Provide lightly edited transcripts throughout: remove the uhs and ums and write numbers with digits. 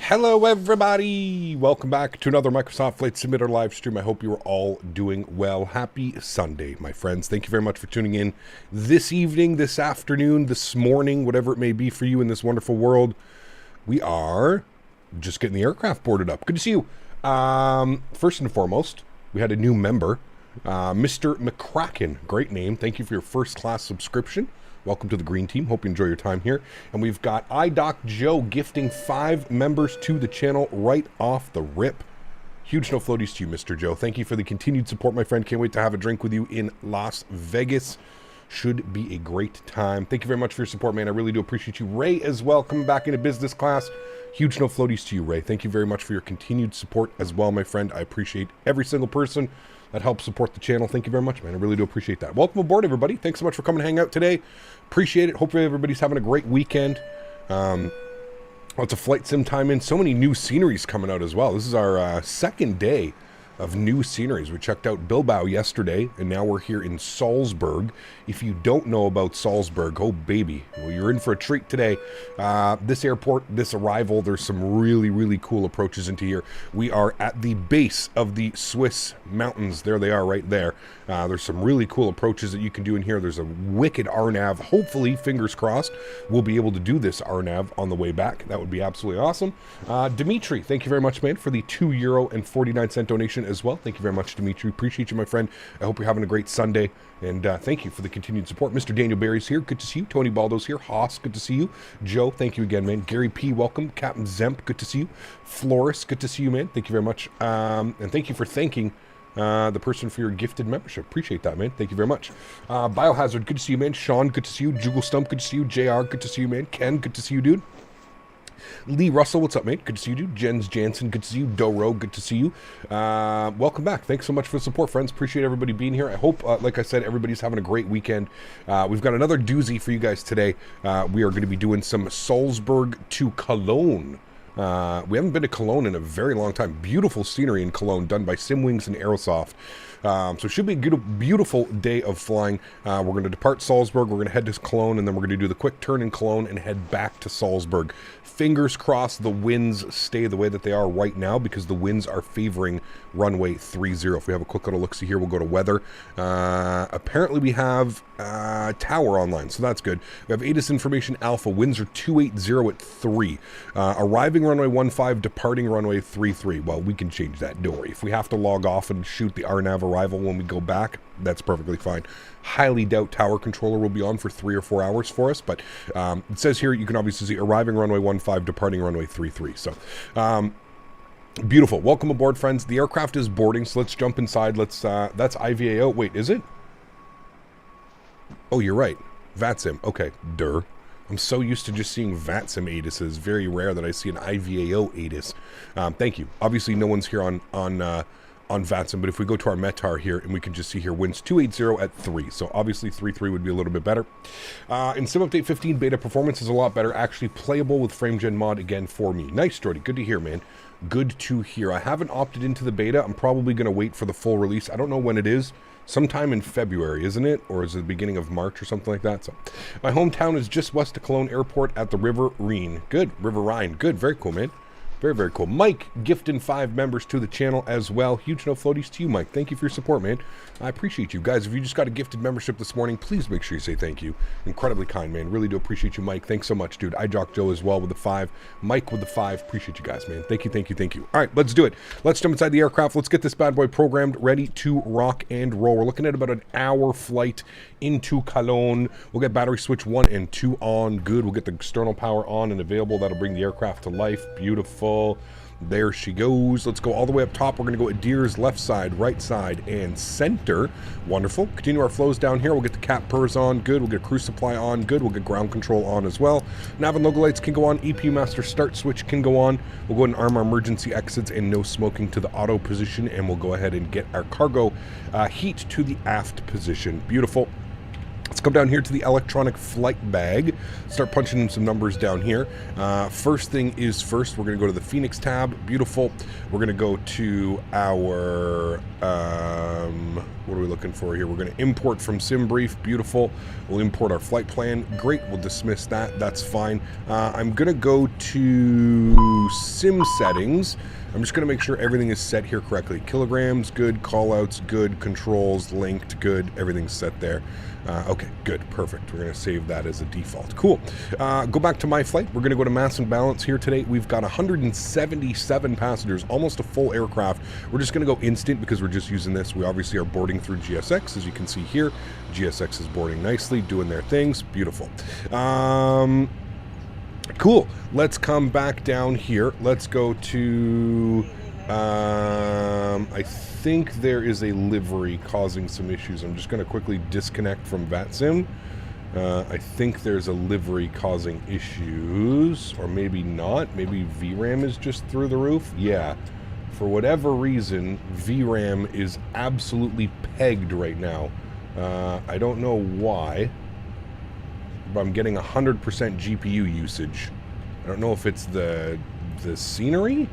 Hello everybody! Welcome back to another Microsoft Flight Simulator live stream. I hope you are all doing well. Happy Sunday, my friends. Thank you very much for tuning in this evening, this afternoon, this morning, whatever it may be for you in this wonderful world. We are just getting the aircraft boarded up. Good to see you. First and foremost, we had a new member, Mr. McCracken. Great name. Thank you for your first class subscription. Welcome to the Green Team. Hope you enjoy your time here. And we've got EyeDoc Joe gifting 5 members to the channel right off the rip. Huge no floaties to you, Mr. Joe. Thank you for the continued support, my friend. Can't wait to have a drink with you in Las Vegas. Should be a great time. Thank you very much for your support, man. I really do appreciate you. Ray as well, coming back into business class. Huge no floaties to you, Ray. Thank you very much for your continued support as well, my friend. I appreciate every single person that helps support the channel. Thank you very much, man. I really do appreciate that. Welcome aboard, everybody. Thanks so much for coming to hang out today. Appreciate it. Hopefully everybody's having a great weekend. Lots of flight sim time in. So many new sceneries coming out as well. This is our second day of new sceneries. We checked out Bilbao yesterday, and now we're here in Salzburg. If you don't know about Salzburg, oh baby, well, you're in for a treat today. This airport, this arrival, there's some really, really cool approaches into here. We are at the base of the Swiss mountains. There they are right there. There's some really cool approaches that you can do in here. There's a wicked RNAV. Hopefully, fingers crossed, we'll be able to do this RNAV on the way back. That would be absolutely awesome. Dimitri, thank you very much, man, for the €2.49 donation as well. Thank you very much, Dimitri. Appreciate you, my friend. I hope you're having a great Sunday, and thank you for the continued support. Mr. Daniel Barry's here. Good to see you. Tony Baldo's here. Haas, good to see you. Joe, thank you again, man. Gary P, welcome. Captain Zemp, good to see you. Floris, good to see you, man. Thank you very much. And thank you for thanking the person for your gifted membership. Appreciate that, man. Thank you very much. Biohazard, good to see you, man. Sean, good to see you. Juggle Stump, good to see you. JR, good to see you, man. Ken, good to see you, dude. Lee Russell, what's up, mate? Good to see you, dude. Jens Jansen, good to see you. Doro, good to see you. Welcome back. Thanks so much for the support, friends. Appreciate everybody being here. I hope, like I said, everybody's having a great weekend. We've got another doozy for you guys today. We are going to be doing some Salzburg to Cologne. We haven't been to Cologne in a very long time. Beautiful scenery in Cologne, done by Simwings and Aerosoft. So it should be a beautiful day of flying. We're going to depart Salzburg, we're going to head to Cologne, and then we're going to do the quick turn in Cologne and head back to Salzburg. Fingers crossed the winds stay the way that they are right now, because the winds are favoring runway 30. If we have a quick little look-see here, we'll go to weather. Apparently we have tower online, so that's good. We have ATIS information alpha, winds are 280 at 3. Arriving runway 15, departing runway 33. Well, we can change that, don't worry. If we have to log off and shoot the RNAV arrival when we go back, that's perfectly fine. Highly doubt tower controller will be on for 3 or 4 hours for us, but it says here you can obviously see arriving runway 15, departing runway 33. So beautiful. Welcome aboard, friends. The aircraft is boarding, so let's jump inside. Let's that's IVAO. Wait, is it? Oh, you're right. VATSIM. Okay, I'm so used to just seeing VATSIM ATISs. Very rare that I see an IVAO ATIS. Thank you. Obviously, no one's here on VATSIM, but if we go to our METAR here, and we can just see here, winds 280 at 3. So obviously 33 would be a little bit better. In Sim Update 15, beta performance is a lot better. Actually playable with FrameGen mod again for me. Nice, Jordy. Good to hear, man. Good to hear. I haven't opted into the beta. I'm probably going to wait for the full release. I don't know when it is. Sometime in February, isn't it? Or is it the beginning of March or something like that? So, my hometown is just west of Cologne Airport at the River Rhine. Good. River Rhine. Good. Very cool, man. Very, very cool. Mike, gifting 5 members to the channel as well. Huge no floaties to you, Mike. Thank you for your support, man. I appreciate you. Guys, if you just got a gifted membership this morning, please make sure you say thank you. Incredibly kind, man. Really do appreciate you, Mike. Thanks so much, dude. iJock Joe as well with the 5. Mike with the 5. Appreciate you guys, man. Thank you, thank you, thank you. All right, let's do it. Let's jump inside the aircraft. Let's get this bad boy programmed, ready to rock and roll. We're looking at about an hour flight into Cologne. We'll get battery switch 1 and 2 on. Good. We'll get the external power on and available. That'll bring the aircraft to life. Beautiful. There she goes. Let's go all the way up top. We're going to go at Deer's left side, right side, and center. Wonderful. Continue our flows down here. We'll get the cap pers on. Good. We'll get cruise supply on. Good. We'll get ground control on as well. Nav and logo lights can go on. EP master start switch can go on. We'll go ahead and arm our emergency exits and no smoking to the auto position, and we'll go ahead and get our cargo heat to the aft position. Beautiful. Let's come down here to the electronic flight bag, start punching in some numbers down here. First thing is first, we're going to go to the Fenix tab. Beautiful. We're going to go to our, what are we looking for here? We're going to import from SimBrief. Beautiful. We'll import our flight plan. Great. We'll dismiss that. That's fine. I'm going to go to Sim settings. I'm just going to make sure everything is set here correctly. Kilograms, good. Callouts, good. Controls, linked, good. Everything's set there. Okay, good, perfect. We're going to save that as a default. Cool. Go back to my flight. We're going to go to mass and balance here today. We've got 177 passengers, almost a full aircraft. We're just going to go instant because we're just using this. We obviously are boarding through GSX, as you can see here. GSX is boarding nicely, doing their things. Beautiful. Cool. Let's come back down here. Let's go to... I think there is a livery causing some issues. I'm just going to quickly disconnect from VATSIM. I think there's a livery causing issues, or maybe not. Maybe VRAM is just through the roof. Yeah. For whatever reason, VRAM is absolutely pegged right now. I don't know why, but I'm getting 100% GPU usage. I don't know if it's the scenery,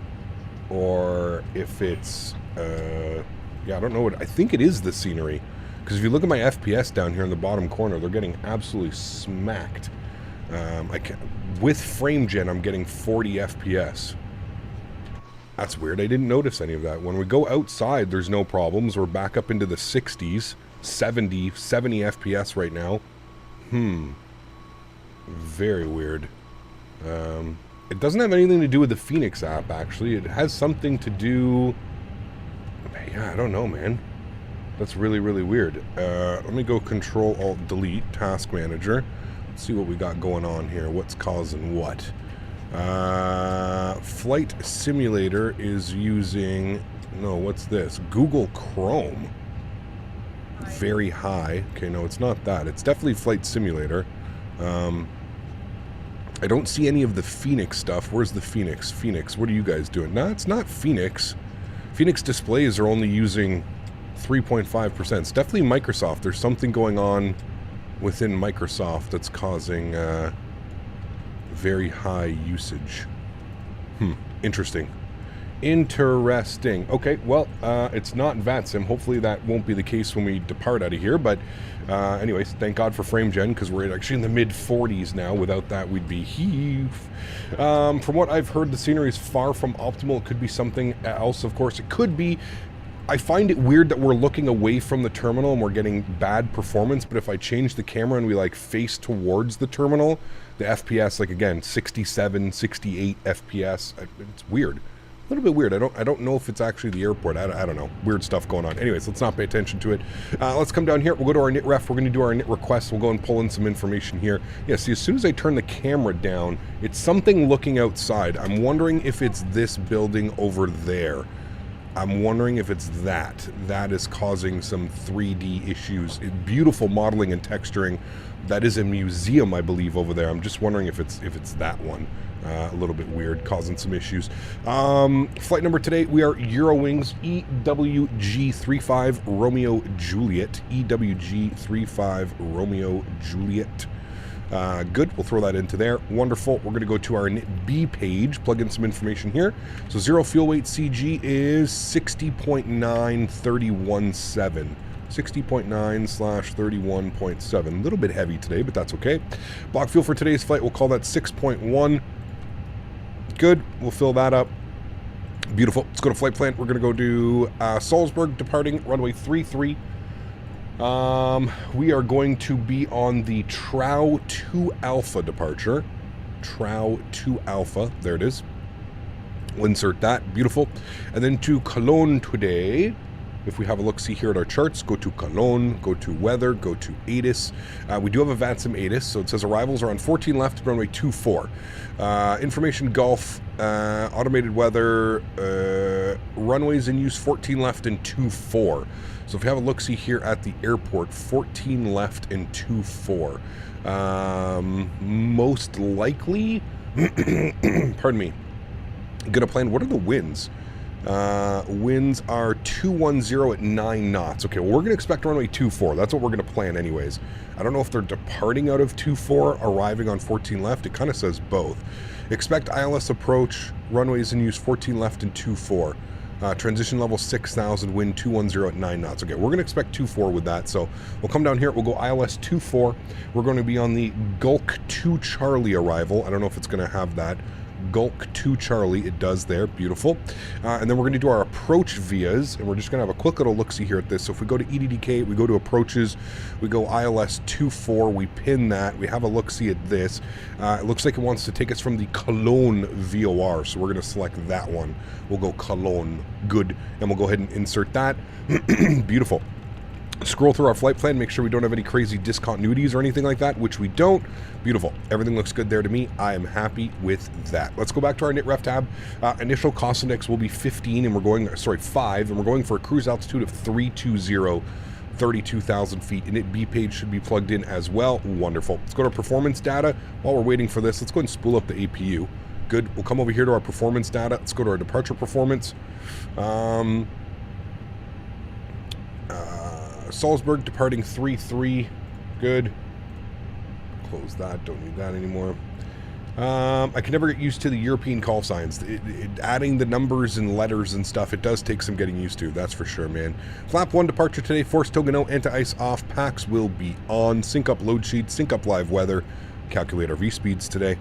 or if it's, yeah, I don't know what, I think it is the scenery. Because if you look at my FPS down here in the bottom corner, they're getting absolutely smacked. With FrameGen, I'm getting 40 FPS. That's weird. I didn't notice any of that. When we go outside, there's no problems. We're back up into the 60s, 70 FPS right now. Very weird. It doesn't have anything to do with the Fenix app, actually. It has something to do... Yeah, I don't know, man. That's really, really weird. Let me go Control-Alt-Delete, Task Manager. Let's see what we got going on here. What's causing what? Flight Simulator is using No, what's this? Google Chrome. Very high. Okay, no, it's not that. It's definitely Flight Simulator. I don't see any of the Fenix stuff. Where's the Fenix? Fenix, what are you guys doing? No, it's not Fenix. Phoenix displays are only using 3.5%. It's definitely Microsoft. There's something going on within Microsoft that's causing very high usage. Interesting. Interesting. Okay, well, it's not VATSIM. Hopefully that won't be the case when we depart out of here. But anyways, thank God for frame gen, because we're actually in the mid-40s now. Without that, we'd be heave. From what I've heard, the scenery is far from optimal. It could be something else, of course. It could be. I find it weird that we're looking away from the terminal and we're getting bad performance. But if I change the camera and we like face towards the terminal, the FPS, like again, 67, 68 FPS. It's weird. A little bit weird. I don't know if it's actually the airport. I don't know. Weird stuff going on. Anyways, let's not pay attention to it. Let's come down here. We'll go to our knit ref. We're going to do our knit request. We'll go and pull in some information here. Yeah, see, as soon as I turn the camera down, it's something looking outside. I'm wondering if it's this building over there. I'm wondering if it's that. That is causing some 3D issues. Beautiful modeling and texturing. That is a museum, I believe, over there. I'm just wondering if it's that one. A little bit weird, causing some issues. Flight number today, we are Eurowings EWG35 Romeo Juliet. EWG35 Romeo Juliet. Good, we'll throw that into there. Wonderful. We're going to go to our knit B page, plug in some information here. So zero fuel weight CG is 60.9317. 60.9/31.7. A little bit heavy today, but that's okay. Block fuel for today's flight, we'll call that 6.1. Good, we'll fill that up. Beautiful. Let's go to flight plan. We're going to go to Salzburg, departing runway 33. We are going to be on the Trow 2 Alpha departure. Trow 2 Alpha, there it is. We'll insert that, beautiful. And then to Cologne today. If we have a look-see here at our charts, go to Cologne, go to weather, go to ATIS. We do have a VATSIM ATIS, so it says arrivals are on 14 left, runway 24. Information Gulf, automated weather, runways in use 14 left and 24. So if you have a look-see here at the airport, 14 left and 24. Most likely, pardon me, gonna plan, what are the winds? Winds are 210 at 9 knots. Okay, well, we're going to expect runway 24. That's what we're going to plan anyways. I don't know if they're departing out of 24, arriving on 14 left. It kind of says both. Expect ILS approach, runways in use 14 left and 24. Transition level 6,000, wind 210 at 9 knots. Okay, we're going to expect 24 with that. So we'll come down here. We'll go ILS 24. We're going to be on the Gulk 2 Charlie arrival. I don't know if it's going to have that. Gulk 2 Charlie, it does there, beautiful. And then we're going to do our approach vias, and we're just going to have a quick little look-see here at this. So if we go to EDDK, we go to approaches, we go ILS 24, we pin that, we have a look-see at this. It looks like it wants to take us from the Cologne VOR, so we're going to select that one. We'll go Cologne, good, and we'll go ahead and insert that. Beautiful. Scroll through our flight plan, make sure we don't have any crazy discontinuities or anything like that, which we don't. Beautiful. Everything looks good there to me. I am happy with that. Let's go back to our knit ref tab. Initial cost index will be 15, and we're going, 5, and we're going for a cruise altitude of 320, 32,000 feet. Knit B page should be plugged in as well. Wonderful. Let's go to our performance data. While we're waiting for this, let's go ahead and spool up the APU. Good. We'll come over here to our performance data. Let's go to our departure performance. Salzburg departing 3-3. Good. Close that. Don't need that anymore. I can never get used to the European call signs. Adding the numbers and letters and stuff, it does take some getting used to. That's for sure, man. Flap 1 departure today. Force token out. Anti-ice off. Packs will be on. Sync up load sheet. Sync up live weather. Calculate our V-speeds today.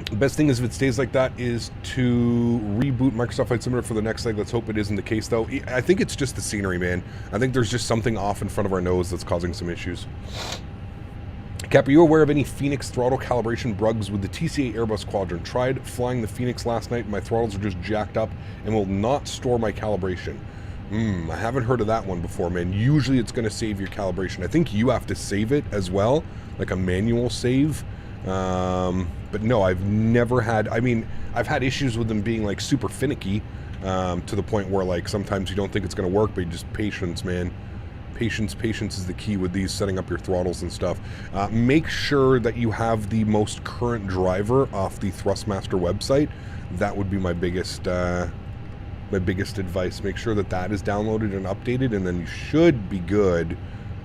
The best thing is, if it stays like that, is to reboot Microsoft Flight Simulator for the next leg. Let's hope it isn't the case, though. I think it's just the scenery, man. I think there's just something off in front of our nose that's causing some issues. Cap, are you aware of any Fenix throttle calibration bugs with the TCA Airbus Quadrant? Tried flying the Fenix last night. My throttles are just jacked up and will not store my calibration. I haven't heard of that one before, man. Usually it's going to save your calibration. I think you have to save it as well, like a manual save. But no, I've never had, I mean, I've had issues with them being like super finicky, to the point where like sometimes you don't think it's going to work, but you just patience, man. Patience is the key with these, setting up your throttles and stuff. Make sure that you have the most current driver off the Thrustmaster website. That would be my biggest advice. Make sure that that is downloaded and updated, and then you should be good.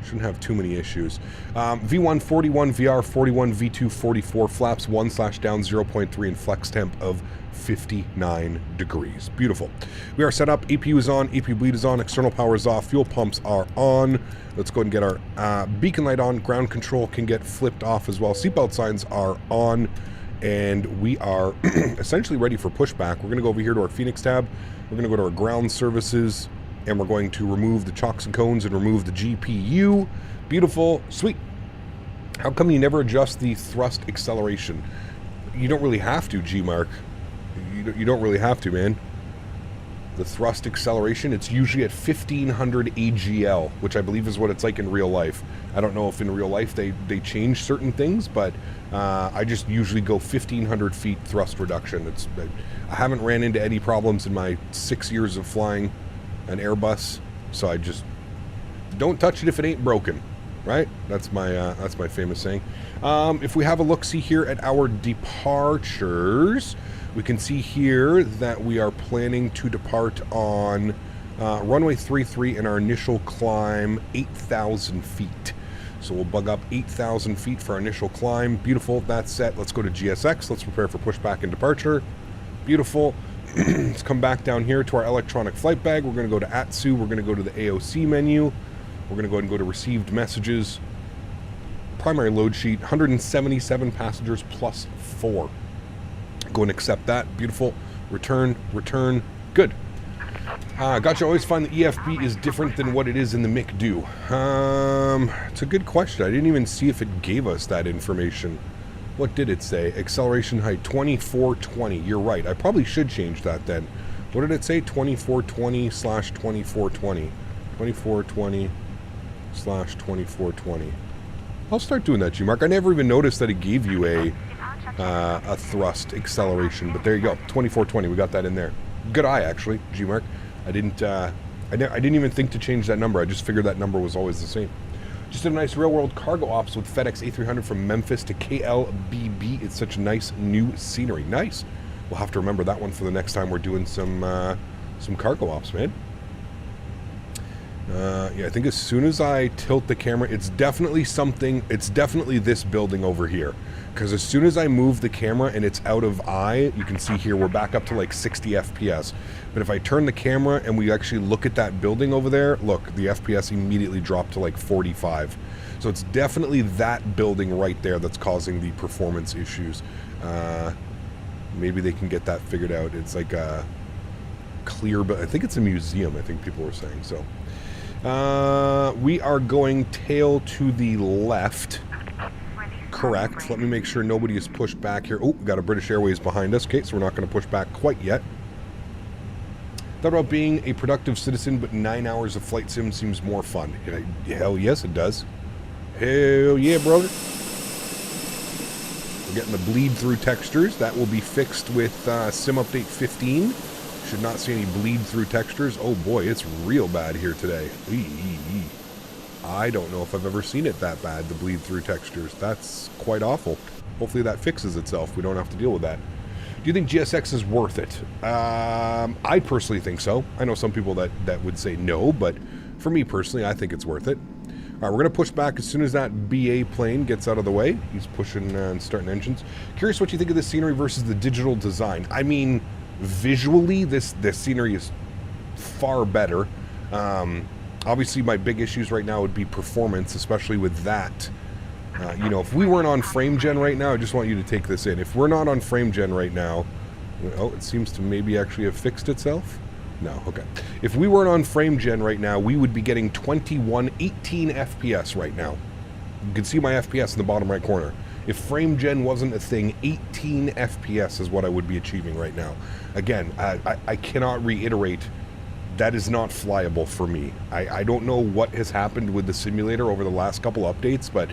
Shouldn't have too many issues. V1 41, VR 41, V2 44, flaps 1/down 0.3, and flex temp of 59 degrees. Beautiful. We are set up. APU is on. APU bleed is on. External power is off. Fuel pumps are on. Let's go ahead and get our beacon light on. Ground control can get flipped off as well. Seatbelt signs are on. And we are essentially ready for pushback. We're going to go over here to our Fenix tab. We're going to go to our ground services. And we're going to remove the chocks and cones and remove the GPU. Beautiful. Sweet. How come you never adjust the thrust acceleration? You don't really have to, G-Mark. You don't really have to, man. The thrust acceleration, it's usually at 1500 AGL, which I believe is what it's like in real life. I don't know if in real life they change certain things, but I just usually go 1500 feet thrust reduction. I haven't ran into any problems in my 6 years of flying an Airbus, so I just don't touch it if it ain't broken, right? That's my famous saying. If we have a look-see here at our departures, we can see here that we are planning to depart on runway 33 and our initial climb 8,000 feet. So we'll bug up 8,000 feet for our initial climb. Beautiful, that's set. Let's go to GSX. Let's prepare for pushback and departure. Beautiful. Let's come back down here to our electronic flight bag. We're going to go to AlexSiu. We're going to go to the AOC menu. We're going to go ahead and go to received messages. Primary load sheet, 177 passengers plus 4. Go and accept that. Beautiful. Return. Good. Gotcha. Always find the EFB is different than what it is in the MIC-do. It's a good question. I didn't even see if it gave us that information. What did it say? Acceleration height 2420. You're right. I probably should change that then. What did it say? 2420/2420. 2420/2420. I'll start doing that, G-Mark. I never even noticed that it gave you a thrust acceleration, but there you go. 2420. We got that in there. Good eye, actually, G-Mark. I didn't even think to change that number. I just figured that number was always the same. Just did a nice real-world cargo ops with FedEx A300 from Memphis to KLBB. It's such nice new scenery. Nice. We'll have to remember that one for the next time we're doing some cargo ops, man. Yeah, I think as soon as I tilt the camera, it's definitely this building over here. Because as soon as I move the camera and it's out of eye, you can see here we're back up to like 60 FPS. But if I turn the camera and we actually look at that building over there, look, the FPS immediately dropped to like 45. So it's definitely that building right there that's causing the performance issues. Maybe they can get that figured out. It's like a clear, but I think it's a museum, I think people were saying. So we are going tail to the left. Correct. Let me make sure nobody is pushed back here. Oh, we got a British Airways behind us. Okay, so we're not going to push back quite yet. Thought about being a productive citizen, but 9 hours of flight sim seems more fun. Hell yes, it does. Hell yeah, brother. We're getting the bleed through textures. That will be fixed with Sim Update 15. Should not see any bleed through textures. Oh boy, it's real bad here today. I don't know if I've ever seen it that bad, the bleed through textures. That's quite awful. Hopefully that fixes itself. We don't have to deal with that. Do you think GSX is worth it? I personally think so. I know some people that would say no, but for me personally, I think it's worth it. All right, we're going to push back as soon as that BA plane gets out of the way. He's pushing and starting engines. Curious what you think of the scenery versus the digital design. I mean, visually, this scenery is far better. Obviously, my big issues right now would be performance, especially with that. You know, if we weren't on frame gen right now, I just want you to take this in. If we're not on frame gen right now, oh, it seems to maybe actually have fixed itself. No, okay. If we weren't on frame gen right now, we would be getting 18 FPS right now. You can see my FPS in the bottom right corner. If frame gen wasn't a thing, 18 FPS is what I would be achieving right now. Again, I cannot reiterate that is not flyable for me. I don't know what has happened with the simulator over the last couple updates, but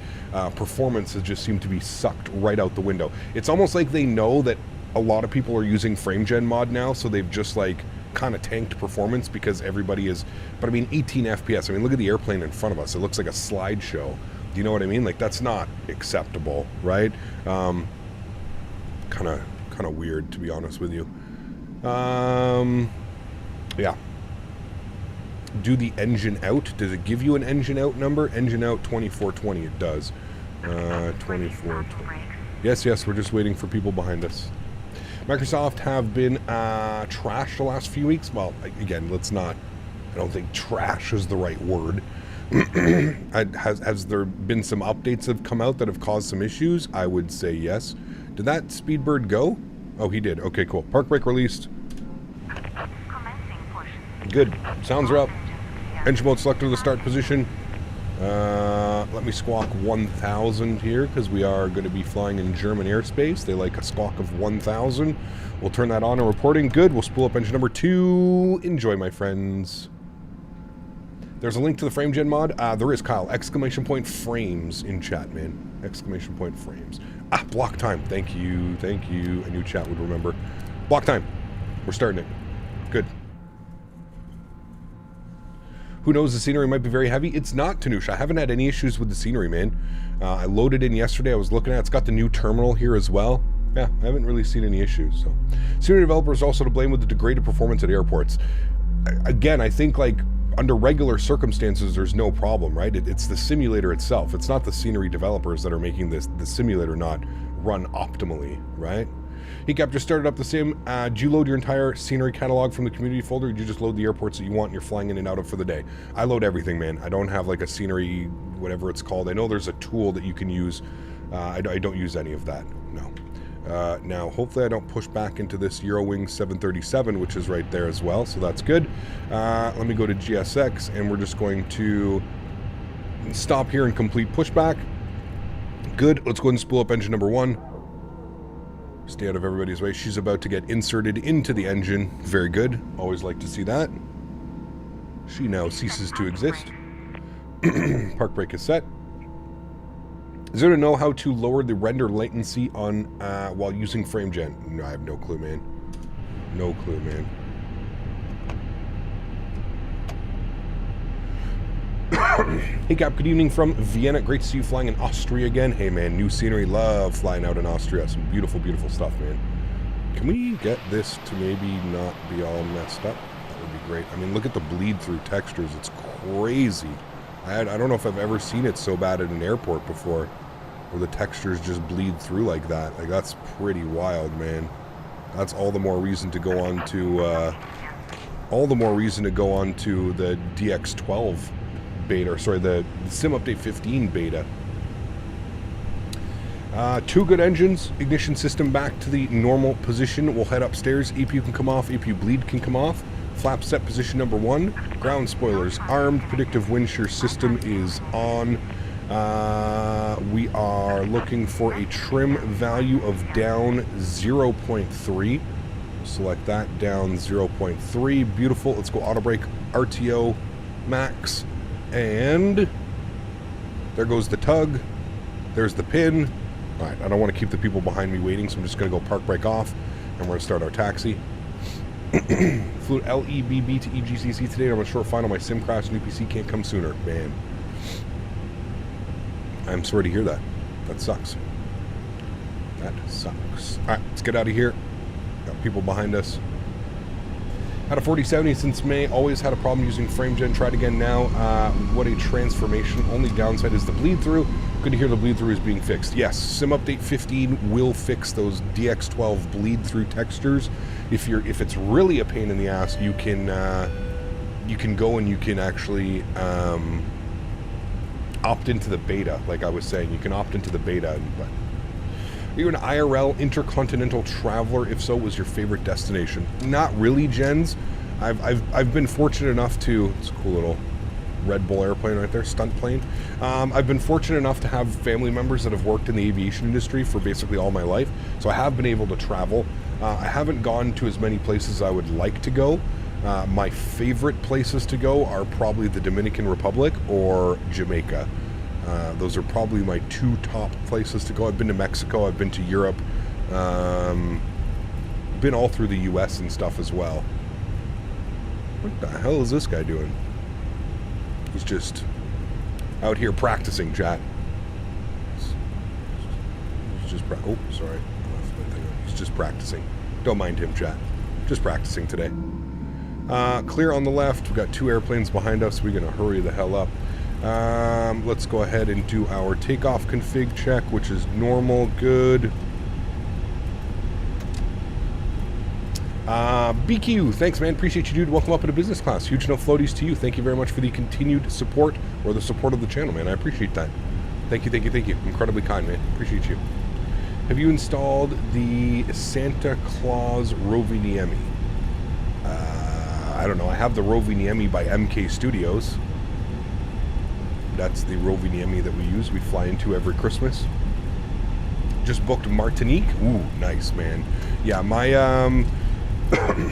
performance has just seemed to be sucked right out the window. It's almost like they know that a lot of people are using FrameGen mod now, so they've just like kind of tanked performance because everybody is, but I mean 18 FPS. I mean, look at the airplane in front of us. It looks like a slideshow. Do you know what I mean? Like, that's not acceptable, right? Kind of weird, to be honest with you. Yeah. Do the engine out. Does it give you an engine out number? Engine out 2420. It does. 2420. Yes, we're just waiting for people behind us. Microsoft have been trashed the last few weeks. Well, again, let's not, I don't think trash is the right word. Has there been some updates that have come out that have caused some issues? I would say yes. Did that Speedbird go? Oh, he did. Okay, cool. Park brake released. Good. Sounds are up. Engine mode selected to the start position. Let me squawk 1,000 here because we are going to be flying in German airspace. They like a squawk of 1,000. We'll turn that on and reporting. Good. We'll spool up engine number 2. Enjoy, my friends. There's a link to the FrameGen mod. There is, Kyle. Exclamation point frames in chat, man. Exclamation point frames. Block time. Thank you. Thank you. I knew chat would remember. Block time. We're starting it. Good. Who knows, the scenery might be very heavy. It's not, Tanush. I haven't had any issues with the scenery, man. I loaded in yesterday. I was looking at it. It's got the new terminal here as well. Yeah, I haven't really seen any issues. So, scenery developers also to blame with the degraded performance at airports. Again, I think, like, under regular circumstances, there's no problem, right? It's the simulator itself. It's not the scenery developers that are making the simulator not run optimally, right? Heatcap just started up the sim. Do you load your entire scenery catalog from the community folder, or do you just load the airports that you want and you're flying in and out of for the day? I load everything, man. I don't have like a scenery, whatever it's called. I know there's a tool that you can use. I don't use any of that, no. Now, hopefully I don't push back into this Eurowings 737, which is right there as well, so that's good. Let me go to GSX, and we're just going to stop here and complete pushback. Good. Let's go ahead and spool up engine number 1. Stay out of everybody's way. She's about to get inserted into the engine. Very good. Always like to see that. She now ceases to exist. Park brake is set. Is there to know how to lower the render latency on while using FrameGen? No, I have no clue, man. No clue, man. Hey Cap, good evening from Vienna. Great to see you flying in Austria again. Hey man, new scenery. Love flying out in Austria. Some beautiful, beautiful stuff, man. Can we get this to maybe not be all messed up? That would be great. I mean, look at the bleed through textures. It's crazy. I don't know if I've ever seen it so bad at an airport before, where the textures just bleed through like that. Like, that's pretty wild, man. That's all the more reason to go on to the DX12 beta, or sorry, the Sim Update 15 beta. 2 good engines, ignition system back to the normal position. We'll head upstairs. EPU can come off, EPU bleed can come off. Flap set position number 1. Ground spoilers armed. Predictive wind shear system is on. We are looking for a trim value of down 0.3. Select that, down 0.3. Beautiful. Let's go auto brake, RTO max. And there goes the tug. There's the pin. All right, I don't want to keep the people behind me waiting, so I'm just going to go park brake off, and we're going to start our taxi. Flew LEBB to EGCC today. I'm on a short final. My sim crashed. New PC can't come sooner. Man, I'm sorry to hear that. That sucks. That sucks. All right, let's get out of here. Got people behind us. Had a 4070 since May, always had a problem using FrameGen, tried again now. What a transformation. Only downside is the bleed through. Good to hear the bleed through is being fixed. Yes, Sim Update 15 will fix those DX12 bleed through textures. If it's really a pain in the ass, you can go and you can actually opt into the beta, like I was saying. You can opt into the beta, but are you an IRL intercontinental traveler? If so, what was your favorite destination? Not really, Jens. I've been fortunate enough to, it's a cool little Red Bull airplane right there, stunt plane. I've been fortunate enough to have family members that have worked in the aviation industry for basically all my life, so I have been able to travel. I haven't gone to as many places as I would like to go. My favorite places to go are probably the Dominican Republic or Jamaica. Those are probably my 2 top places to go. I've been to Mexico, I've been to Europe, been all through the US and stuff as well. What the hell is this guy doing? He's just out here practicing, chat. He's just oh, sorry. He's just practicing. Don't mind him, chat. Just practicing today. Clear on the left. We've got 2 airplanes behind us. We're going to hurry the hell up. Let's go ahead and do our takeoff config check, which is normal. Good. BQ, thanks, man. Appreciate you, dude. Welcome up into business class. Huge no floaties to you. Thank you very much for the continued support, or the support of the channel, man. I appreciate that. Thank you, thank you, thank you. Incredibly kind, man. Appreciate you. Have you installed the Santa Claus Roviniemi? I don't know. I have the Roviniemi by MK Studios. That's the Roviniemi that we use. We fly into every Christmas. Just booked Martinique. Ooh, nice, man. Yeah, my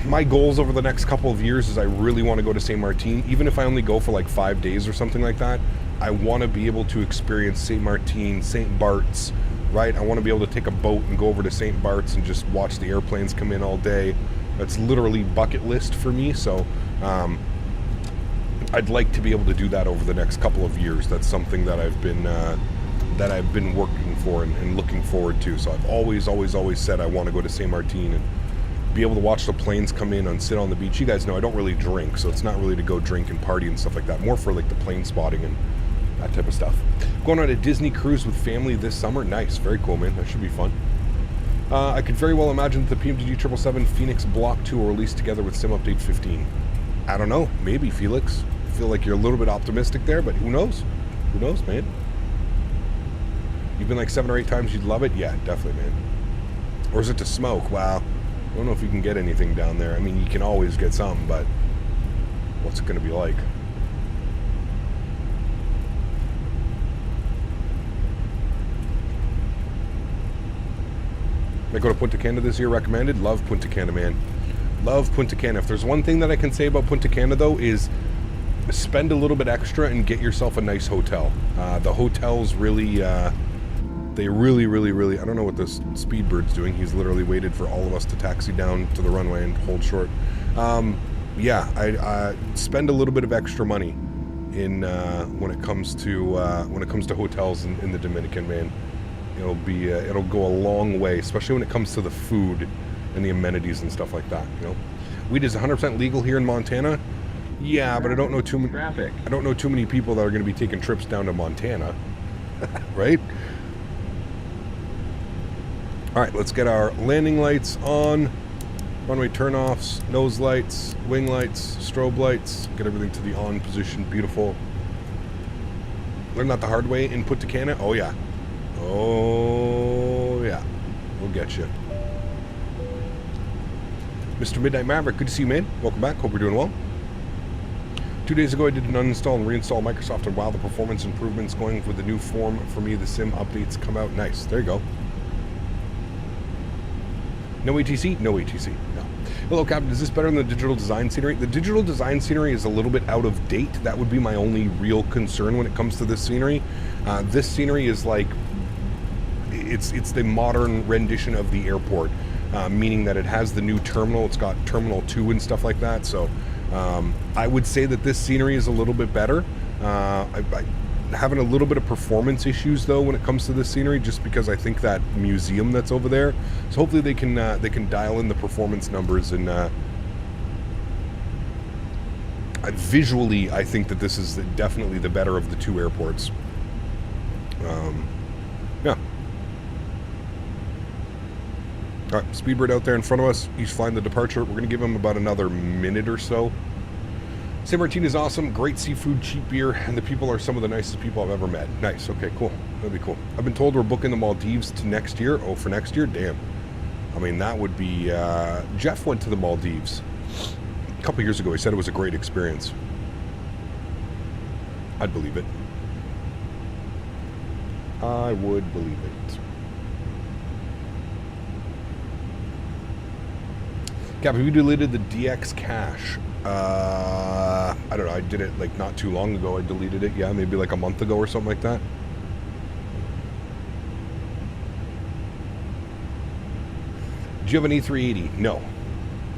my goals over the next couple of years is I really want to go to Saint Martin. Even if I only go for like 5 days or something like that, I want to be able to experience Saint Martin, Saint Bart's, right? I want to be able to take a boat and go over to Saint Bart's and just watch the airplanes come in all day. That's literally bucket list for me. So I'd like to be able to do that over the next couple of years. That's something that I've been working for and looking forward to. So I've always said I want to go to Saint Martin and be able to watch the planes come in and sit on the beach. You guys know I don't really drink, so it's not really to go drink and party and stuff like that. More for like the plane spotting and that type of stuff. Going on a Disney cruise with family this summer. Nice, very cool, man. That should be fun. I could very well imagine that the PMDG 777 Fenix Block 2 will release together with Sim Update 15. I don't know. Maybe, Felix. I feel like you're a little bit optimistic there, but who knows? Who knows, man? You've been like 7 or 8 times. You'd love it? Yeah, definitely, man. Or is it to smoke? Wow. I don't know if you can get anything down there. I mean, you can always get some, but what's it going to be like? I go to Punta Cana this year, recommended. Love Punta Cana, man. Love Punta Cana. If there's one thing that I can say about Punta Cana, though, is spend a little bit extra and get yourself a nice hotel. The hotels really, they really, I don't know what this Speedbird's doing. He's literally waited for all of us to taxi down to the runway and hold short. Yeah, I spend a little bit of extra money in when it comes to hotels in the Dominican, man. It'll go a long way, especially when it comes to the food and the amenities and stuff like that. You know, weed is 100% legal here in Montana. Yeah, but I don't know too many. I don't know too many people that are going to be taking trips down to Montana, right? All right, let's get our landing lights on, runway turnoffs, nose lights, wing lights, strobe lights. Get everything to the on position. Beautiful. Learn that the hard way in Punta Cana. Oh yeah. Oh, yeah. We'll get you. Mr. Midnight Maverick, good to see you, man. Welcome back. Hope you're doing well. 2 days ago, I did an uninstall and reinstall Microsoft, and wow, the performance improvements going with the new form for me. The sim updates come out nice. There you go. No ATC? No ATC. No. Hello, Captain. Is this better than the digital design scenery? The digital design scenery is a little bit out of date. That would be my only real concern when it comes to this scenery. This scenery is like... It's the modern rendition of the airport, meaning that it has the new terminal. It's got Terminal 2 and stuff like that. So I would say that this scenery is a little bit better. I'm having a little bit of performance issues though when it comes to this scenery, just because I think that museum that's over there. So hopefully they can dial in the performance numbers and visually I think that this is definitely the better of the two airports. Yeah. All right, Speedbird out there in front of us. He's flying the departure. We're going to give him about another minute or so. San Martin is awesome. Great seafood, cheap beer, and the people are some of the nicest people I've ever met. Nice. Okay, cool. That'd be cool. I've been told we're booking the Maldives to next year. Oh, for next year? Damn. I mean, that would be... Jeff went to the Maldives a couple years ago. He said it was a great experience. I'd believe it. I would believe it. Cap, have you deleted the DX cache? I don't know. I did it like not too long ago. I deleted it. Yeah, maybe like a month ago or something like that. Do you have an A380? No.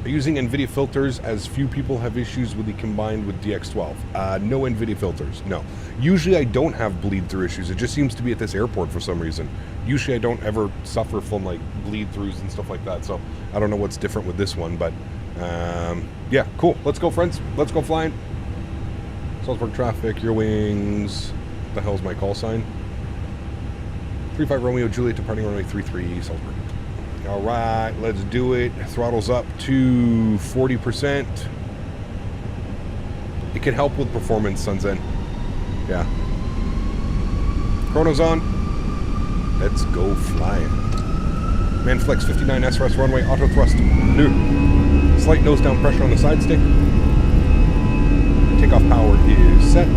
Are you using NVIDIA filters, as few people have issues with the combined with DX12? No NVIDIA filters, no. Usually I don't have bleed-through issues. It just seems to be at this airport for some reason. Usually I don't ever suffer from like bleed-throughs and stuff like that, so I don't know what's different with this one, but yeah, cool. Let's go, friends. Let's go flying. Salzburg traffic, Eurowings. What the hell's my call sign? 35 Romeo Juliet departing runway 33 Salzburg. All right, let's do it. Throttle's up to 40%. It can help with performance, Sunzen. Yeah. Chrono's on. Let's go flying. Manflex 59 SRS runway, auto thrust. Blue. Slight nose down pressure on the side stick. Takeoff power is set.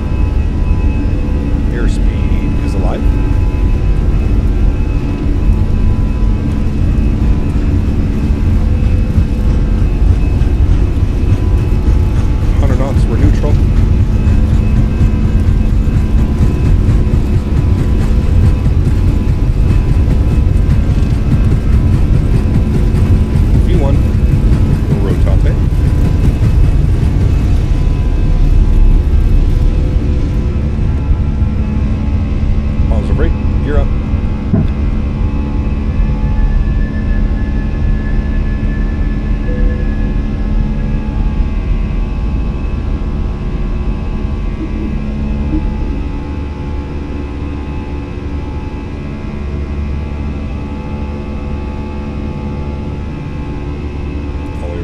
Airspeed is alive. Knots, we're neutral. V1, we'll road top it. Positive brake, gear up.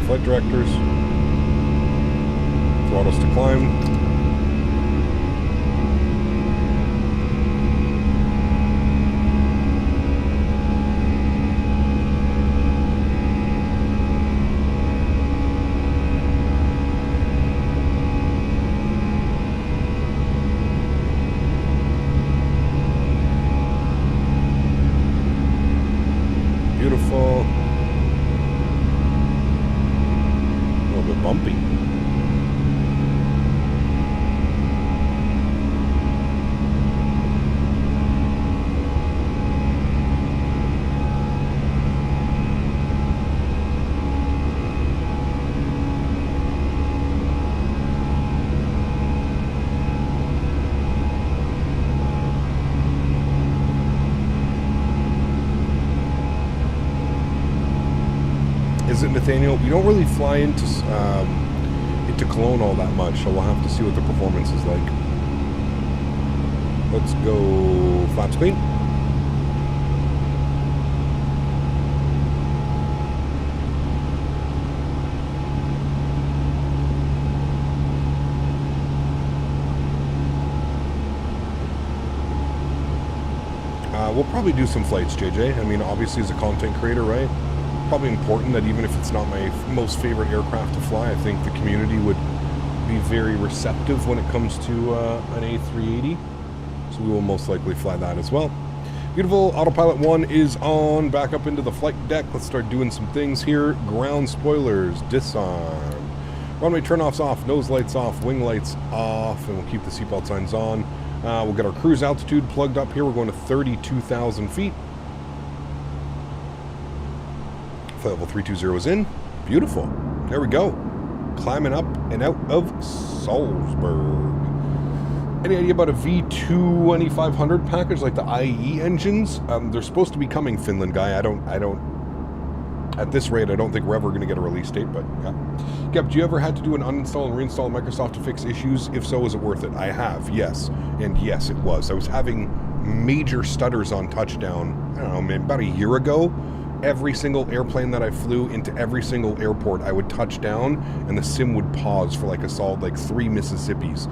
Flight directors, throttles to climb. Beautiful. Bumpy. Is it Nathaniel? We don't really fly into Cologne all that much, so we'll have to see what the performance is like. Let's go flaps clean. We'll probably do some flights, JJ. I mean, obviously as a content creator, right? Probably important that even if it's not my most favorite aircraft to fly, I think the community would be very receptive when it comes to an A380. So we will most likely fly that as well. Beautiful. Autopilot 1 is on. Back up into the flight deck. Let's start doing some things here. Ground spoilers, disarm. Runway turnoffs off, nose lights off, wing lights off, and we'll keep the seatbelt signs on. We'll get our cruise altitude plugged up here. We're going to 32,000 feet. Flight level 320 is in. Beautiful. There we go. Climbing up and out of Salzburg. Any idea about a V2500 package like the IE engines? They're supposed to be coming, Finland guy. I don't. At this rate, I don't think we're ever going to get a release date, but yeah. Gep, do you ever had to do an uninstall and reinstall Microsoft to fix issues? If so, is it worth it? I have, yes. And yes, it was. I was having major stutters on touchdown, I don't know, maybe about a year ago. Every single airplane that I flew into every single airport, I would touch down and the sim would pause for like a solid 3 Mississippis.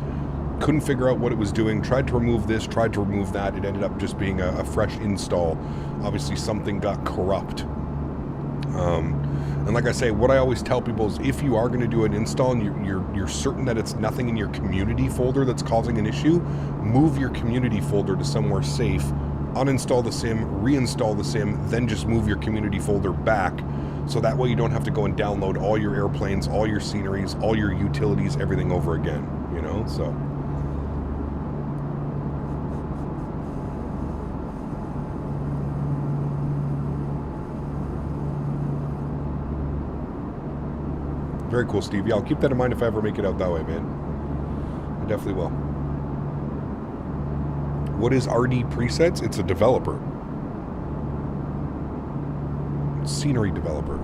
Couldn't figure out what it was doing. Tried to remove this, tried to remove that. It ended up just being a fresh install. Obviously something got corrupt. And like I say, what I always tell people is if you are going to do an install and you're certain that it's nothing in your community folder that's causing an issue, move your community folder to somewhere safe, uninstall the sim, reinstall the sim, then just move your community folder back So that way you don't have to go and download all your airplanes, all your sceneries, all your utilities, everything over again, you know, so. Very cool, Steve. Yeah, I'll keep that in mind if I ever make it out that way, man. I definitely will. What is RDPresets? It's a developer. Scenery developer.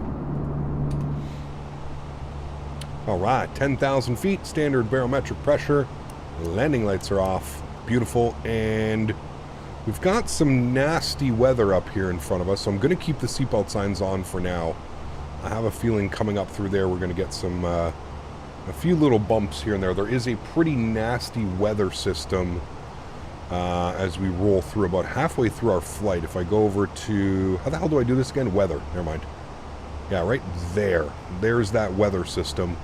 All right, 10,000 feet, standard barometric pressure. Landing lights are off. Beautiful. And we've got some nasty weather up here in front of us, so I'm going to keep the seatbelt signs on for now. I have a feeling coming up through there we're going to get some, a few little bumps here and there. There is a pretty nasty weather system as we roll through about halfway through our flight. If I go over to, how the hell do I do this again? Weather, never mind. Yeah, right there. There's that weather system.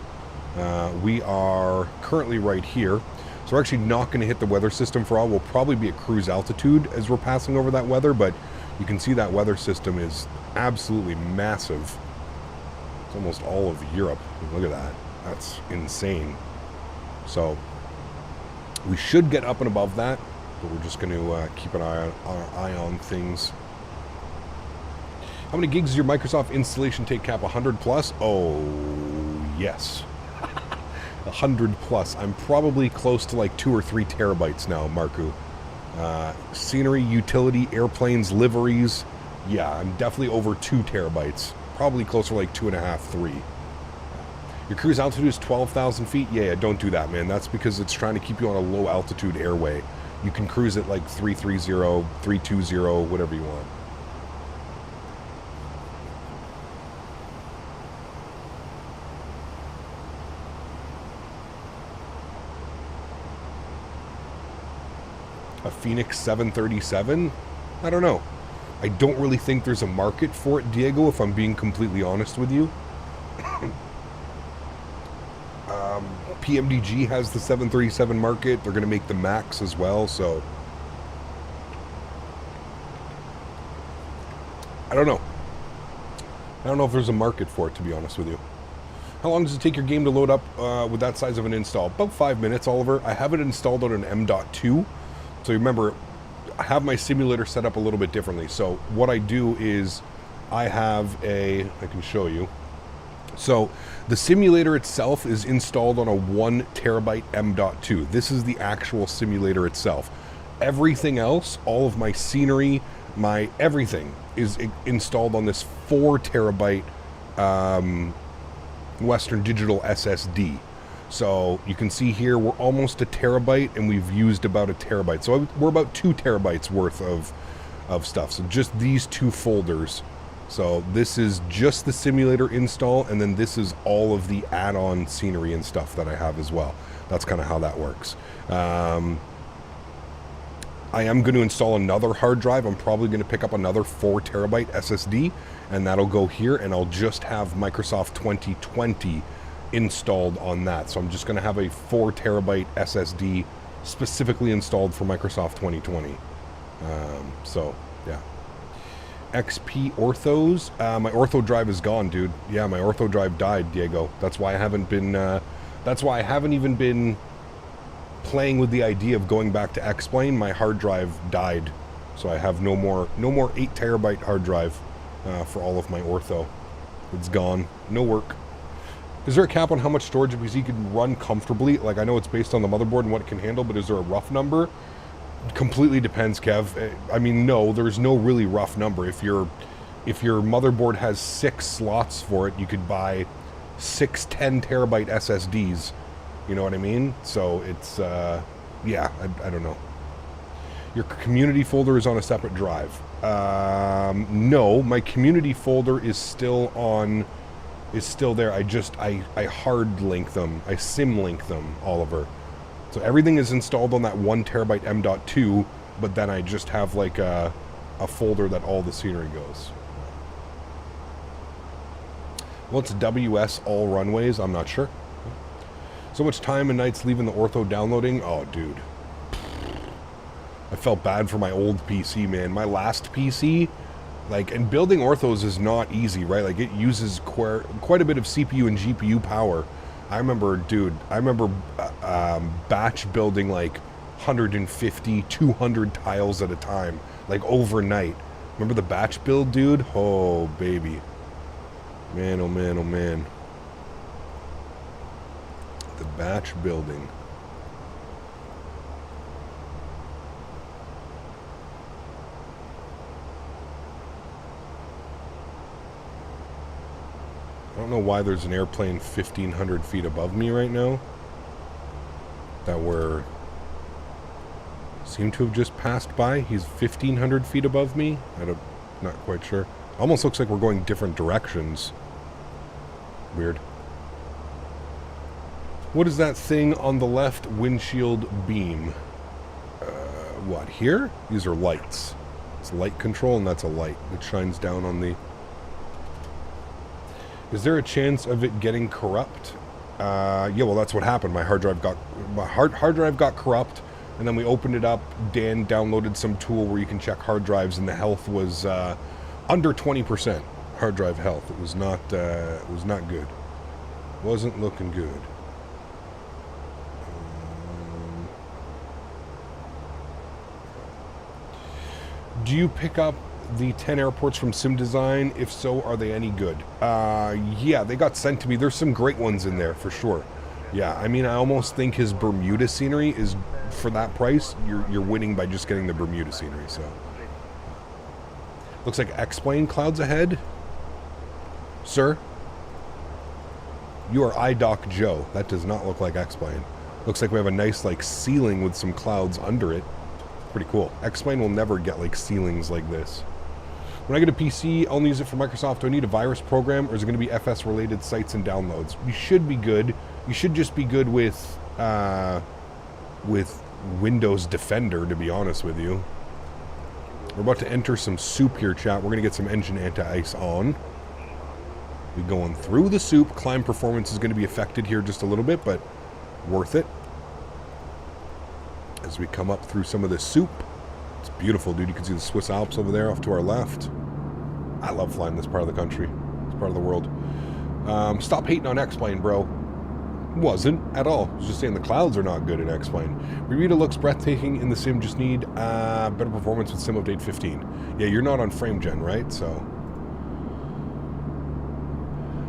We are currently right here. So we're actually not going to hit the weather system for all. We'll probably be at cruise altitude as we're passing over that weather, but you can see that weather system is absolutely massive. Almost all of Europe. Look at that. That's insane. So we should get up and above that, but we're just going to keep an eye on things. How many gigs does your Microsoft installation take, Cap? 100 plus? Oh, yes. 100 plus. I'm probably close to like 2 or 3 terabytes now, Marku. Scenery, utility, airplanes, liveries. Yeah, I'm definitely over 2 terabytes. Probably closer to like 2.5, 3. Your cruise altitude is 12,000 feet? Yeah, don't do that, man. That's because it's trying to keep you on a low altitude airway. You can cruise at like 330, 320, whatever you want. A Fenix 737? I don't know. I don't really think there's a market for it, Diego, if I'm being completely honest with you. PMDG has the 737 market. They're going to make the MAX as well, so I don't know. I don't know if there's a market for it, to be honest with you. How long does it take your game to load up with that size of an install? About 5 minutes, Oliver. I have it installed on an M.2. So remember, I have my simulator set up a little bit differently. So what I do is I have I can show you. So the simulator itself is installed on a 1 terabyte M.2. This is the actual simulator itself. Everything else, all of my scenery, my everything is installed on this 4 terabyte Western Digital SSD. So you can see here we're almost a terabyte and we've used about a terabyte. So we're about 2 terabytes worth of stuff. So just these 2 folders. So this is just the simulator install, and then this is all of the add-on scenery and stuff that I have as well. That's kind of how that works. I am going to install another hard drive. I'm probably going to pick up another 4 terabyte SSD, and that'll go here, and I'll just have Microsoft 2020 installed on that. So I'm just going to have a 4 terabyte SSD specifically installed for Microsoft 2020. So yeah. XP orthos. My ortho drive is gone, dude. Yeah, my ortho drive died, Diego. That's why I haven't been even been playing with the idea of going back to X-Plane. My hard drive died, so I have no more 8 terabyte hard drive for all of my ortho. It's gone. No work. Is there a cap on how much storage a PC can run comfortably? Like, I know it's based on the motherboard and what it can handle, but is there a rough number? Completely depends, Kev. I mean, no, there's no really rough number. If your motherboard has 6 slots for it, you could buy 6 10 terabyte SSDs. You know what I mean? So it's yeah, I don't know. Your community folder is on a separate drive. No, my community folder is still there. I hard link them. I sim link them, Oliver. So everything is installed on that 1 terabyte M.2, but then I just have like a folder that all the scenery goes. What's WS all runways? I'm not sure. So much time and nights leaving the ortho downloading. Oh, dude. I felt bad for my old PC, man. My last PC, Like, and building orthos is not easy, right? Like, it uses quite a bit of CPU and GPU power. I remember, dude, batch building like 150, 200 tiles at a time, like overnight. Remember the batch build, dude? Oh, baby. Man, oh man, oh man. The batch building. I don't know why there's an airplane 1,500 feet above me right now that seem to have just passed by. He's 1,500 feet above me. Not quite sure. Almost looks like we're going different directions. Weird. What is that thing on the left windshield beam? What, here? These are lights. It's light control, and that's a light that shines down on the... Is there a chance of it getting corrupt? Yeah, well, that's what happened. My hard drive got corrupt, and then we opened it up. Dan downloaded some tool where you can check hard drives, and the health was under 20%. Hard drive health. It was not good. Wasn't looking good. Do you pick up the 10 airports from Sim Design? If so, are they any good? Yeah, they got sent to me. There's some great ones in there for sure. Yeah, I mean, I almost think his Bermuda scenery is, for that price, you're winning by just getting the Bermuda scenery. So looks like X-Plane clouds ahead. Sir, you are EyeDoc Joe. That does not look like X-Plane. Looks like we have a nice like ceiling with some clouds under it. Pretty cool. X-Plane will never get like ceilings like this. When I get a PC, I'll use it for Microsoft. Do I need a virus program, or is it going to be FS related sites and downloads? You should be good. You should just be good with Windows Defender, to be honest with you. We're about to enter some soup here, chat. We're going to get some engine anti-ice on. We're going through the soup. Climb performance is going to be affected here just a little bit, but worth it. As we come up through some of this soup. It's beautiful, dude. You can see the Swiss Alps over there off to our left. I love flying this part of the country. This part of the world. Stop hating on X-Plane, bro. Wasn't at all. I was just saying the clouds are not good in X-Plane. Bermuda looks breathtaking in the sim. Just need better performance with sim update 15. Yeah, you're not on frame gen, right? So...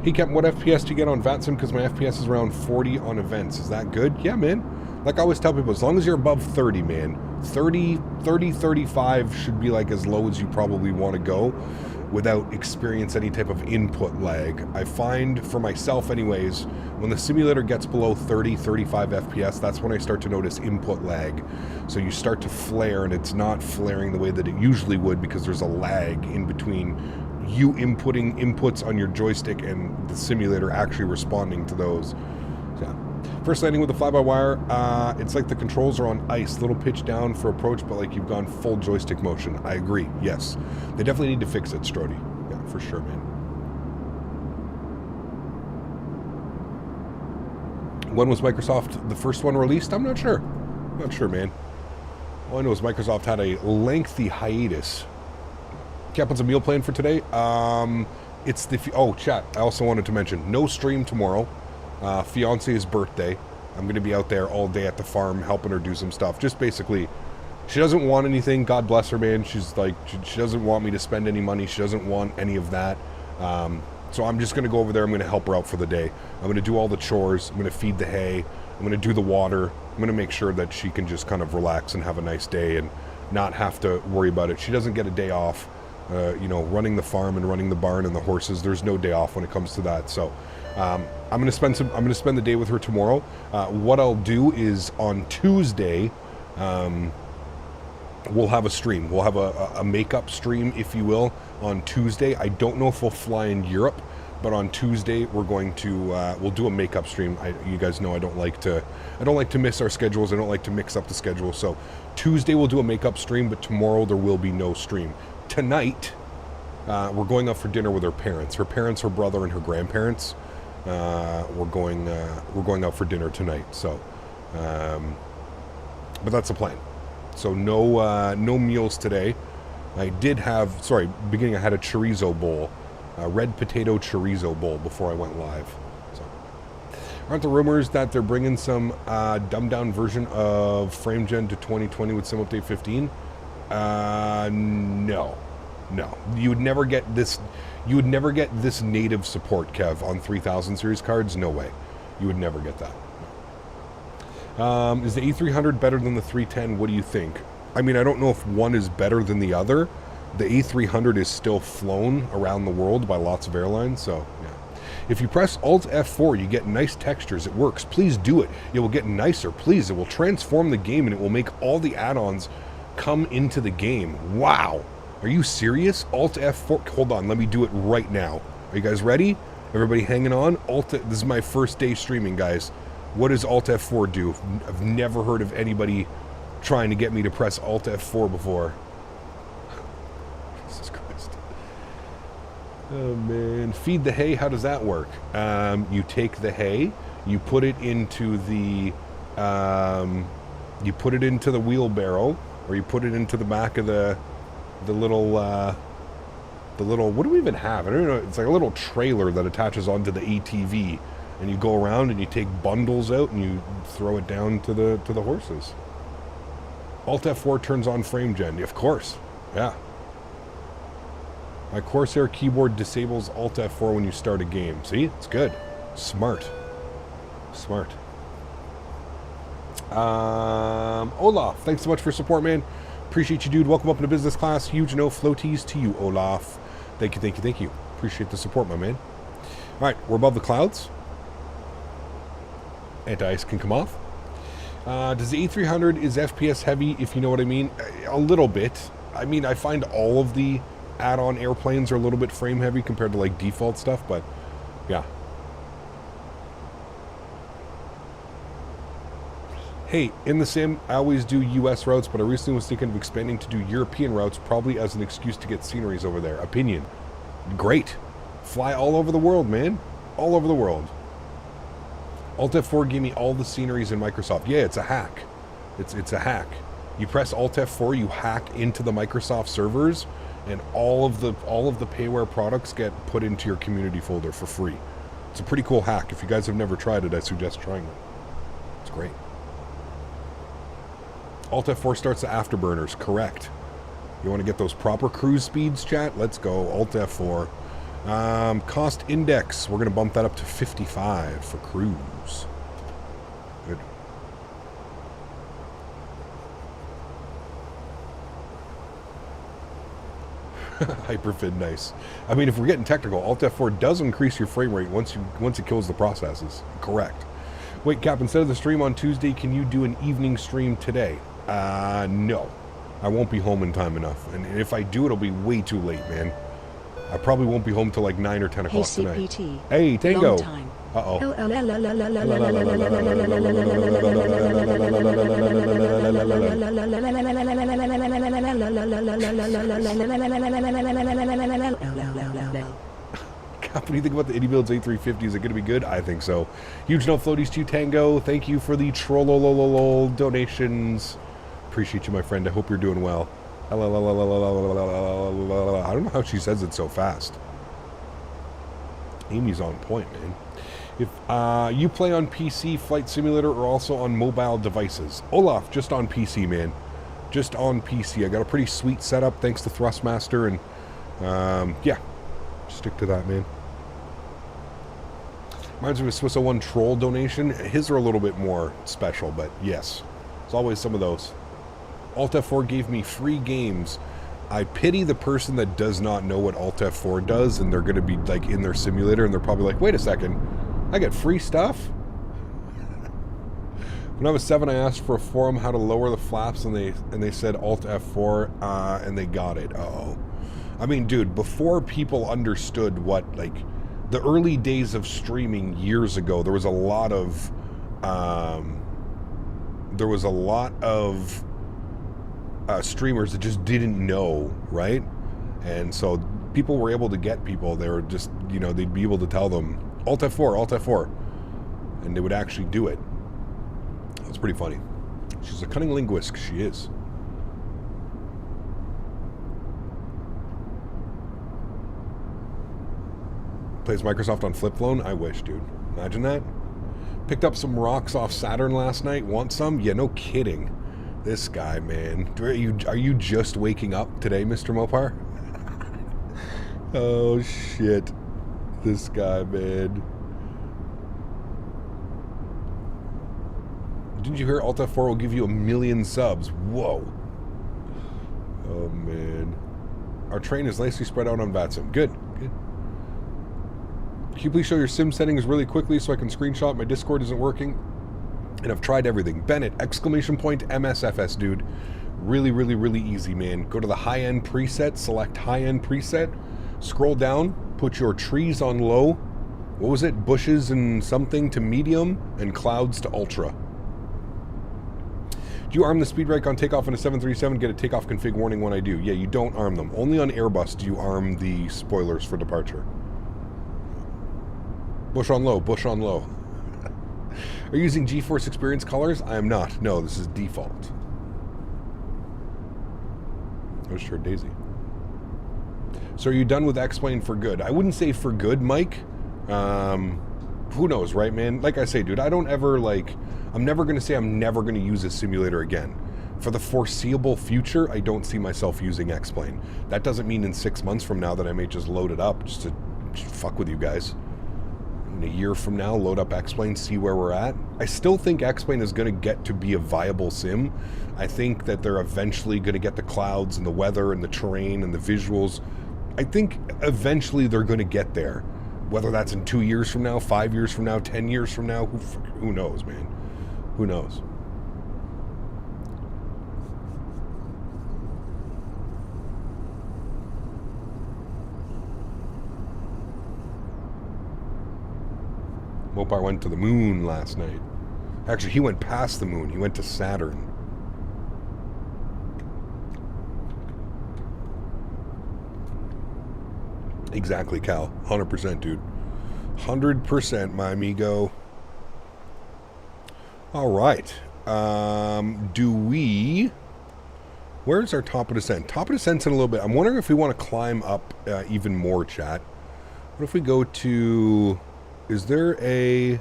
He kept, what FPS do you get on VATSIM? Because my FPS is around 40 on events. Is that good? Yeah, man. Like I always tell people, as long as you're above 30, man, 30, 35 should be like as low as you probably want to go without experience any type of input lag. I find, for myself anyways, when the simulator gets below 30, 35 FPS, that's when I start to notice input lag. So you start to flare, and it's not flaring the way that it usually would because there's a lag in between you inputting inputs on your joystick and the simulator actually responding to those. So, first landing with the fly-by-wire, it's like the controls are on ice, little pitch down for approach, but like you've gone full joystick motion. I agree, yes. They definitely need to fix it, Strody. Yeah, for sure, man. When was Microsoft, the first one released? I'm not sure. Not sure, man. All I know is Microsoft had a lengthy hiatus. Cap, what's a meal plan for today? It's the... Oh, chat, I also wanted to mention, no stream tomorrow. Fiance's birthday. I'm going to be out there all day at the farm helping her do some stuff. Just basically, she doesn't want anything. God bless her, man. She's like, she doesn't want me to spend any money. She doesn't want any of that. So I'm just going to go over there. I'm going to help her out for the day. I'm going to do all the chores. I'm going to feed the hay. I'm going to do the water. I'm going to make sure that she can just kind of relax and have a nice day and not have to worry about it. She doesn't get a day off. You know, running the farm and running the barn and the horses, there's no day off when it comes to that. So I'm going to spend the day with her tomorrow. What I'll do is on Tuesday, we'll have a stream. We'll have a makeup stream, if you will, on Tuesday. I don't know if we'll fly in Europe, but on Tuesday we're going to we'll do a makeup stream. You guys know I don't like to miss our schedules. I don't like to mix up the schedule. So Tuesday we'll do a makeup stream, but tomorrow there will be no stream. Tonight, we're going out for dinner with her parents. Her parents, her brother, and her grandparents. We're going out for dinner tonight. So, but that's the plan. So no meals today. I did have, sorry, beginning I had a chorizo bowl, a red potato chorizo bowl before I went live. So, aren't the rumors that they're bringing some dumbed down version of FrameGen to 2020 with Sim Update 15? No. You would never get this. You would never get this native support, Kev, on 3000 series cards. No way. You would never get that. Is the A300 better than the 310? What do you think? I mean, I don't know if one is better than the other. The A300 is still flown around the world by lots of airlines, so yeah. If you press Alt F4, you get nice textures. It works. Please do it. It will get nicer. Please, it will transform the game, and it will make all the add-ons come into the game. Wow. Are you serious? Alt F4. Hold on. Let me do it right now. Are you guys ready? Everybody hanging on? This is my first day streaming, guys. What does Alt F4 do? I've never heard of anybody trying to get me to press Alt F4 before. Jesus Christ. Oh, man. Feed the hay. How does that work? You take the hay. You put it into the... you put it into the wheelbarrow. Or you put it into the back of the little, what do we even have? I don't know. It's like a little trailer that attaches onto the ATV, and you go around and you take bundles out and you throw it down to the horses. Alt F4 turns on FrameGen, of course. Yeah. My Corsair keyboard disables Alt F4 when you start a game. See, it's good. Smart. Olaf, thanks so much for support, man. Appreciate you, dude. Welcome up into business class. Huge no floaties to you, Olaf. Thank you. Appreciate the support, my man. All right, we're above the clouds. Anti-ice can come off. Does the A300 is FPS heavy, if you know what I mean? A little bit. I mean, I find all of the add-on airplanes are a little bit frame heavy compared to like default stuff, but yeah. Hey, in the sim, I always do US routes, but I recently was thinking of expanding to do European routes, probably as an excuse to get sceneries over there. Opinion. Great. Fly all over the world, man. All over the world. Alt F4 gave me all the sceneries in Microsoft. Yeah, it's a hack. It's a hack. You press Alt F4, you hack into the Microsoft servers, and all of the payware products get put into your community folder for free. It's a pretty cool hack. If you guys have never tried it, I suggest trying it. It's great. Alt F4 starts the afterburners, correct. You want to get those proper cruise speeds, chat? Let's go, Alt F4. Cost index, we're going to bump that up to 55 for cruise. Good. Hyperfin, nice. I mean, if we're getting technical, Alt F4 does increase your frame rate once it kills the processes. Correct. Wait, Cap, instead of the stream on Tuesday, can you do an evening stream today? No. I won't be home in time enough. And if I do, it'll be way too late, man. I probably won't be home till like 9 or 10 o'clock tonight. CPT. Hey, Tango. Long time. Uh-oh. What do you think about the Indie Builds A350? Is it going to be good? I think so. Huge no floaties to you, Tango. Thank you for the trollolololol donations. Appreciate you, my friend. I hope you're doing well. I don't know how she says it so fast. Amy's on point, man. If you play on PC, Flight Simulator, or also on mobile devices. Olaf, just on PC, man. Just on PC. I got a pretty sweet setup thanks to Thrustmaster, and yeah, stick to that, man. Reminds me of a Swiss 01 troll donation. His are a little bit more special, but yes. There's always some of those. Alt F4 gave me free games. I pity the person that does not know what Alt F4 does, and they're going to be like in their simulator, and they're probably like, wait a second, I get free stuff? When I was 7, I asked for a forum how to lower the flaps, and they said Alt F4, and they got it. Uh-oh. I mean, dude, before people understood what, like, the early days of streaming years ago, there was a lot of streamers that just didn't know, right? And so people were able to get people. They were just, you know, they'd be able to tell them Alt F4, Alt F4, and they would actually do it. That's pretty funny. She's a cunning linguist. She is. Plays Microsoft on flip phone? I wish, dude. Imagine that. Picked up some rocks off Saturn last night. Want some? Yeah, no kidding. This guy, man. Are you just waking up today, Mr. Mopar? Oh, shit. This guy, man. Didn't you hear Alt F4 will give you 1 million subs? Whoa. Oh, man. Our train is nicely spread out on VATSIM. Good, good. Can you please show your sim settings really quickly so I can screenshot? My Discord isn't working, and I've tried everything. Bennett, exclamation point, MSFS, dude. Really, really, really easy, man. Go to the high-end preset, select high-end preset, scroll down, put your trees on low. What was it? Bushes and something to medium, and clouds to ultra. Do you arm the speed brake on takeoff in a 737? Get a takeoff config warning when I do. Yeah, you don't arm them. Only on Airbus do you arm the spoilers for departure. Bush on low, bush on low. Are you using GeForce Experience colors? I am not. No, this is default. Oh, sure, Daisy. So are you done with X-Plane for good? I wouldn't say for good, Mike. Who knows, right, man? Like I say, dude, I don't ever, I'm never going to say I'm never going to use a simulator again. For the foreseeable future, I don't see myself using X-Plane. That doesn't mean in 6 months from now that I may just load it up just to fuck with you guys. In a year from now, load up X-Plane, see where we're at. I still think X-Plane is going to get to be a viable sim. I think that they're eventually going to get the clouds and the weather and the terrain and the visuals. I think eventually they're going to get there. Whether that's in 2 years from now, 5 years from now, 10 years from now, who knows, man? Who knows? Mopar went to the moon last night. Actually, he went past the moon. He went to Saturn. Exactly, Cal. 100%, dude. 100%, my amigo. All right. Do we... Where's our top of descent? Top of descent's in a little bit. I'm wondering if we want to climb up even more, chat. What if we go to... Is there a...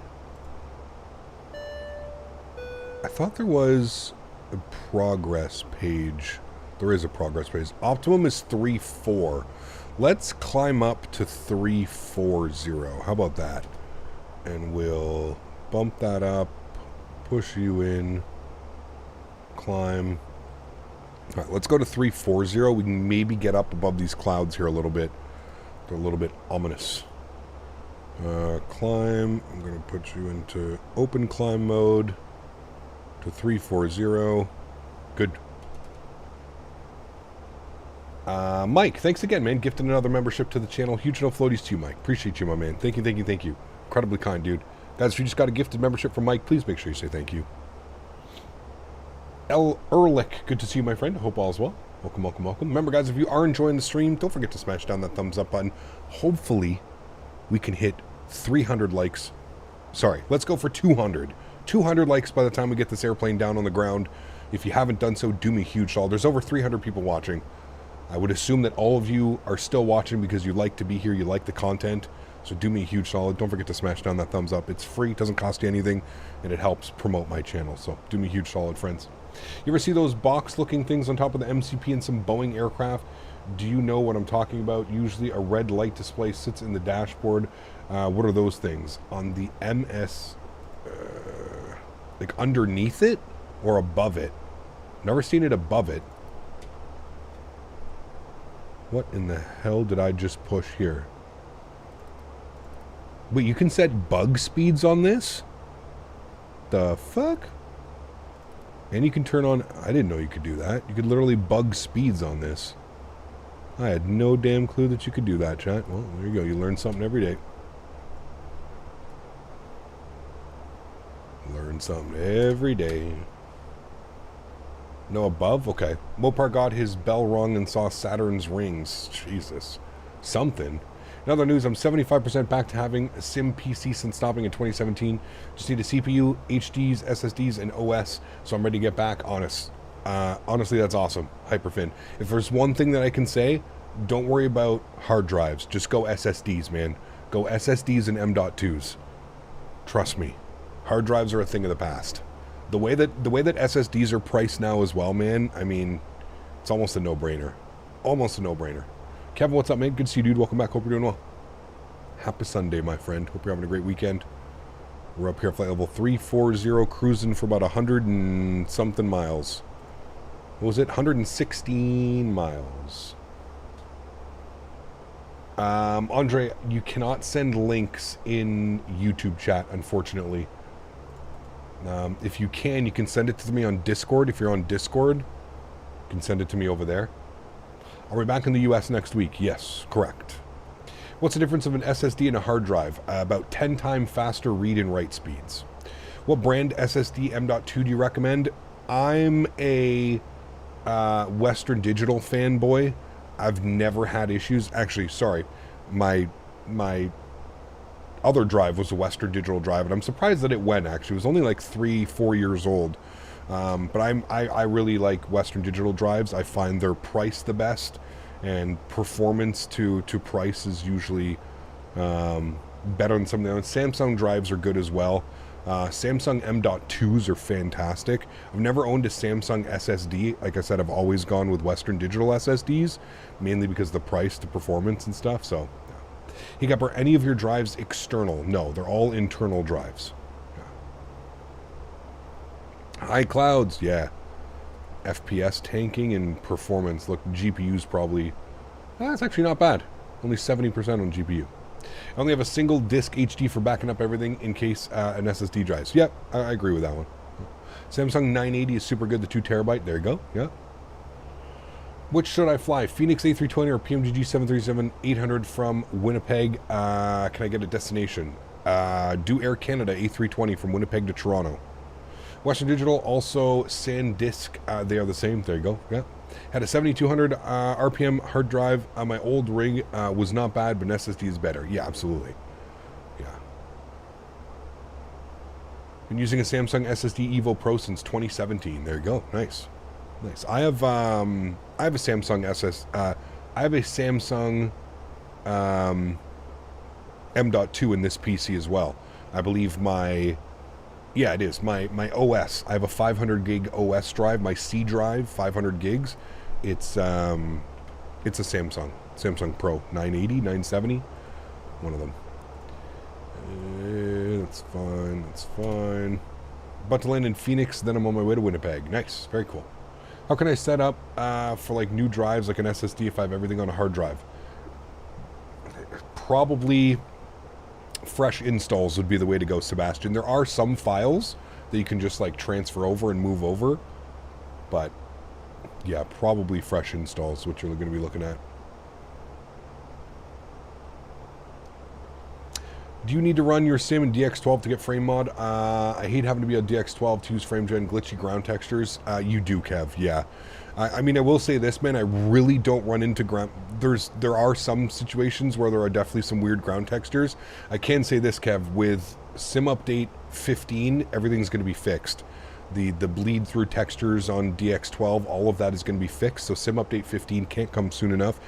I thought there was a progress page. There is a progress page. Optimum is 3.4. Let's climb up to 340. How about that? And we'll bump that up, push you in, climb. All right, let's go to 340. We can maybe get up above these clouds here a little bit. They're a little bit ominous. Climb. I'm going to put you into open climb mode to 340. Good. Mike, thanks again, man. Gifted another membership to the channel. Huge no floaties to you, Mike. Appreciate you, my man. Thank you, thank you, thank you. Incredibly kind, dude. Guys, if you just got a gifted membership from Mike, please make sure you say thank you. L. Ehrlich, good to see you, my friend. I hope all is well. Welcome, welcome, welcome. Remember, guys, if you are enjoying the stream, don't forget to smash down that thumbs up button. Hopefully, we can hit 300 likes. Sorry, let's go for 200. 200 likes by the time we get this airplane down on the ground. If you haven't done so, do me a huge solid. There's over 300 people watching. I would assume that all of you are still watching because you like to be here, you like the content. So do me a huge solid. Don't forget to smash down that thumbs up. It's free, it doesn't cost you anything, and it helps promote my channel. So do me a huge solid, friends. You ever see those box-looking things on top of the MCP in some Boeing aircraft? Do you know what I'm talking about? Usually a red light display sits in the dashboard. What are those things? On the MS, like underneath it or above it? Never seen it above it. What in the hell did I just push here? Wait, you can set bug speeds on this? The fuck? And you can turn on... I didn't know you could do that. You could literally bug speeds on this. I had no damn clue that you could do that, chat. Well, there you go. You learn something every day. Learn something every day. No above? Okay. Mopar got his bell rung and saw Saturn's rings. Jesus. Something. In other news, I'm 75% back to having a sim PC since stopping in 2017. Just need a CPU, HDs, SSDs, and OS, so I'm ready to get back. Honestly, that's awesome. Hyperfin. If there's one thing that I can say, don't worry about hard drives. Just go SSDs, man. Go SSDs and M.2s. Trust me, hard drives are a thing of the past. The way that SSDs are priced now as well, man, I mean, it's almost a no-brainer. Almost a no-brainer. Kevin, what's up, man? Good to see you, dude. Welcome back. Hope you're doing well. Happy Sunday, my friend. Hope you're having a great weekend. We're up here at flight level 340, cruising for about 100 and something miles. What was it? 116 miles. Andre, you cannot send links in YouTube chat, unfortunately. If you can send it to me on Discord. If you're on Discord, you can send it to me over there. Are we back in the US next week? Yes, correct. What's the difference of an SSD and a hard drive? About 10 times faster read and write speeds. What brand SSD M.2 do you recommend? I'm a Western Digital fanboy. I've never had issues. Actually, sorry, my other drive was a Western Digital drive, and I'm surprised that it went. Actually, it was only like 3-4 years old. But I really like Western Digital drives. I find their price the best, and performance to price is usually better than some of the other. Samsung drives are good as well. Samsung M.2s are fantastic. I've never owned a Samsung SSD. Like I said, I've always gone with Western Digital SSDs, mainly because of the price to performance and stuff. So, hey, are any of your drives external? No, they're all internal drives. High clouds, yeah. FPS tanking and performance. Look, GPU's probably... That's actually not bad. Only 70% on GPU. I only have a single disk HD for backing up everything in case an SSD drives. Yep, I agree with that one. Samsung 980 is super good, the 2 terabyte. There you go, yeah. Which should I fly? Fenix A320 or PMGG 737-800 from Winnipeg? Can I get a destination? Do Air Canada A320 from Winnipeg to Toronto. Western Digital, also SanDisk, they are the same. There you go, yeah. Had a 7200 RPM hard drive. My old rig was not bad, but an SSD is better. Yeah, absolutely. Yeah. Been using a Samsung SSD Evo Pro since 2017. There you go. Nice, nice. I have a Samsung I have a Samsung M.2 in this PC as well. I believe my... Yeah, it is. My OS. I have a 500 gig OS drive. My C drive, 500 gigs. It's a Samsung Pro 980, 970. One of them. That's fine. That's fine. About to land in Phoenix, then I'm on my way to Winnipeg. Nice. Very cool. How can I set up for like new drives, like an SSD, if I have everything on a hard drive? Probably... fresh installs would be the way to go, Sebastian. There are some files that you can just like transfer over and move over, but yeah, probably fresh installs, which you're going to be looking at. Do you need to run your sim in DX12 to get frame mod? I hate having to be on DX12 to use frame gen, glitchy ground textures. You do, Kev, yeah. I mean, I will say this, man, I really don't run into ground... There are some situations where there are definitely some weird ground textures. I can say this, Kev, with Sim Update 15, everything's going to be fixed. The bleed through textures on DX12, all of that is going to be fixed, so Sim Update 15 can't come soon enough.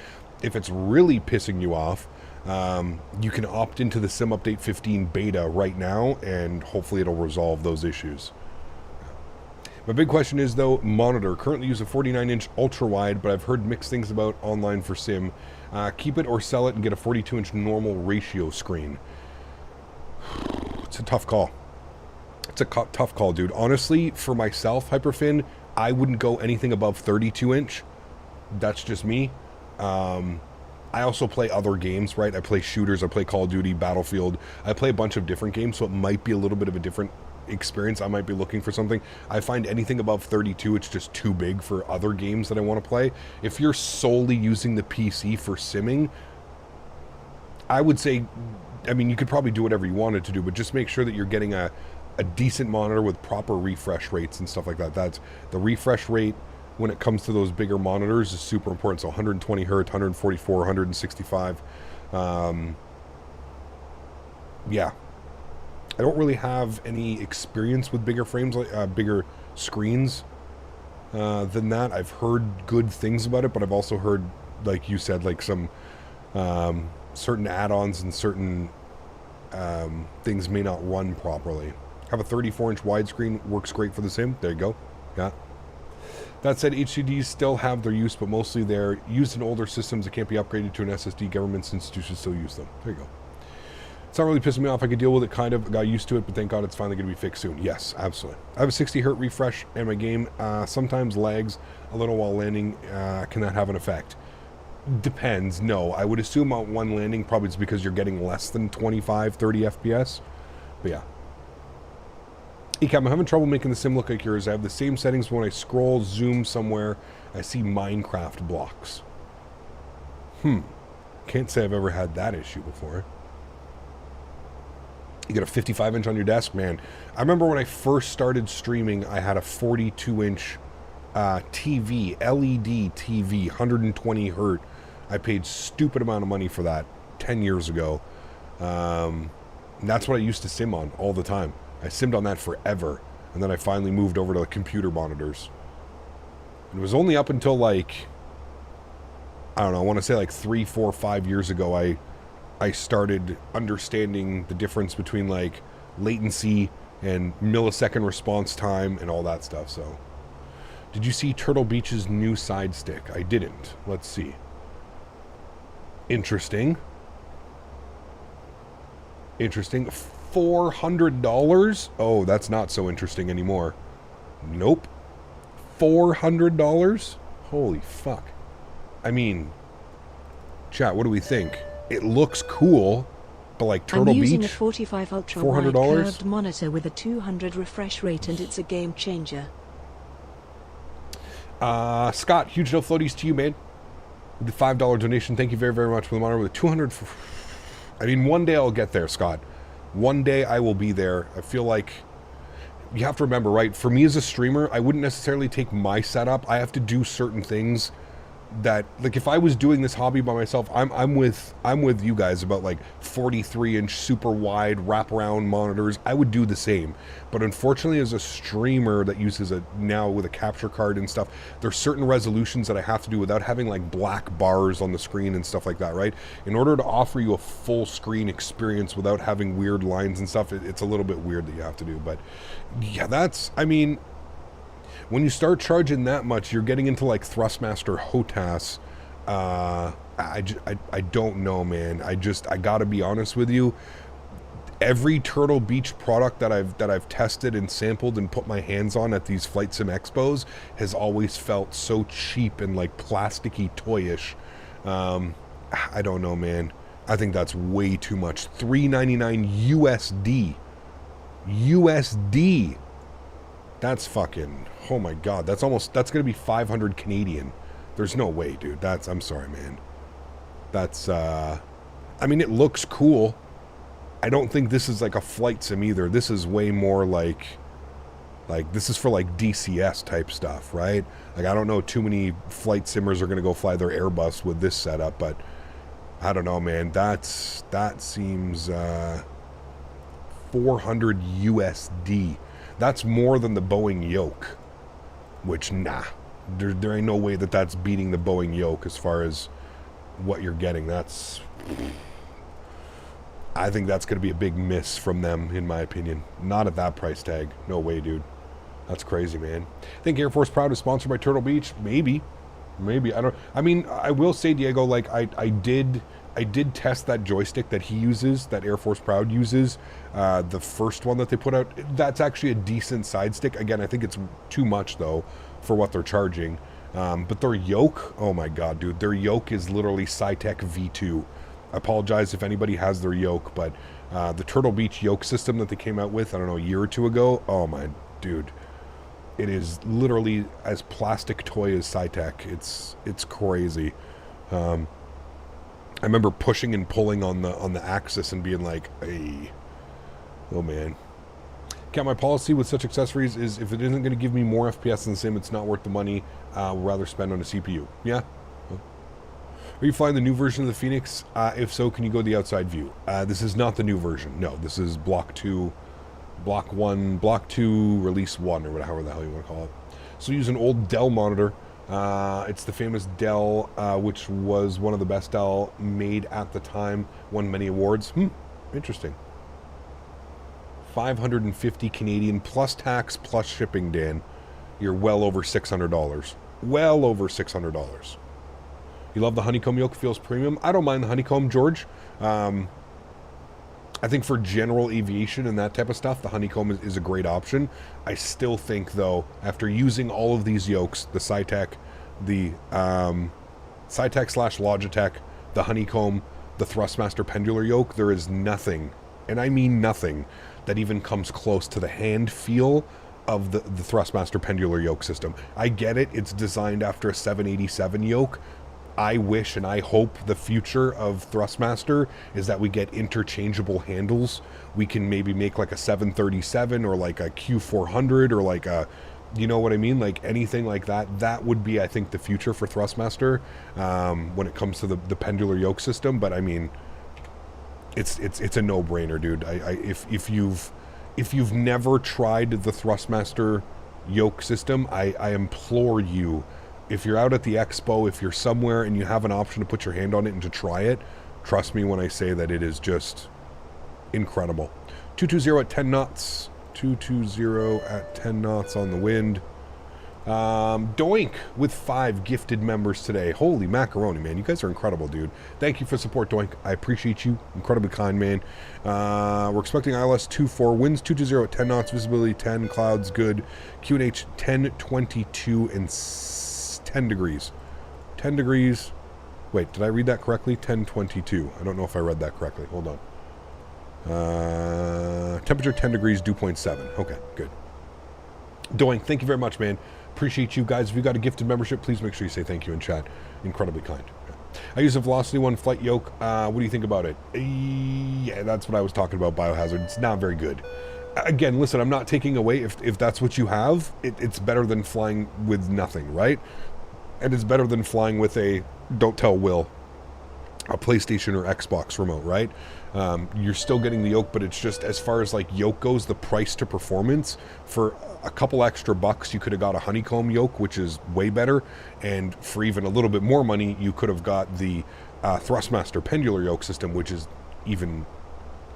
If it's really pissing you off, you can opt into the Sim Update 15 beta right now, and hopefully it'll resolve those issues. My big question is, though, monitor. Currently use a 49-inch ultra-wide, but I've heard mixed things about online for sim. Keep it or sell it and get a 42-inch normal ratio screen. It's a tough call. It's a tough call, dude. Honestly, for myself, Hyperfin, I wouldn't go anything above 32-inch. That's just me. I also play other games, right? I play shooters, I play Call of Duty, Battlefield. I play a bunch of different games, so it might be a little bit of a different experience. I might be looking for something. I find anything above 32, it's just too big for other games that I want to play. If you're solely using the PC for simming, I would say, I mean, you could probably do whatever you wanted to do, but just make sure that you're getting a decent monitor with proper refresh rates and stuff like that. That's the refresh rate when it comes to those bigger monitors is super important. So 120 hertz, 144, 165. Yeah. I don't really have any experience with bigger frames, like bigger screens than that. I've heard good things about it, but I've also heard, like you said, like some certain add-ons and certain things may not run properly. Have a 34-inch widescreen, works great for the sim. There you go. Yeah. That said, HDDs still have their use, but mostly they're used in older systems that can't be upgraded to an SSD. Governments and institutions still use them. There you go. It's not really pissing me off. I could deal with it, kind of. Got used to it, but thank God it's finally going to be fixed soon. Yes, absolutely. I have a 60 hertz refresh, and my game sometimes lags a little while landing. Can that have an effect? Depends. No, I would assume on one landing, probably it's because you're getting less than 25, 30 FPS. But yeah. Ecam, I'm having trouble making the sim look like yours. I have the same settings, but when I scroll, zoom somewhere, I see Minecraft blocks. Can't say I've ever had that issue before. You got a 55-inch on your desk? Man, I remember when I first started streaming, I had a 42-inch TV, LED TV, 120 hertz. I paid stupid amount of money for that 10 years ago. And that's what I used to sim on all the time. I simmed on that forever, and then I finally moved over to the computer monitors. It was only up until, like, I don't know, I want to say like 3, 4, 5 years ago, I started understanding the difference between, like, latency and millisecond response time and all that stuff. So, did you see Turtle Beach's new side stick? I didn't. Let's see. Interesting. Interesting. $400? Oh, that's not so interesting anymore. Nope. $400? Holy fuck. I mean, chat, what do we think? It looks cool, but like Turtle Beach? I'm using a 45 ultra wide curved monitor with a 200 refresh rate, and it's a game changer. Scott, huge no floaties to you, man. The $5 donation. Thank you very, very much for the monitor with a 200. I mean, one day I'll get there, Scott. One day I will be there. I feel like you have to remember, right? For me as a streamer, I wouldn't necessarily take my setup. I have to do certain things that, like, if I was doing this hobby by myself, I'm with you guys about like 43-inch super wide wraparound monitors. I would do the same, but unfortunately, as a streamer that uses it now with a capture card and stuff, there's certain resolutions that I have to do without having like black bars on the screen and stuff like that, right? In order to offer you a full screen experience without having weird lines and stuff, it's a little bit weird that you have to do. But yeah, that's, I mean, when you start charging that much, you're getting into like Thrustmaster HOTAS. I don't know, man. I gotta be honest with you. Every Turtle Beach product that I've tested and sampled and put my hands on at these Flight Sim Expos has always felt so cheap and like plasticky, toyish. I don't know, man. I think that's way too much. $3.99 USD. USD. That's fucking, oh my god, that's gonna be 500 Canadian. There's no way, dude. I'm sorry, man. That's, I mean, it looks cool. I don't think this is like a flight sim either. This is way more like this is for like DCS type stuff, right? Like, I don't know too many flight simmers are gonna go fly their Airbus with this setup, but I don't know, man. That seems, 400 USD. That's more than the Boeing yoke, which, nah, there ain't no way that that's beating the Boeing yoke as far as what you're getting. I think that's going to be a big miss from them, in my opinion. Not at that price tag. No way, dude. That's crazy, man. Think Air Force Proud is sponsored by Turtle Beach? Maybe. I mean, I will say, Diego, like, I did test that joystick that he uses, that Air Force Proud uses, the first one that they put out. That's actually a decent side stick. Again, I think it's too much, though, for what they're charging. But their yoke, oh my god, dude, their yoke is literally Cytec V2. I apologize if anybody has their yoke, but the Turtle Beach yoke system that they came out with, I don't know, a year or two ago, oh my, dude, it is literally as plastic toy as Cytec. It's crazy. I remember pushing and pulling on the axis and being like, hey, oh man. Count my policy with such accessories is if it isn't going to give me more FPS than the sim, it's not worth the money. We'll rather spend on a CPU. Yeah. Are you flying the new version of the Fenix? If so, can you go to the outside view? This is not the new version. No, this is Block 2, Block 2, Release 1, or however the hell you want to call it. So use an old Dell monitor It's the famous Dell, which was one of the best Dell made at the time, won many awards. Interesting. 550 Canadian plus tax plus shipping, Dan. You're well over $600. Well over $600. You love the honeycomb yoke, feels premium. I don't mind the honeycomb, George. I think for general aviation and that type of stuff, the honeycomb is a great option. I still think, though, after using all of these yokes, the Cytec, the Cytec/Logitech, the honeycomb, the Thrustmaster pendular yoke, there is nothing, and I mean nothing, that even comes close to the hand feel of the Thrustmaster pendular yoke system. I get it, it's designed after a 787 yoke. I wish and I hope the future of Thrustmaster is that we get interchangeable handles. We can maybe make like a 737 or like a Q400 or like a, you know what I mean? Like anything like that. That would be, I think, the future for Thrustmaster when it comes to the pendular yoke system. But I mean, it's a no-brainer, dude. If you've never tried the Thrustmaster yoke system, I implore you, if you're out at the expo, if you're somewhere and you have an option to put your hand on it and to try it, trust me when I say that it is just incredible. 220 at 10 knots. 220 at 10 knots on the wind. Doink with 5 gifted members today. Holy macaroni, man. You guys are incredible, dude. Thank you for support, Doink. I appreciate you. Incredibly kind, man. We're expecting ILS 24. Winds 220 at 10 knots. Visibility 10. Clouds good. QNH 10, 22, and 10 degrees. 10 degrees. Wait, did I read that correctly? 1022. I don't know if I read that correctly. Hold on. Temperature 10 degrees, dew point 7. Okay, good. Doing, thank you very much, man. Appreciate you guys. If you got a gifted membership, please make sure you say thank you in chat. Incredibly kind. I use a Velocity 1 flight yoke. What do you think about it? Yeah, that's what I was talking about, Biohazard. It's not very good. Again, listen, I'm not taking away if that's what you have. It's better than flying with nothing, right? And it's better than flying with a, don't tell Will, a PlayStation or Xbox remote, right? You're still getting the yoke, but it's just, as far as like yoke goes, the price to performance, for a couple extra bucks, you could have got a honeycomb yoke, which is way better. And for even a little bit more money, you could have got the Thrustmaster pendular yoke system, which is even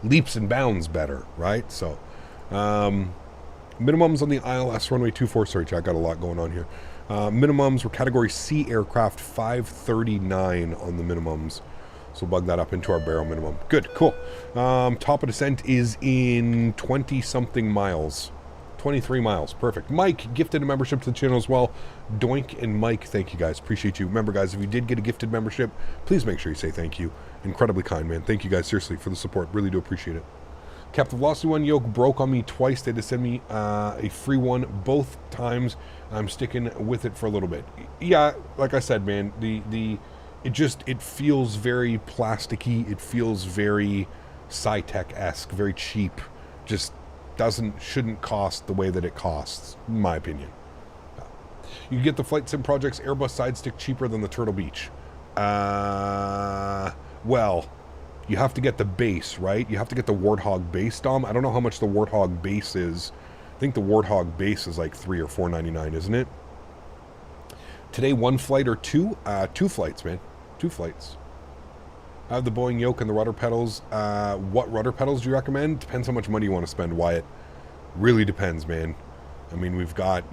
leaps and bounds better, right? So, minimums on the ILS runway 24. Sorry, chat, got a lot going on here. Minimums were category C aircraft, 539 on the minimums. So bug that up into our barrel minimum. Good, cool. Top of descent is in 20-something miles. 23 miles, perfect. Mike gifted a membership to the channel as well. Doink and Mike, thank you guys, appreciate you. Remember guys, if you did get a gifted membership, please make sure you say thank you. Incredibly kind, man. Thank you guys, seriously, for the support. Really do appreciate it. Captain Velocity 1 yoke broke on me twice. They had to send me a free one both times. I'm sticking with it for a little bit. Yeah, like I said, man, it feels very plasticky. It feels very Cytec-esque, very cheap. Just shouldn't cost the way that it costs, in my opinion. You can get the Flight Sim Project's Airbus side stick cheaper than the Turtle Beach. Well, you have to get the base, right? You have to get the Warthog base, Dom. I don't know how much the Warthog base is. I think the Warthog base is like $3 or $4.99, isn't it? Today, one flight or two? 2 flights, man. 2 flights. I have the Boeing yoke and the rudder pedals. What rudder pedals do you recommend? Depends how much money you want to spend, Wyatt. Really depends, man. I mean, you've got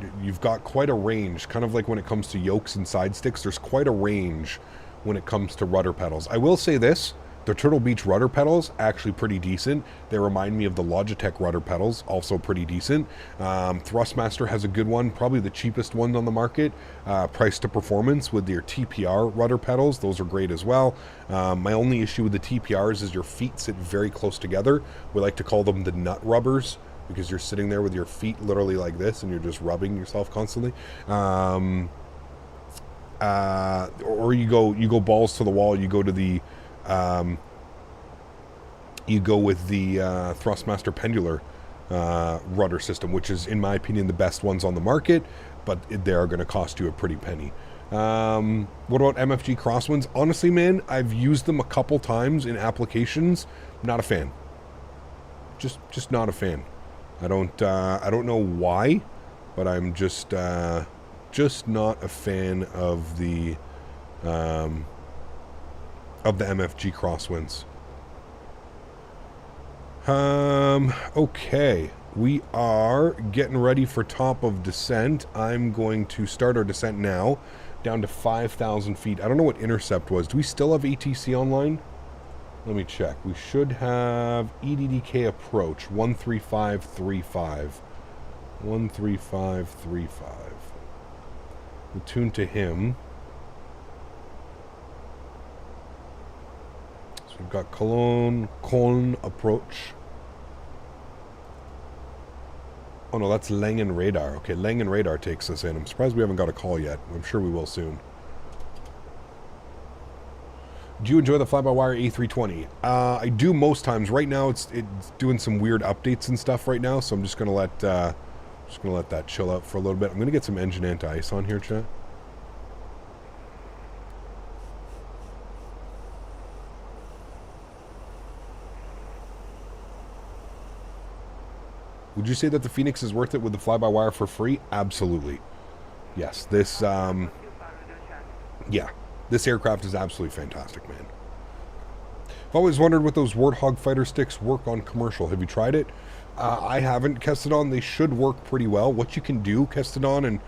quite a range, kind of like when it comes to yokes and side sticks. There's quite a range when it comes to rudder pedals. I will say this. The Turtle Beach rudder pedals, actually pretty decent. They remind me of the Logitech rudder pedals, also pretty decent. Thrustmaster has a good one, probably the cheapest one on the market. Price to performance with their TPR rudder pedals, those are great as well. My only issue with the TPRs is your feet sit very close together. We like to call them the nut rubbers, because you're sitting there with your feet literally like this and you're just rubbing yourself constantly. Or you go balls to the wall, you go to the you go with the Thrustmaster pendular rudder system, which is, in my opinion, the best ones on the market, but they are going to cost you a pretty penny. What about MFG crosswinds? Honestly, man, I've used them a couple times in applications. Not a fan. Just not a fan. I don't know why, but I'm just just not a fan of the MFG crosswinds. Okay, we are getting ready for top of descent. I'm going to start our descent now, down to 5,000 feet. I don't know what intercept was. Do we still have ATC online? Let me check. We should have EDDK approach 13535. 13535. We'll tune to him. So we've got Cologne approach. Oh no, that's Langen radar. Okay, Langen radar takes us in. I'm surprised we haven't got a call yet. I'm sure we will soon. Do you enjoy the fly-by-wire A320? I do most times. Right now, it's doing some weird updates and stuff right now, so I'm just gonna let that chill out for a little bit. I'm gonna get some engine anti-ice on here, chat. Would you say that the Fenix is worth it with the fly-by-wire for free? Absolutely. Yes. This, yeah. This aircraft is absolutely fantastic, man. I've always wondered what those Warthog fighter sticks work on commercial. Have you tried it? I haven't. Castevens, they should work pretty well. What you can do, Castevens, and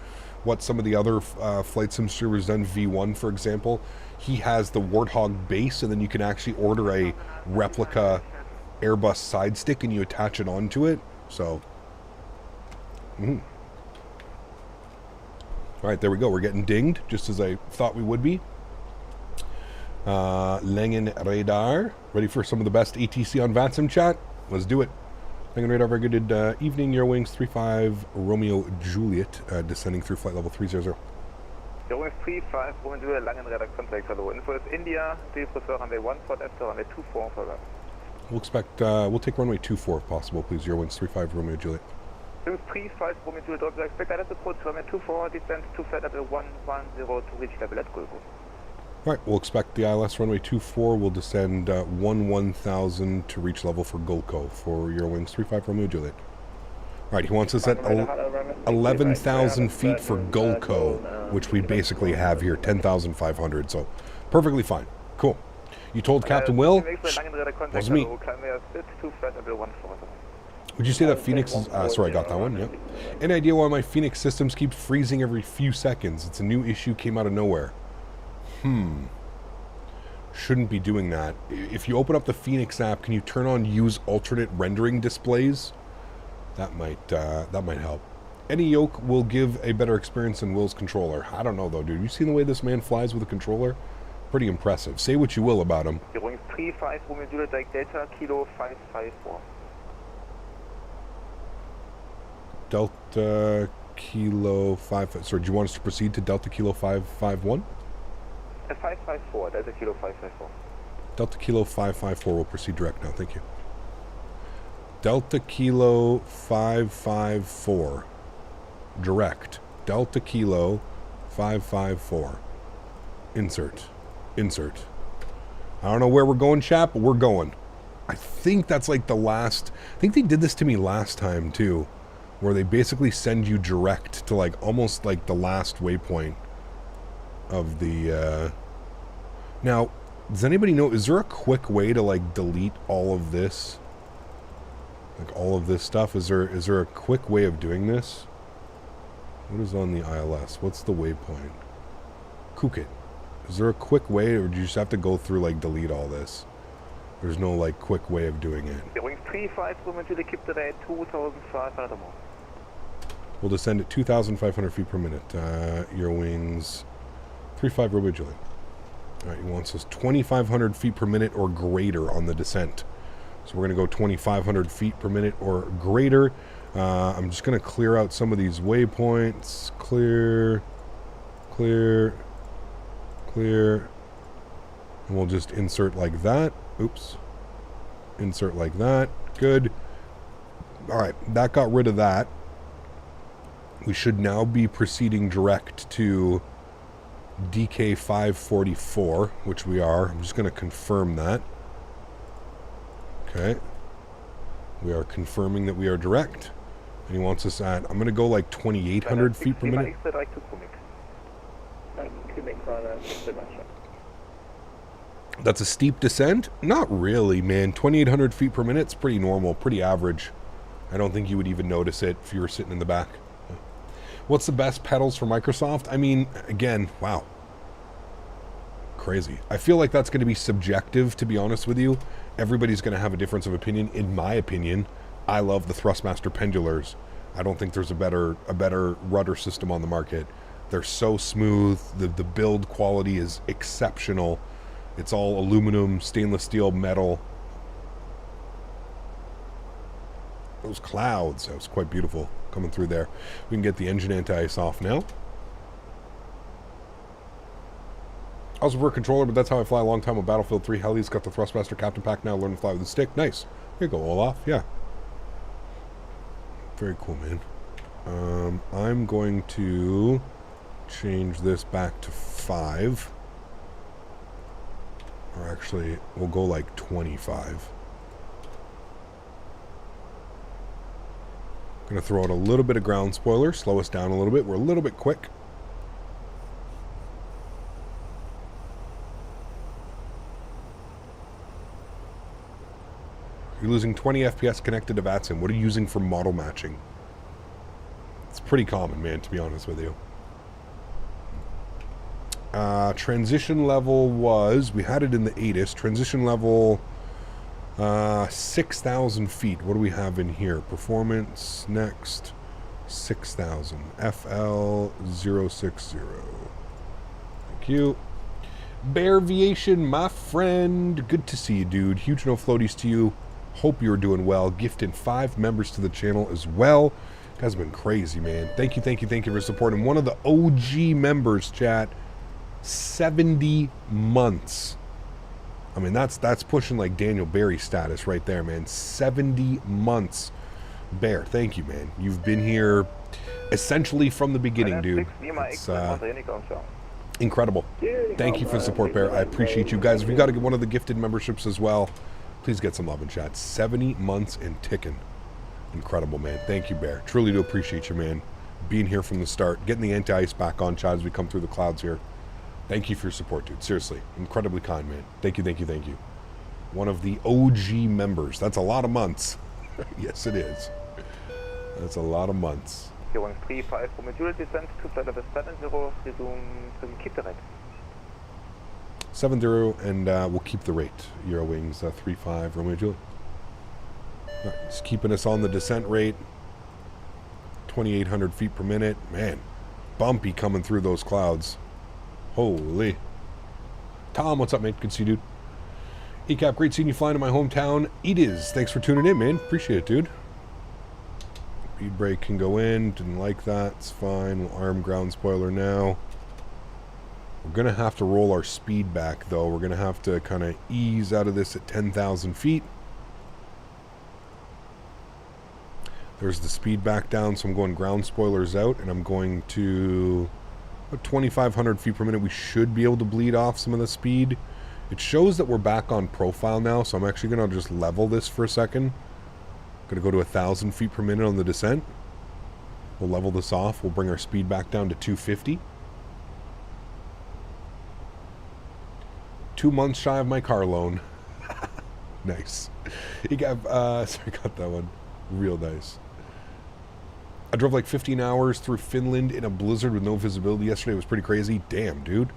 what some of the other flight sim streamers done, V1 for example, he has the Warthog base, and then you can actually order a replica Airbus side stick and you attach it onto it. So, all right, there we go. We're getting dinged, just as I thought we would be. Langen radar, ready for some of the best ATC on VATSIM chat? Let's do it. Langen radar, very good evening. Eurowings 35 Romeo Juliet, descending through flight level 300. Eurowings 35 Romeo Juliet, Langen radar contact. Hello, info is India. Do you prefer runway 14 after runway 24 for that? We'll take runway 24 if possible, please. Eurowings 35 Romeo Juliet. Eurowings 35 Romeo Juliet, do you expect that approach runway 24, descent to flight level 110 to reach level at Golgo? Alright, we'll expect the ILS runway 24. We'll descend 1000 to reach level for Golco for Eurowings 35 Romeo Juliet. Alright, he wants us at 11,000 feet for Golco, which we basically have here, 10,500, so perfectly fine. Cool. You told Captain Will? Wasn't me. Would you say that Fenix is... sorry, I got that one, yeah. Any idea why my Fenix systems keep freezing every few seconds? It's a new issue, came out of nowhere. Shouldn't be doing that. If you open up the Fenix app, can you turn on use alternate rendering displays? That might help. Any yoke will give a better experience than Will's controller. I don't know though, dude. You seen the way this man flies with a controller? Pretty impressive. Say what you will about him. Eurowings 35 Romeo Juliet, Delta Kilo 554. Delta Kilo 5... Sorry, do you want us to proceed to Delta Kilo 551? 554, Delta Kilo 554. Delta Kilo 554 will proceed direct now, thank you. Delta Kilo 554. Direct. Delta Kilo 554. Insert. Insert. I don't know where we're going, chap, but we're going. I think that's like the last... I think they did this to me last time, too. Where they basically send you direct to, like, almost like the last waypoint of the... Now, does anybody know... Is there a quick way to, like, delete all of this? Like, all of this stuff? Is there a quick way of doing this? What is on the ILS? What's the waypoint? Cook it. Is there a quick way, or do you just have to go through, like, delete all this? There's no, like, quick way of doing it. Eurowings 35 Romeo Juliet, keep the rate 2,500 more. We'll descend at 2,500 feet per minute. Eurowings 35 Romeo Juliet. Alright, he wants us 2,500 feet per minute or greater on the descent. So we're going to go 2,500 feet per minute or greater. I'm just going to clear out some of these waypoints. Clear. Clear. Clear. And we'll just insert like that. Oops. Insert like that. Good. Alright, that got rid of that. We should now be proceeding direct to DK 544, which we are. I'm just going to confirm that. Okay. We are confirming that we are direct. And he wants us at, I'm going to go like 2,800 feet per minute. That's a steep descent? Not really, man. 2,800 feet per minute is pretty normal, pretty average. I don't think you would even notice it if you were sitting in the back. What's the best pedals for Microsoft? I mean, again, wow. Crazy. I feel like that's going to be subjective, to be honest with you. Everybody's going to have a difference of opinion. In my opinion, I love the Thrustmaster pendulars. I don't think there's a better rudder system on the market. They're so smooth. The build quality is exceptional. It's all aluminum, stainless steel, metal. Those clouds, that was quite beautiful coming through there. We can get the engine anti-ice off now. I was a Ver controller, but that's how I fly a long time on Battlefield 3 Helis. Got the Thrustmaster Captain Pack now. Learn to fly with a stick. Nice. Here you go, Olaf. Yeah. Very cool, man. I'm going to change this back to 5. Or actually, we'll go like 25. Going to throw out a little bit of ground spoiler. Slow us down a little bit. We're a little bit quick. You're losing 20 FPS connected to VATSIM. What are you using for model matching? It's pretty common, man, to be honest with you. Transition level was, we had it in the ATIS. Transition level 6,000 feet. What do we have in here? Performance, next, 6,000. FL060. Thank you. Bear Viation, my friend. Good to see you, dude. Huge no floaties to you. Hope you're doing well. Gifted 5 members to the channel as well. You guys have been crazy, man. Thank you for supporting one of the OG members, chat. 70 months. I mean, that's pushing like Daniel Barry status right there, man. 70 months. Bear, thank you, man. You've been here essentially from the beginning, dude. It's incredible. Thank you for the support, Bear. I appreciate you guys. If you got to get one of the gifted memberships as well, please get some love in chat. 70 months and ticking. Incredible, man. Thank you, Bear. Truly do appreciate you, man. Being here from the start. Getting the anti-ice back on, chat, as we come through the clouds here. Thank you for your support, dude. Seriously. Incredibly kind, man. Thank you. One of the OG members. That's a lot of months. Yes, it is. That's a lot of months. Eurowings 35 Romeo Juliet descent to flight level 70, resume, keep the rate. 70, and we'll keep the rate. Eurowings 35 Romeo Juliet. Right, just keeping us on the descent rate. 2,800 feet per minute. Man, bumpy coming through those clouds. Holy. Tom, what's up, mate? Good to see you, dude. ECAP, great seeing you flying to my hometown. It is. Thanks for tuning in, man. Appreciate it, dude. Speed brake can go in. Didn't like that. It's fine. We'll arm ground spoiler now. We're going to have to roll our speed back, though. We're going to have to kind of ease out of this at 10,000 feet. There's the speed back down, so I'm going ground spoilers out, and I'm going to... At 2,500 feet per minute, we should be able to bleed off some of the speed. It shows that we're back on profile now, so I'm actually going to just level this for a second. Going to go to 1,000 feet per minute on the descent. We'll level this off. We'll bring our speed back down to 250. 2 months shy of my car loan. Nice. You got, sorry, got that one. Real nice. I drove like 15 hours through Finland in a blizzard with no visibility yesterday. It was pretty crazy. Damn, dude.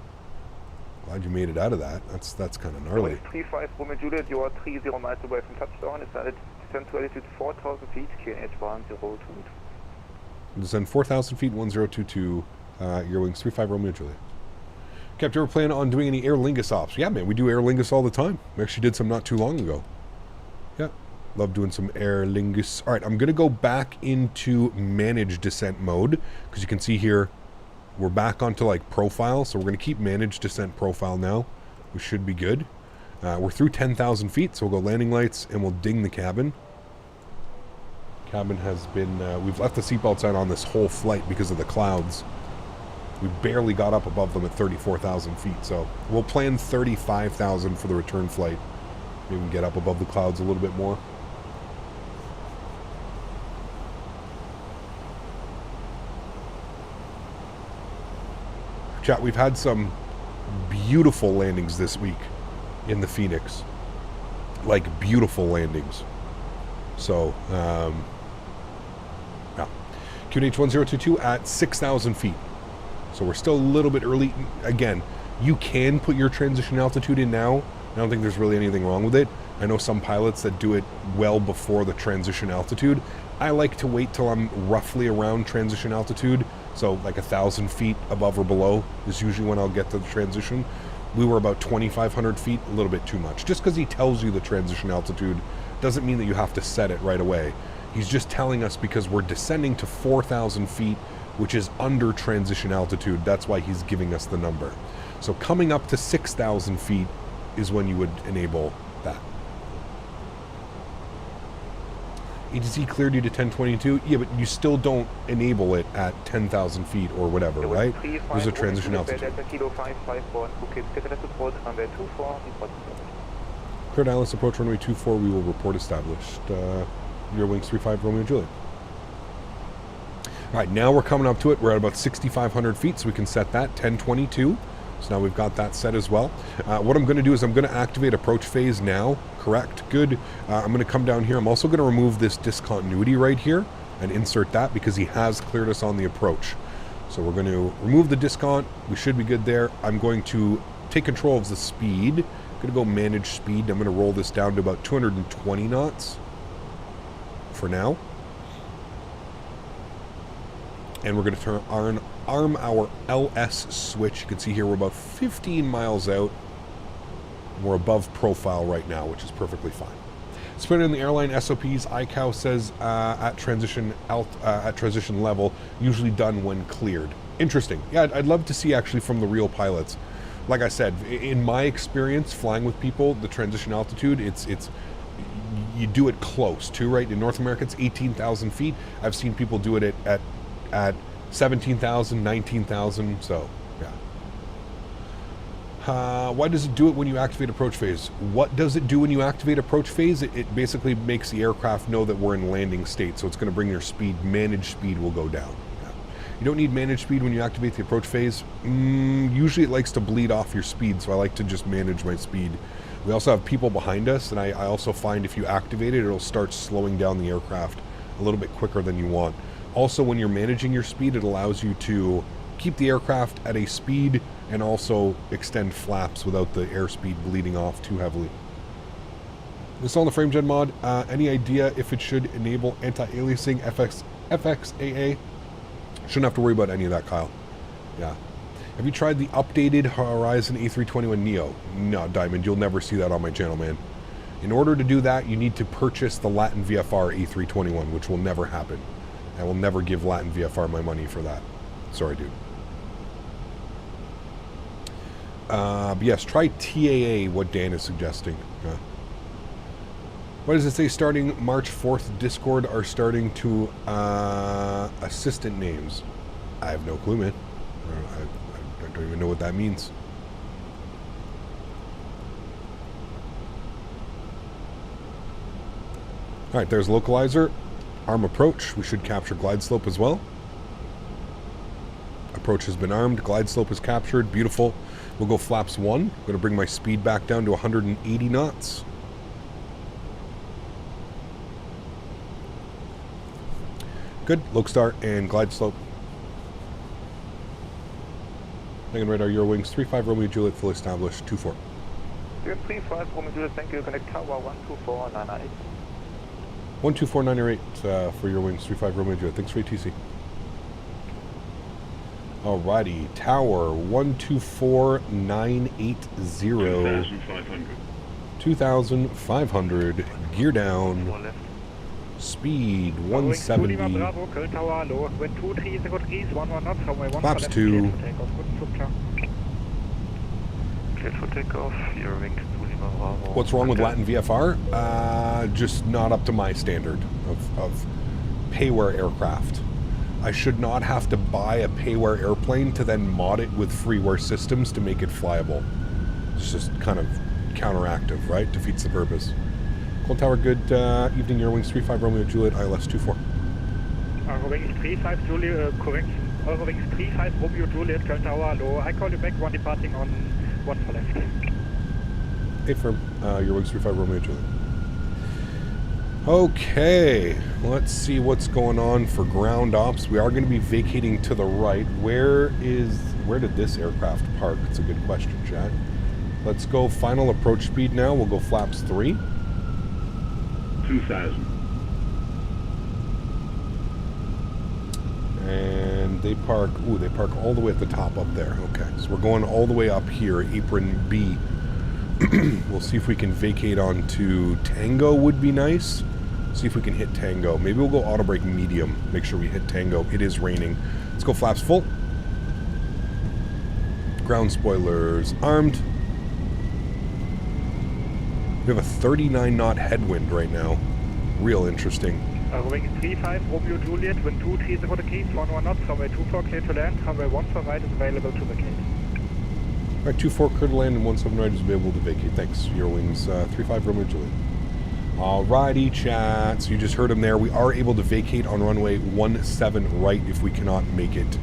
Glad you made it out of that. That's kind of gnarly. 35 Romeo Juliet, you are 30 miles away from touchdown. It's at descent to altitude 4,000 feet, QNH 1022. Descend 4,000 feet, 1022, Eurowings 35 Romeo Juliet. Kept, you ever planning on doing any Aer Lingus ops? Yeah, man, we do Aer Lingus all the time. We actually did some not too long ago. Yeah. Love doing some Aer Lingus. All right, I'm going to go back into manage descent mode, because you can see here we're back onto like profile, so we're going to keep manage descent profile now. We should be good. We're through 10,000 feet, so we'll go landing lights and we'll ding the cabin. Cabin has been, we've left the seatbelts on this whole flight because of the clouds. We barely got up above them at 34,000 feet, so we'll plan 35,000 for the return flight. Maybe we can get up above the clouds a little bit more. Chat, we've had some beautiful landings this week in the Fenix. Like, beautiful landings. So, yeah. QNH1022 at 6,000 feet. So we're still a little bit early. Again, you can put your transition altitude in now. I don't think there's really anything wrong with it. I know some pilots that do it well before the transition altitude. I like to wait till I'm roughly around transition altitude. So like 1,000 feet above or below is usually when I'll get to the transition. We were about 2,500 feet, a little bit too much. Just because he tells you the transition altitude doesn't mean that you have to set it right away. He's just telling us because we're descending to 4,000 feet, which is under transition altitude. That's why he's giving us the number. So coming up to 6,000 feet is when you would enable that. ATC cleared you to 1022. Yeah, but you still don't enable it at 10,000 feet or whatever, right? There's a transition altitude. Cleared Atlas approach runway 24. We will report established. Eurowings 35 Romeo Juliet. All right, now we're coming up to it. We're at about 6,500 feet, so we can set that 1022. So now we've got that set as well. What I'm going to do is I'm going to activate approach phase now. Correct. Good. I'm going to come down here. I'm also going to remove this discontinuity right here and insert that because he has cleared us on the approach. So we're going to remove the discount. We should be good there. I'm going to take control of the speed. I'm going to go manage speed. I'm going to roll this down to about 220 knots for now. And we're going to arm our LS switch. You can see here we're about 15 miles out. We're above profile right now, which is perfectly fine. Spin in the airline SOPs. ICAO says at transition level, usually done when cleared. Interesting. Yeah, I'd love to see actually from the real pilots. Like I said, in my experience flying with people, the transition altitude, it's you do it close too, right? In North America, it's 18,000 feet. I've seen people do it at 17,000, 19,000, so yeah. Why does it do it when you activate approach phase? What does it do when you activate approach phase? It basically makes the aircraft know that we're in landing state, so it's going to bring your speed. Managed speed will go down. Yeah. You don't need managed speed when you activate the approach phase. Usually it likes to bleed off your speed, so I like to just manage my speed. We also have people behind us, and I also find if you activate it, it'll start slowing down the aircraft a little bit quicker than you want. Also, when you're managing your speed, it allows you to keep the aircraft at a speed and also extend flaps without the airspeed bleeding off too heavily. This on the frame gen mod. Any idea if it should enable anti-aliasing FXAA? Shouldn't have to worry about any of that, Kyle. Yeah. Have you tried the updated Horizon A321 Neo? No, Diamond, you'll never see that on my channel, man. In order to do that, you need to purchase the Latin VFR A321, which will never happen. I will never give Latin VFR my money for that. Sorry, dude. But yes, try TAA, what Dan is suggesting. What does it say? Starting March 4th, Discord are starting to assistant names. I have no clue, man. I don't even know what that means. Alright, there's localizer. Arm approach. We should capture glide slope as well. Approach has been armed. Glide slope is captured. Beautiful. We'll go flaps 1. I'm going to bring my speed back down to 180 knots. Good. Lokestar and glide slope. Hanging radar, Eurowings 35 Romeo Juliet, fully established, 24. 35 Romeo Juliet, thank you. Connect tower 12498. 12498 for Eurowings 35 Romeo Juliet. Thanks for ATC. Alrighty, tower 124,980. 2,500. 2,500. Gear down. Speed 170. Flaps 2. Cleared for takeoff. Eurowings 2 Lima Bravo. What's wrong with Latin VFR? Just not up to my standard of payware aircraft. I should not have to buy a payware airplane to then mod it with freeware systems to make it flyable. It's just kind of counteractive, right? Defeats the purpose. Cold Tower, good evening, Eurowings 35 Romeo Juliet, ILS 24. Eurowings 35 Juliet, correction. Eurowings 35, Romeo Juliet, Köln Tower, hello. I call you back, one departing on 1 for left. Affirm. Eurowings 35, Romeo Juliet. Okay, let's see what's going on for ground ops. We are going to be vacating to the right. Where did this aircraft park? It's a good question, chat. Let's go final approach speed now. We'll go flaps 3. 2,000. And they park all the way at the top up there. Okay, so we're going all the way up here, apron B. We'll see if we can vacate onto Tango would be nice. See if we can hit Tango. Maybe we'll go auto brake medium. Make sure we hit Tango. It is raining. Let's go flaps full. Ground spoilers armed. We have a 39 knot headwind right now. Real interesting. Eurowings 35, Romeo Juliet, wind 230 degrees, 11 knots, runway 24 clear to land, runway 14 right is available to vacate. Alright, 24 clear to land and 17 right is available to vacate. Thanks, Eurowings 35 Romeo Juliet. Alrighty, chat. So you just heard him there. We are able to vacate on runway 17 right if we cannot make it.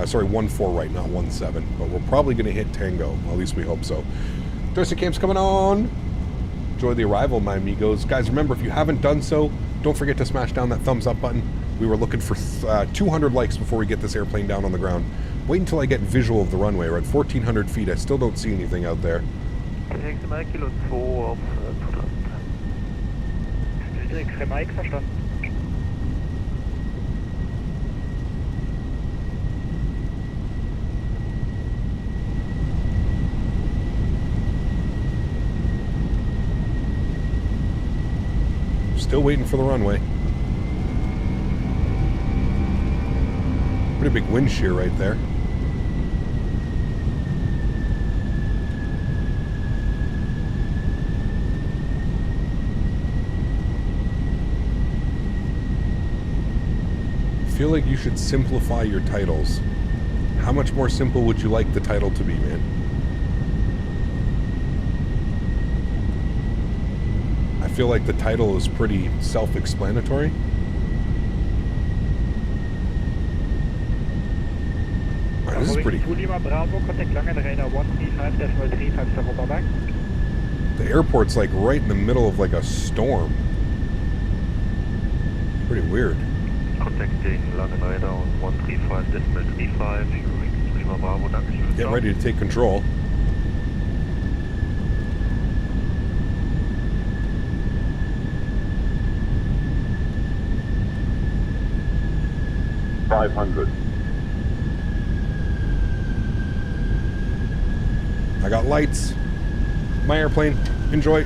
Sorry, 14 right, not 17. But we're probably going to hit Tango. Well, at least we hope so. Thursday camp's coming on. Enjoy the arrival, my amigos. Guys, remember, if you haven't done so, don't forget to smash down that thumbs up button. We were looking for 200 likes before we get this airplane down on the ground. Wait until I get visual of the runway. We're at 1,400 feet. I still don't see anything out there. Direkt Kilo 2 auf Direkt Mike, verstanden. Still waiting for the runway. Pretty big wind shear right there. I feel like you should simplify your titles. How much more simple would you like the title to be, man? I feel like the title is pretty self-explanatory. Alright, this is pretty cool. The airport's like right in the middle of like a storm. Pretty weird. Contacting Langen Radar on 135.35, Eurowings Prima Bravo, dankeschön. Get ready to take control. $500. I got lights. My airplane. Enjoy.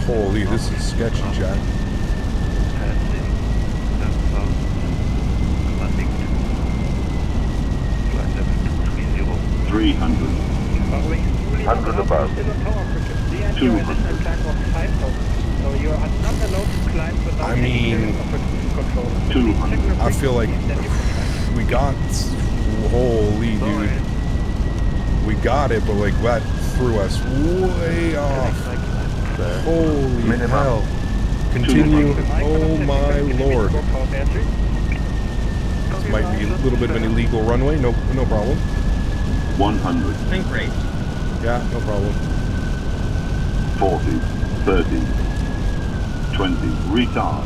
Holy, this is sketchy, Jack. 300. 100 above. 200. So you are not allowed to climb without I mean, control. 200. I feel like we got... Holy, dude. We got it, but like that threw us way off. Holy hell. Continue. Oh my lord. This might be a little bit of an illegal runway. No problem. 100. Think rate. Yeah, no problem. 40. 30. 20. Retard.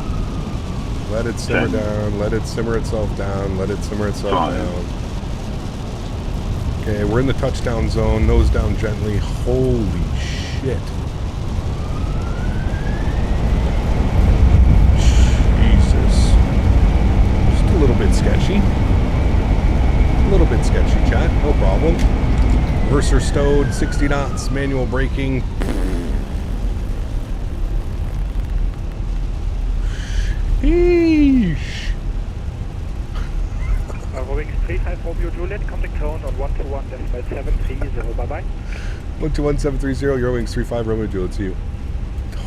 Let it simmer 10. down. Let it simmer itself down. Let it simmer itself 5. down. Okay, we're in the touchdown zone. Nose down gently. Holy shit. Jesus. Just a little bit sketchy. A little bit sketchy, chat. No problem. Reverser stowed. 60 knots. Manual braking. Eesh. Eurowings 35 Romeo Juliet, contact tone on 121.730, bye-bye. 121.730, Eurowings 35 Romeo Juliet, see you.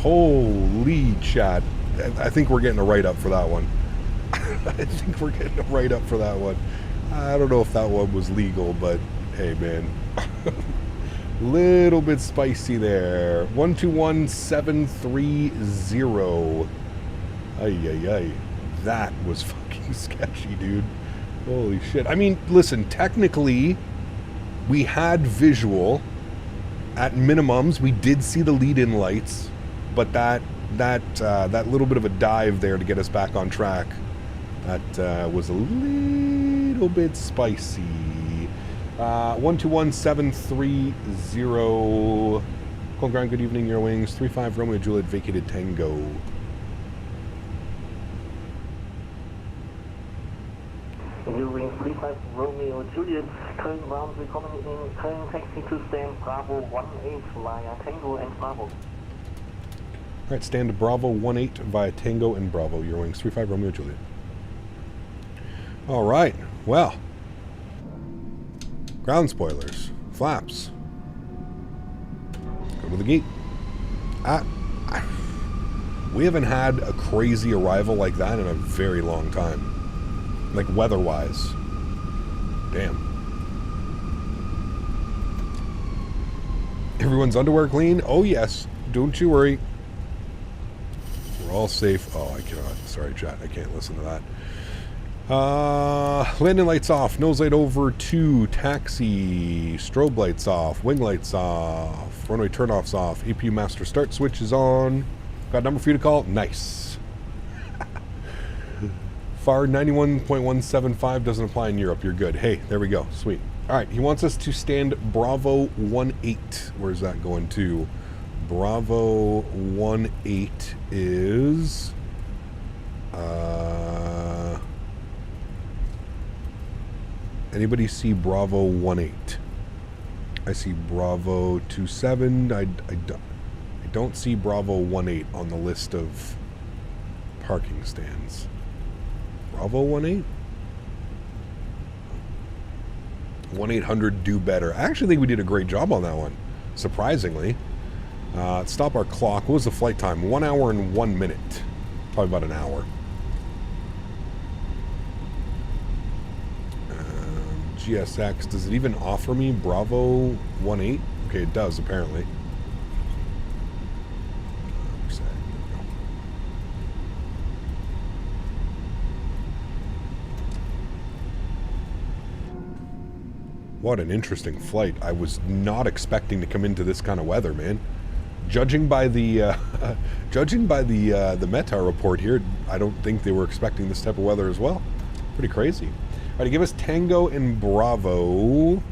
Holy chat. I think we're getting a write-up for that one. I think we're getting a write-up for that one. I don't know if that one was legal, but hey, man. Little bit spicy there. 121730. Ay. That was fucking sketchy, dude. Holy shit. I mean, listen, technically, we had visual. At minimums, we did see the lead-in lights, but that little bit of a dive there to get us back on track, that was a little bit spicy. 121730. Call ground, good evening, Eurowings. 35 Romeo Juliet vacated Tango. Eurowings 35 Romeo Juliet, Köln ground, willkommen in Köln, taxi to stand Bravo 18 via Tango and Bravo. Alright, stand to Bravo 18 via Tango and Bravo, Eurowings 35 Romeo Juliet. Alright, well. Ground spoilers, flaps. Go to the gate. We haven't had a crazy arrival like that in a very long time. Like weather-wise. Damn. Everyone's underwear clean? Oh yes. Don't you worry. We're all safe. Oh, I cannot. Sorry, chat. I can't listen to that. Landing lights off. Nose light over 2. Taxi. Strobe lights off. Wing lights off. Runway turnoffs off. APU master start switch is on. Got a number for you to call? Nice. FAR 91.175 doesn't apply in Europe. You're good. Hey, there we go. Sweet. All right. He wants us to stand Bravo 18. Where's that going to? Bravo 18 is... anybody see Bravo 18? I see Bravo 27. I don't see Bravo 18 on the list of parking stands. Bravo 18? 1-800 do better. I actually think we did a great job on that one, surprisingly. Stop our clock. What was the flight time? 1 hour and 1 minute. Probably about an hour. GSX, does it even offer me Bravo 18? Okay, it does, apparently. What an interesting flight. I was not expecting to come into this kind of weather, man. Judging by the Mentha report here, I don't think they were expecting this type of weather as well. Pretty crazy. All right, give us Tango and Bravo.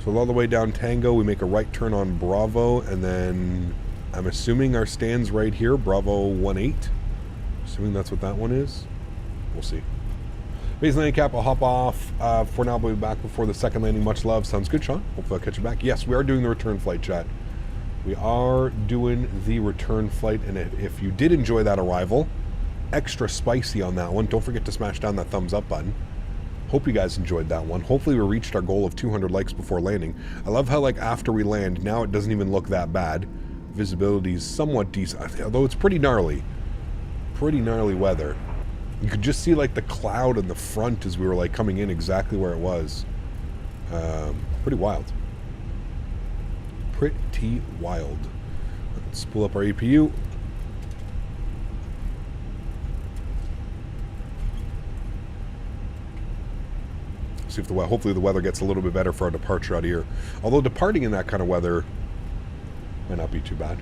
So all the way down Tango, we make a right turn on Bravo, and then I'm assuming our stand's right here, Bravo 18. Assuming that's what that one is. We'll see. Base landing cap, I'll hop off. For now, we'll be back before the second landing. Much love. Sounds good, Sean. Hopefully I'll catch you back. Yes, we are doing the return flight, chat. We are doing the return flight, and if you did enjoy that arrival, extra spicy on that one. Don't forget to smash down that thumbs up button. Hope you guys enjoyed that one. Hopefully we reached our goal of 200 likes before landing. I love how, like, after we land, now it doesn't even look that bad. Visibility is somewhat decent, although it's pretty gnarly. Pretty gnarly weather. You could just see, like, the cloud in the front as we were, like, coming in exactly where it was. Pretty wild. Pretty wild. Let's spool up our APU. See if hopefully the weather gets a little bit better for our departure out of here. Although departing in that kind of weather might not be too bad.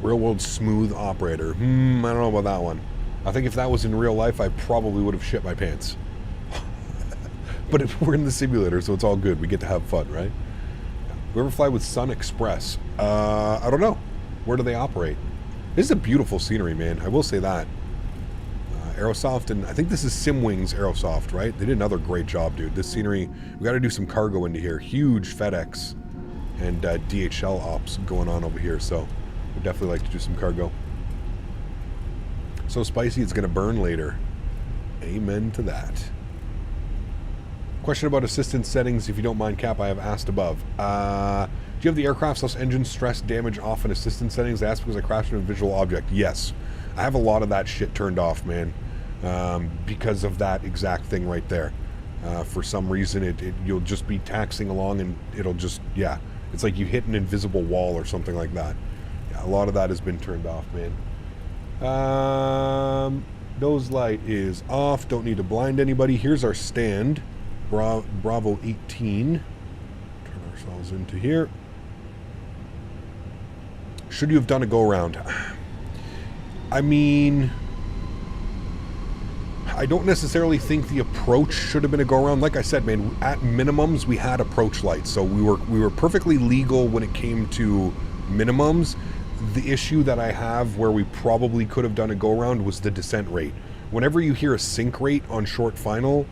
Real world smooth operator. I don't know about that one. I think if that was in real life, I probably would have shit my pants. But if we're in the simulator, so it's all good. We get to have fun, right? We ever fly with Sun Express? I don't know. Where do they operate? This is a beautiful scenery, man. I will say that. Aerosoft, and I think this is Simwings Aerosoft, right? They did another great job, dude. This scenery, we got to do some cargo into here. Huge FedEx and DHL ops going on over here, so we'd definitely like to do some cargo. So spicy, it's going to burn later. Amen to that. Question about assistance settings, if you don't mind, Cap, I have asked above. Do you have the aircraft / engine stress damage off in assistance settings? I asked because I crashed into a visual object. Yes. I have a lot of that shit turned off, man. because of that exact thing right there. For some reason, you'll just be taxing along and it'll just, yeah, it's like you hit an invisible wall or something like that. Yeah, a lot of that has been turned off, man. Nose light is off. Don't need to blind anybody. Here's our stand. Bravo 18. Turn ourselves into here. Should you have done a go-around? I mean, I don't necessarily think the approach should have been a go-around. Like I said, man, at minimums, we had approach lights. So we were perfectly legal when it came to minimums. The issue that I have where we probably could have done a go-around was the descent rate. Whenever you hear a sink rate on short final,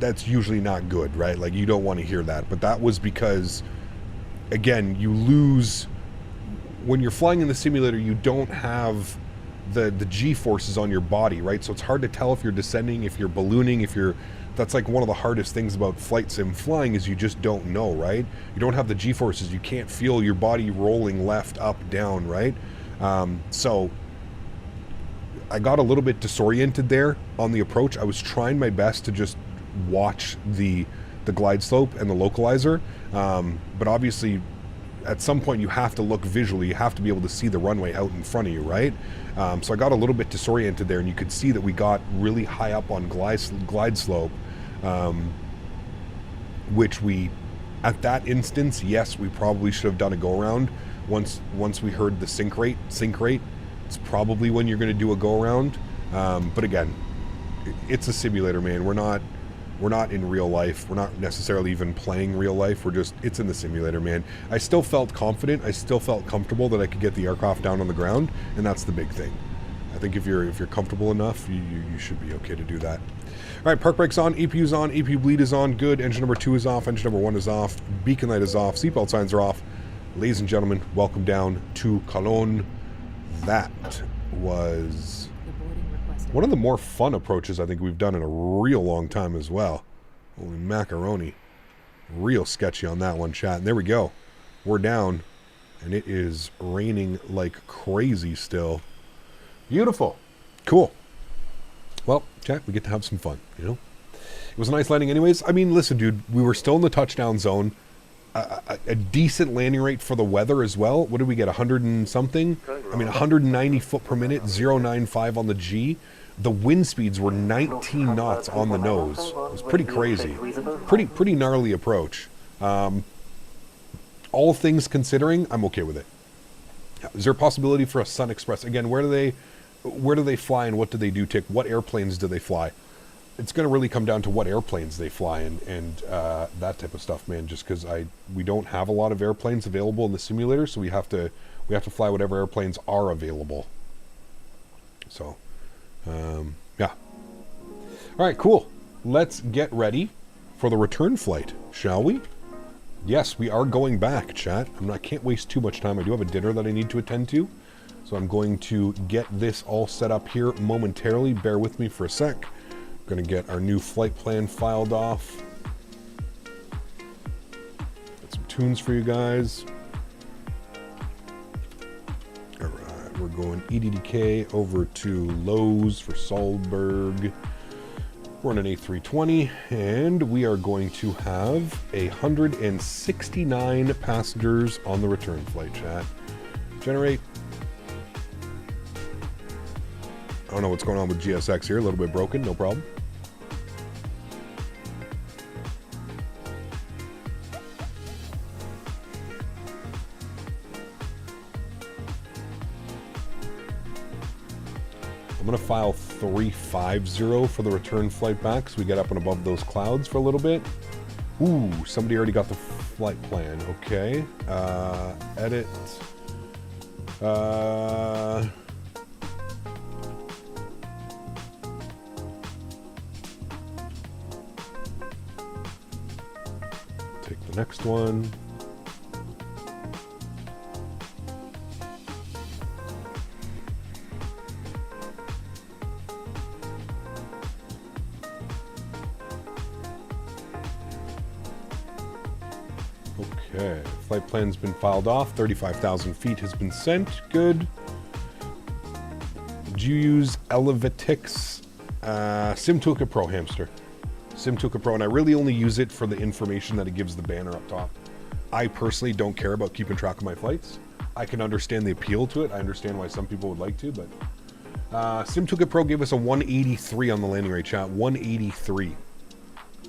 that's usually not good, right? Like, you don't want to hear that. But that was because, again, you lose... When you're flying in the simulator, you don't have the G-forces on your body, right? So it's hard to tell if you're descending, if you're ballooning, if you're... That's like one of the hardest things about flight sim flying is you just don't know, right? You don't have the G-forces. You can't feel your body rolling left, up, down, right? So I got a little bit disoriented there on the approach. I was trying my best to just watch the glide slope and the localizer. But obviously, at some point you have to look visually. You have to be able to see the runway out in front of you, right? So I got a little bit disoriented there, and you could see that we got really high up on glide slope, which we, at that instance, yes, we probably should have done a go-around. Once we heard the sink rate, it's probably when you're going to do a go-around. But again, it's a simulator, man. We're not in real life. We're not necessarily even playing real life. It's in the simulator, man. I still felt confident. I still felt comfortable that I could get the aircraft down on the ground, and that's the big thing. I think if you're comfortable enough, you should be okay to do that. All right, park brakes on, EPU's on, EPU bleed is on, good. Engine number 2 is off, engine number 1 is off, beacon light is off, seatbelt signs are off. Ladies and gentlemen, welcome down to Cologne. That was one of the more fun approaches I think we've done in a real long time as well. Holy macaroni. Real sketchy on that one, chat. And there we go. We're down, and it is raining like crazy still. Beautiful. Cool. Well, chat, we get to have some fun, you know? It was a nice landing anyways. I mean, listen, dude, we were still in the touchdown zone. A decent landing rate for the weather as well. What did we get, 100 and something? I mean, 190 foot per minute, 0.95 on the G. The wind speeds were 19 knots on the nose. It was pretty crazy. Pretty gnarly approach. All things considering, I'm okay with it. Is there a possibility for a Sun Express? Again, where do they fly and what do they do? What airplanes do they fly? It's going to really come down to what airplanes they fly and that type of stuff, man. Just because we don't have a lot of airplanes available in the simulator, so we have to fly whatever airplanes are available. So, yeah. All right, cool. Let's get ready for the return flight, shall we? Yes, we are going back, chat. I can't waste too much time. I do have a dinner that I need to attend to, so I'm going to get this all set up here momentarily. Bear with me for a sec. Going to get our new flight plan filed off. Got some tunes for you guys. All right, we're going EDDK over to Lowe's for Salzburg. We're on an A320, and we are going to have 169 passengers on the return flight, chat. Generate. I don't know what's going on with GSX here. A little bit broken, no problem. I'm going to file 350 for the return flight back so we get up and above those clouds for a little bit. Ooh, somebody already got the flight plan. Okay. Edit. Take the next one. Okay, flight plan's been filed off. 35,000 feet has been sent. Good. Did you use Elevitix SimToolkit Pro, hamster. SimToolkit Pro, and I really only use it for the information that it gives the banner up top. I personally don't care about keeping track of my flights. I can understand the appeal to it. I understand why some people would like to, but SimToolkit Pro gave us a 183 on the landing rate, chat. 183.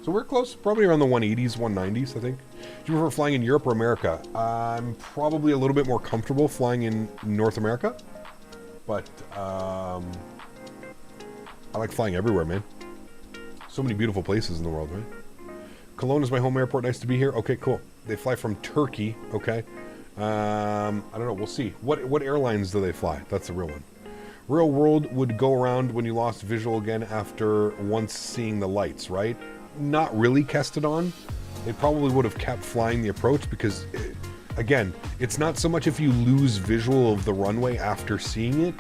So we're close, probably around the 180s, 190s, I think. Do you prefer flying in Europe or America? I'm probably a little bit more comfortable flying in North America, but I like flying everywhere, man. So many beautiful places in the world, right? Cologne is my home airport. Nice to be here. Okay, cool. They fly from Turkey. Okay. I don't know. We'll see. What airlines do they fly? That's the real one. Real world would go around when you lost visual again after once seeing the lights, right? Not really, Castevens. They probably would have kept flying the approach because, again, it's not so much if you lose visual of the runway after seeing it.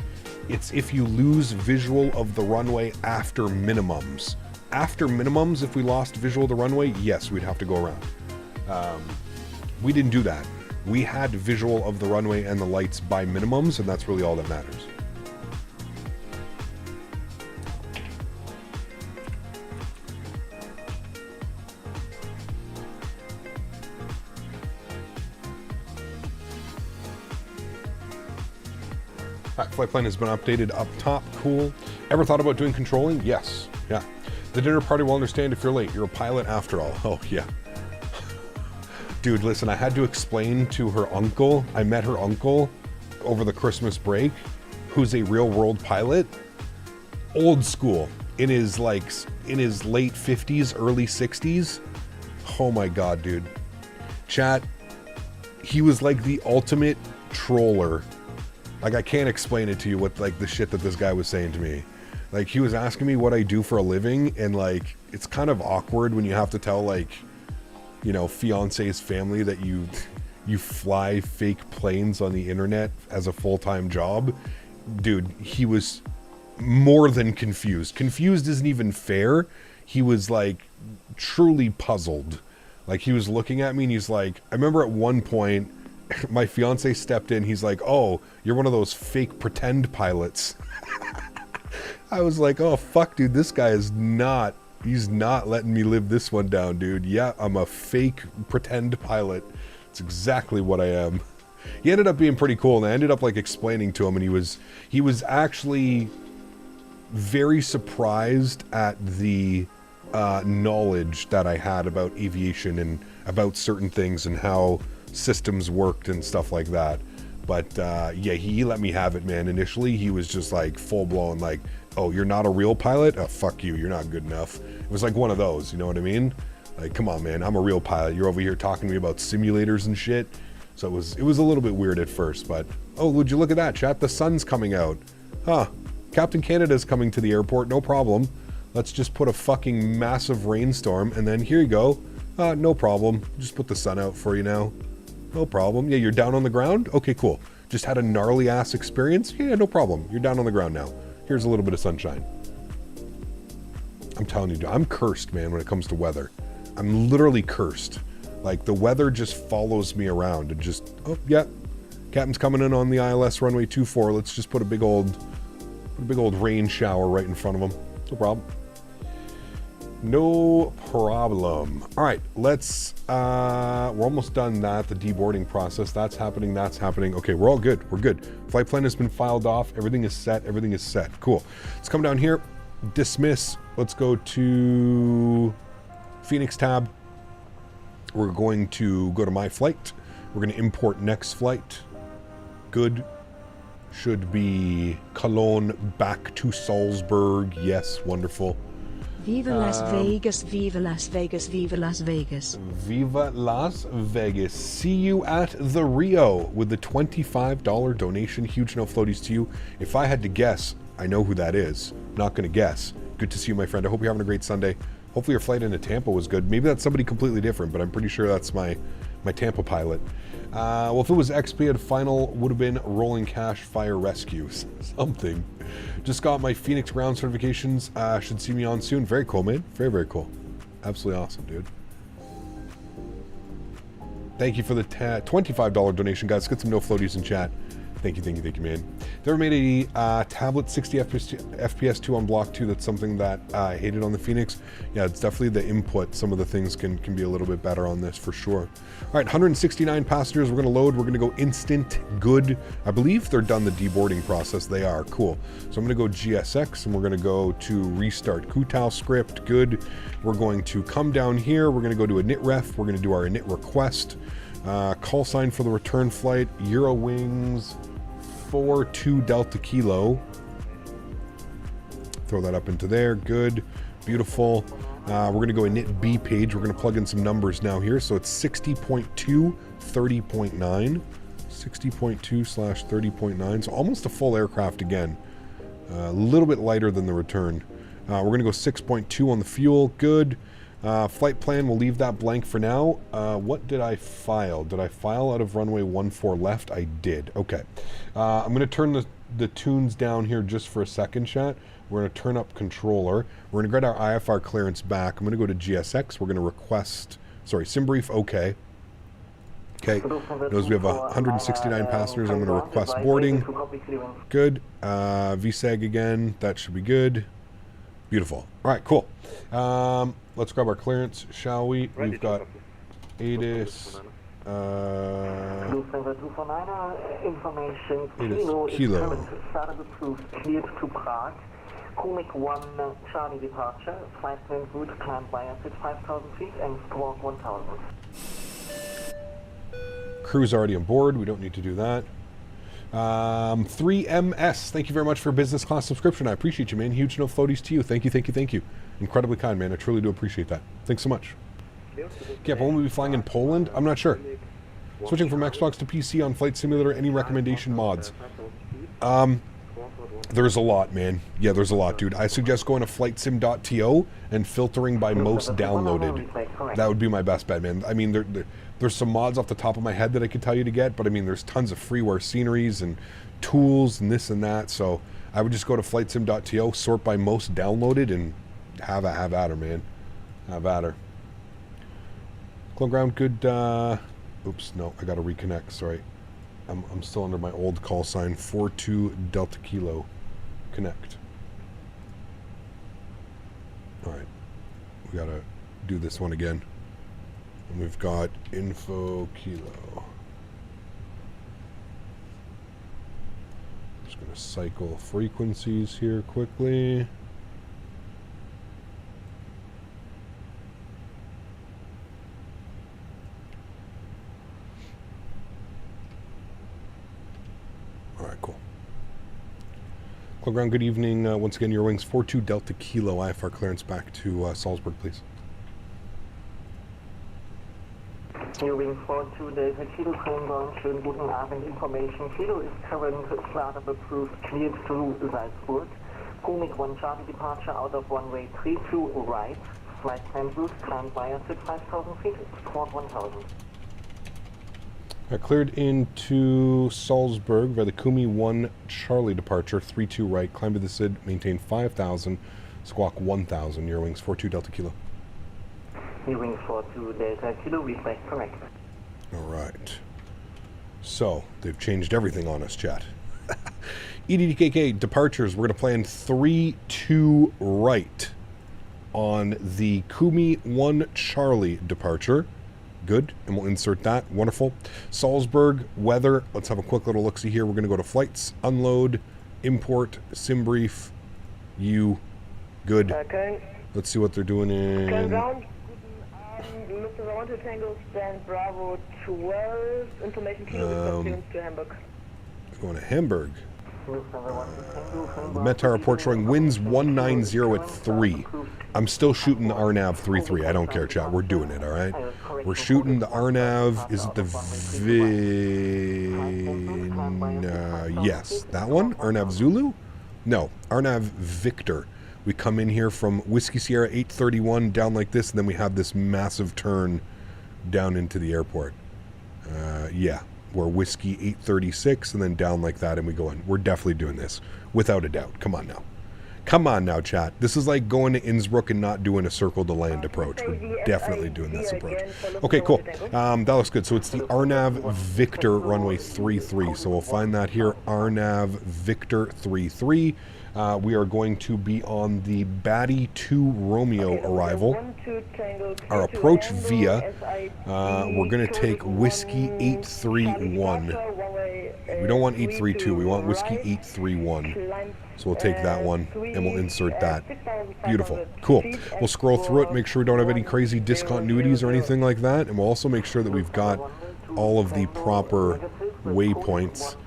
It's if you lose visual of the runway after minimums. After minimums, if we lost visual of the runway, yes, we'd have to go around. We didn't do that. We had visual of the runway and the lights by minimums, and that's really all that matters. Alright, flight plan has been updated up top. Cool. Ever thought about doing controlling? Yes. Yeah. The dinner party will understand if you're late. You're a pilot after all. Oh, yeah. Dude, listen, I had to explain to her uncle. I met her uncle over the Christmas break, who's a real world pilot. Old school. In his late 50s, early 60s. Oh my God, dude. Chat, he was like the ultimate troller. Like, I can't explain it to you what, like, the shit that this guy was saying to me. Like, he was asking me what I do for a living, and, like, it's kind of awkward when you have to tell, like, you know, fiance's family that you fly fake planes on the internet as a full-time job. Dude, he was more than confused. Confused isn't even fair. He was, like, truly puzzled. Like, he was looking at me, and he's like, I remember at one point, my fiance stepped in. He's like, oh, you're one of those fake pretend pilots. I was like, oh, fuck, dude, this guy is not, he's not letting me live this one down, dude. Yeah, I'm a fake pretend pilot. It's exactly what I am. He ended up being pretty cool, and I ended up, like, explaining to him, and he was actually very surprised at the knowledge that I had about aviation and about certain things and how systems worked and stuff like that. But yeah, he let me have it, man. Initially he was just like full blown like, oh, you're not a real pilot? Oh, fuck you, you're not good enough. It was like one of those, you know what I mean? Like, come on, man, I'm a real pilot. You're over here talking to me about simulators and shit. So it was a little bit weird at first, but oh, would you look at that, chat? The sun's coming out. Huh, Captain Canada's coming to the airport, no problem. Let's just put a fucking massive rainstorm, and then here you go. No problem, just put the sun out for you now. No problem. Yeah, you're down on the ground? Okay, cool. Just had a gnarly ass experience? Yeah, no problem. You're down on the ground now. Here's a little bit of sunshine. I'm telling you, I'm cursed, man, when it comes to weather. I'm literally cursed. Like, the weather just follows me around and just, oh, yeah, Captain's coming in on the ILS runway 24. Let's just put a big old rain shower right in front of him. No problem. No problem. All right, let's, we're almost done that, the deboarding process. That's happening. Okay, we're all good. We're good. Flight plan has been filed off. Everything is set. Cool. Let's come down here, dismiss. Let's go to Fenix tab. We're going to go to my flight. We're going to import next flight. Good. Should be Cologne back to Salzburg. Yes, wonderful. Viva Las Vegas, Viva Las Vegas, Viva Las Vegas. Viva Las Vegas. See you at the Rio with the $25 donation. Huge no floaties to you. If I had to guess, I know who that is. Not going to guess. Good to see you, my friend. I hope you're having a great Sunday. Hopefully your flight into Tampa was good. Maybe that's somebody completely different, but I'm pretty sure that's my Tampa pilot. Well, if it was XP, final would have been rolling cash fire rescues. Something. Just got my Fenix ground certifications. Should see me on soon. Very cool, man. Very, very cool. Absolutely awesome, dude. Thank you for the $25 donation, guys. Let's get some no floaties in chat. Thank you, man. They ever made a tablet 60 FPS 2 on Block 2? That's something that I hated on the Fenix. Yeah, it's definitely the input. Some of the things can be a little bit better on this for sure. All right, 169 passengers. We're going to load. We're going to go instant. Good. I believe they're done the deboarding process. They are. Cool. So I'm going to go GSX, and we're going to go to restart Kutal script. Good. We're going to come down here. We're going to go to init ref. We're going to do our init request. Call sign for the return flight. Eurowings 42 Delta Kilo. Throw that up into there. Good. Beautiful. We're going to go init B page. We're going to plug in some numbers now here. So it's 60.2, 30.9. 60.2/30.9. So almost a full aircraft again. A little bit lighter than the return. We're going to go 6.2 on the fuel. Good. Flight plan, we'll leave that blank for now. What did I file? Did I file out of runway 14 left? I did. Okay. I'm going to turn the tunes down here just for a second, chat. We're going to turn up controller. We're going to get our IFR clearance back. I'm going to go to GSX. We're going to request, sorry, SimBrief, okay. Okay, knows we have 169 passengers. I'm going to request boarding. Good. VSAG again. That should be good. Beautiful. All right, cool. Let's grab our clearance, shall we? We've got ATIS. Kilo. Cleared to Prague. Comic 1 Charlie departure. Flight plan route climb via 5,000 feet and squawk 1,000. Crew's already on board. We don't need to do that. 3MS, thank you very much for a business class subscription. I appreciate you, man. Huge no floaties to you. Thank you. Incredibly kind, man. I truly do appreciate that. Thanks so much. Yeah, but when we be flying in Poland? I'm not sure. Switching from Xbox to PC on Flight Simulator, any recommendation mods? There's a lot, man. Yeah, there's a lot, dude. I suggest going to flightsim.to and filtering by most downloaded. That would be my best bet, man. I mean, there's some mods off the top of my head that I could tell you to get, but I mean, there's tons of freeware sceneries and tools and this and that. So I would just go to flightsim.to, sort by most downloaded, and have at her, man. Have at her. Clone ground, good. Oops, no, I got to reconnect. Sorry. I'm still under my old call sign. 42 Delta Kilo. Connect. All right. We got to do this one again. And we've got info kilo. Just going to cycle frequencies here quickly. All right, cool. Club ground, good evening. Once again, Eurowings 42 Delta Kilo. IFR clearance back to Salzburg, please. Eurowings 42 Delta Kilo, Köln, schönen guten Abend. Information Kilo is current startup approved, cleared to Salzburg. Comic 1 Charlie departure out of runway 32 right. Flight plan route climb via 5,000 feet, squawk 1,000. Cleared into Salzburg via the Kumi 1 Charlie departure, 32 right, climb to the SID, maintain 5,000, squawk 1,000, Eurowings 42 Delta Kilo. Eurowings 42 Delta Kilo, reflect correct. Alright. So, they've changed everything on us, chat. EDDKK departures, we're going to plan 3-2 right on the Kumi 1 Charlie departure. Good, and we'll insert that. Wonderful. Salzburg, weather. Let's have a quick little look-see here. We're going to go to flights, unload, import, SimBrief, U. Good. Let's see what they're doing in... Mr. Toronto Tango, stand Bravo 12, information kilo to Hamburg. Going to Hamburg. The Mentha report showing winds 190 at 3. I'm still shooting the RNAV 33. I don't care, chat. We're doing it, all right? We're shooting the RNAV. Is it the yes, that one? RNAV Zulu? No, RNAV Victor. We come in here from Whiskey Sierra 831 down like this, and then we have this massive turn down into the airport. Yeah. We're Whiskey 836 and then down like that, and we go in. We're definitely doing this, without a doubt. Come on now. Come on now, chat. This is like going to Innsbruck and not doing a circle to land approach. We're definitely doing this approach. Okay, cool. That looks good. So it's the RNAV Victor runway 33. So we'll find that here. RNAV Victor 33. We are going to be on the Batty 2 Romeo arrival. Our approach via, we're going to take Whiskey 831. We don't want 832, we want Whiskey 831. So we'll take that one and we'll insert that. Beautiful. Cool. We'll scroll through it, make sure we don't have any crazy discontinuities or anything like that. And we'll also make sure that we've got all of the proper waypoints.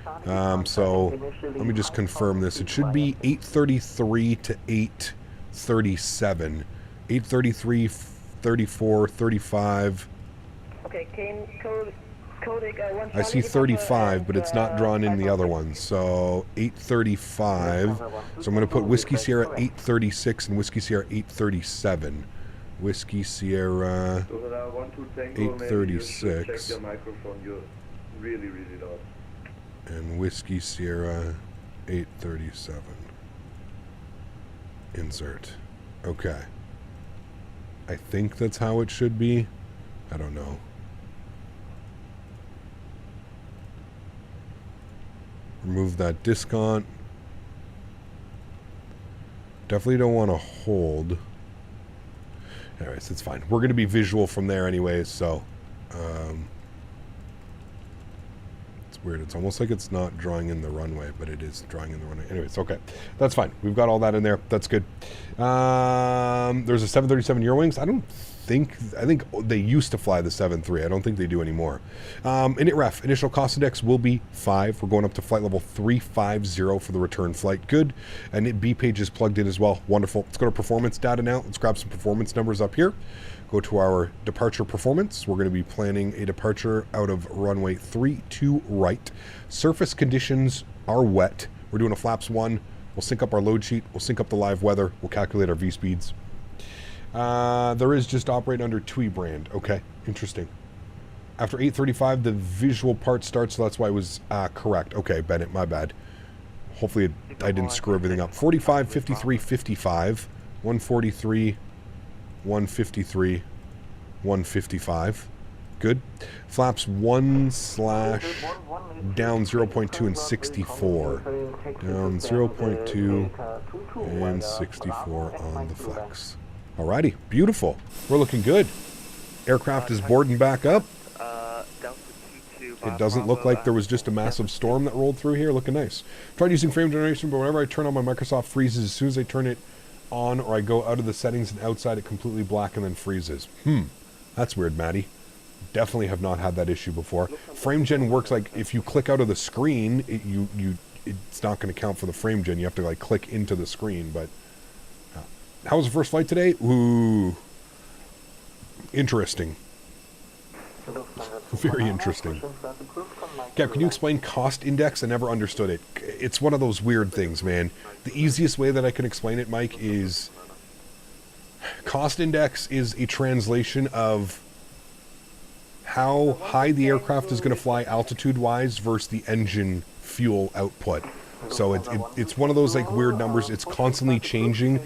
So let me just confirm this. It should be 833 to 837. 833, 34, 35. Okay, I see 35, but it's not drawn in the other ones. So 835. So I'm going to put Whiskey Sierra 836 and Whiskey Sierra 837. Whiskey Sierra 836. And Whiskey Sierra 837. Insert. Okay. I think that's how it should be. I don't know. Remove that discount. Definitely don't want to hold. Anyways, it's fine. We're going to be visual from there anyways, so... it's weird. It's almost like it's not drawing in the runway, but it is drawing in the runway. Anyways, okay. That's fine. We've got all that in there. That's good. There's a 737 Eurowings. I think they used to fly the 7.3. I don't think they do anymore. Init ref, initial cost index will be 5. We're going up to flight level 350 for the return flight. Good. And it B page is plugged in as well. Wonderful. Let's go to performance data now. Let's grab some performance numbers up here. Go to our departure performance. We're going to be planning a departure out of runway 32 right. Surface conditions are wet. We're doing a flaps 1. We'll sync up our load sheet. We'll sync up the live weather. We'll calculate our V speeds. There is just operate under TUI brand. Okay, interesting. After 8:35, the visual part starts, so that's why it was correct. Okay, Bennett, my bad. Hopefully I didn't screw everything up. 45, 53, 55, 143, 153, 155. Good. Flaps 1/ down 0.2 and 64. Down 0.2 and 64 on the flex. Alrighty, beautiful. We're looking good. Aircraft is boarding back up. It doesn't look like there was just a massive storm that rolled through here. Looking nice. Tried using frame generation, but whenever I turn on my Microsoft freezes. As soon as I turn it on or I go out of the settings and outside, it completely black and then freezes. That's weird, Maddie. Definitely have not had that issue before. Frame gen works like if you click out of the screen, it's not going to count for the frame gen. You have to like click into the screen, but... How was the first flight today? Ooh. Interesting. Very interesting. Gab, can you explain cost index? I never understood it. It's one of those weird things, man. The easiest way that I can explain it, Mike, is... Cost index is a translation of how high the aircraft is going to fly altitude-wise versus the engine fuel output. So it's one of those like weird numbers. It's constantly changing.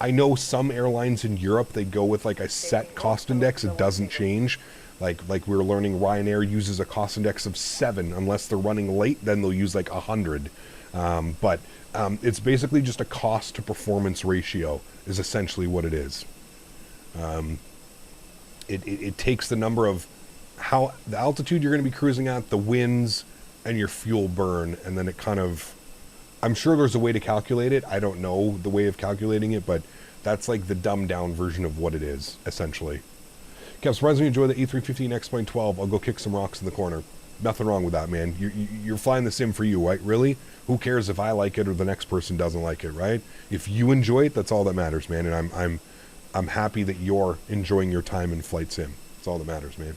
I know some airlines in Europe, they go with like a set cost index. It doesn't change. Like we were learning, Ryanair uses a cost index of 7. Unless they're running late, then they'll use like 100. But it's basically just a cost to performance ratio is essentially what it is. It takes the number of how the altitude you're going to be cruising at, the winds, and your fuel burn, and then it kind of... I'm sure there's a way to calculate it. I don't know the way of calculating it, but that's like the dumbed down version of what it is, essentially. Okay, I'm surprised you enjoy the A350 and X-Plane 12. I'll go kick some rocks in the corner. Nothing wrong with that, man. You're flying the sim for you, right? Really? Who cares if I like it or the next person doesn't like it, right? If you enjoy it, that's all that matters, man. And I'm happy that you're enjoying your time in flight sim. That's all that matters, man.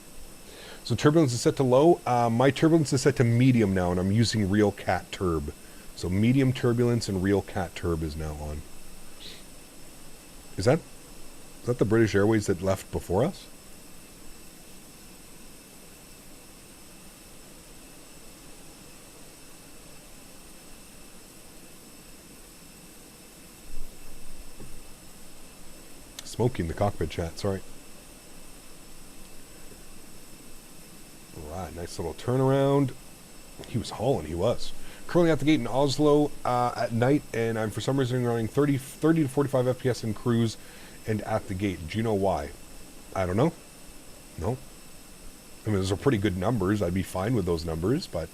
So turbulence is set to low. My turbulence is set to medium now, and I'm using real cat turb. So medium turbulence and real cat turb is now on. Is that the British Airways that left before us? smoky in the cockpit chat, sorry. Alright, nice little turnaround. He was hauling, he was. Currently at the gate in Oslo at night, and I'm for some reason running 30 to 45 FPS in cruise and at the gate. Do you know why? I don't know. No. I mean, those are pretty good numbers. I'd be fine with those numbers, but...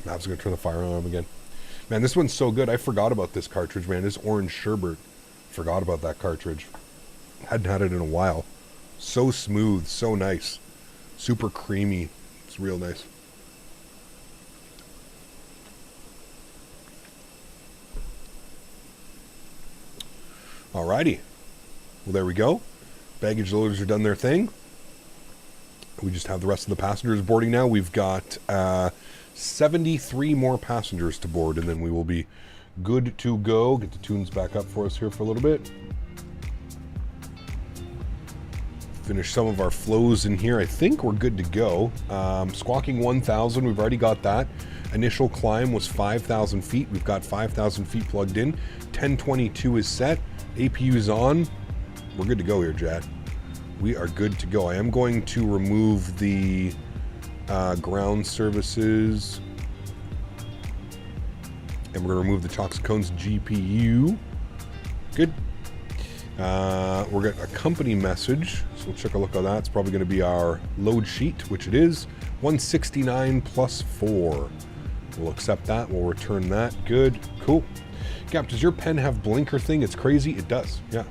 Mav's going to turn the fire alarm again. Man, this one's so good. I forgot about this cartridge, man. This orange sherbet. Forgot about that cartridge. Hadn't had it in a while. So smooth, so nice. Super creamy. It's real nice. Alrighty. Well, there we go. Baggage loaders are done their thing. We just have the rest of the passengers boarding now. We've got 73 more passengers to board, and then we will be good to go. Get the tunes back up for us here for a little bit. Finish some of our flows in here. I think we're good to go. Squawking 1,000, we've already got that. Initial climb was 5,000 feet. We've got 5,000 feet plugged in. 1022 is set. APU's on. We're good to go here, Jad. We are good to go. I am going to remove the ground services. And we're going to remove the Choxcones GPU. Good. We're getting a company message, so we'll check a look at that. It's probably going to be our load sheet, which it is. 169 plus 4. We'll accept that. We'll return that. Good. Cool. Cap, does your pen have blinker thing? It's crazy. It does. Yeah.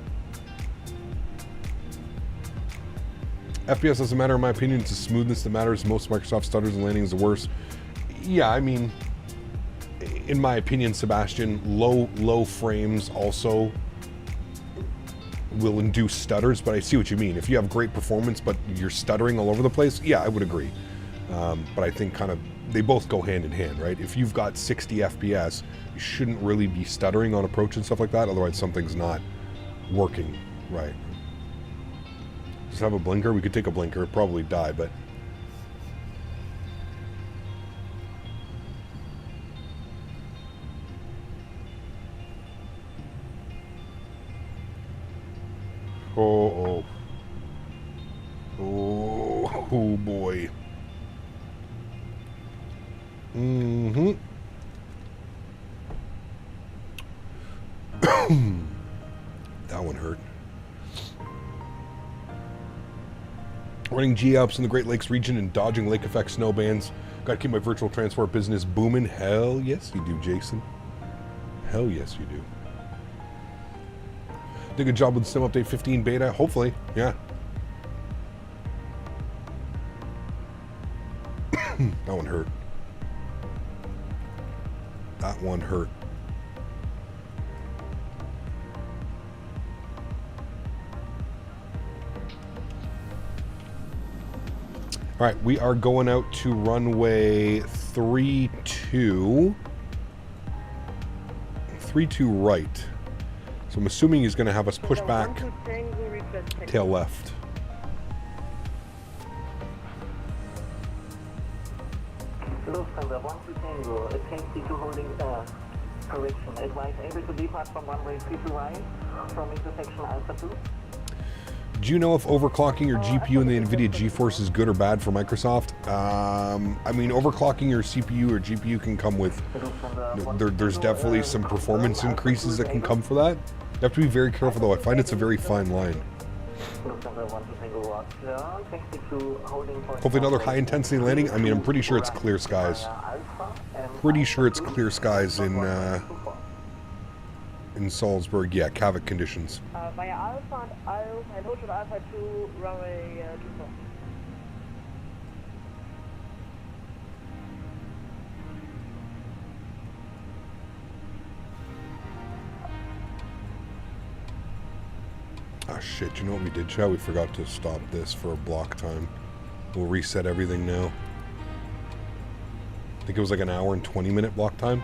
FPS doesn't matter in my opinion. It's the smoothness that matters. Most Microsoft stutters and landings are worse. Yeah, I mean, in my opinion, Sebastian, low frames also will induce stutters, but I see what you mean. If you have great performance, but you're stuttering all over the place, yeah, I would agree. But I think kind of they both go hand in hand, right? If you've got 60 FPS, you shouldn't really be stuttering on approach and stuff like that. Otherwise, something's not working right. Just have a blinker. We could take a blinker, probably die, but oh boy. That one hurt. Running G-Alps in the Great Lakes region and dodging lake effect snow bands. Gotta keep my virtual transport business booming. Hell yes you do, Jason. Hell yes you do. Did a good job with Sim Update 15 beta, hopefully, yeah. That one hurt. That one hurt. All right, we are going out to runway 32. 32 right. So I'm assuming he's going to have us push back tail left. Lufthansa 1 to Tango, attempting to holding correction. Advise able to depart from runway 32 right from intersection Alpha 2. Do you know if overclocking your GPU in the NVIDIA GeForce is good or bad for Microsoft? I mean, overclocking your CPU or GPU can come with... There's definitely some performance increases that can come for that. You have to be very careful, though. I find it's a very fine line. Hopefully another high-intensity landing. I mean, I'm pretty sure it's clear skies. Pretty sure it's clear skies in Salzburg. Yeah, Kavik conditions. Via Alpha and Hotel Alpha 2, runway 24. Ah, shit. You know what we did, chat? We forgot to stop this for a block time. We'll reset everything now. I think it was like an hour and 20-minute block time.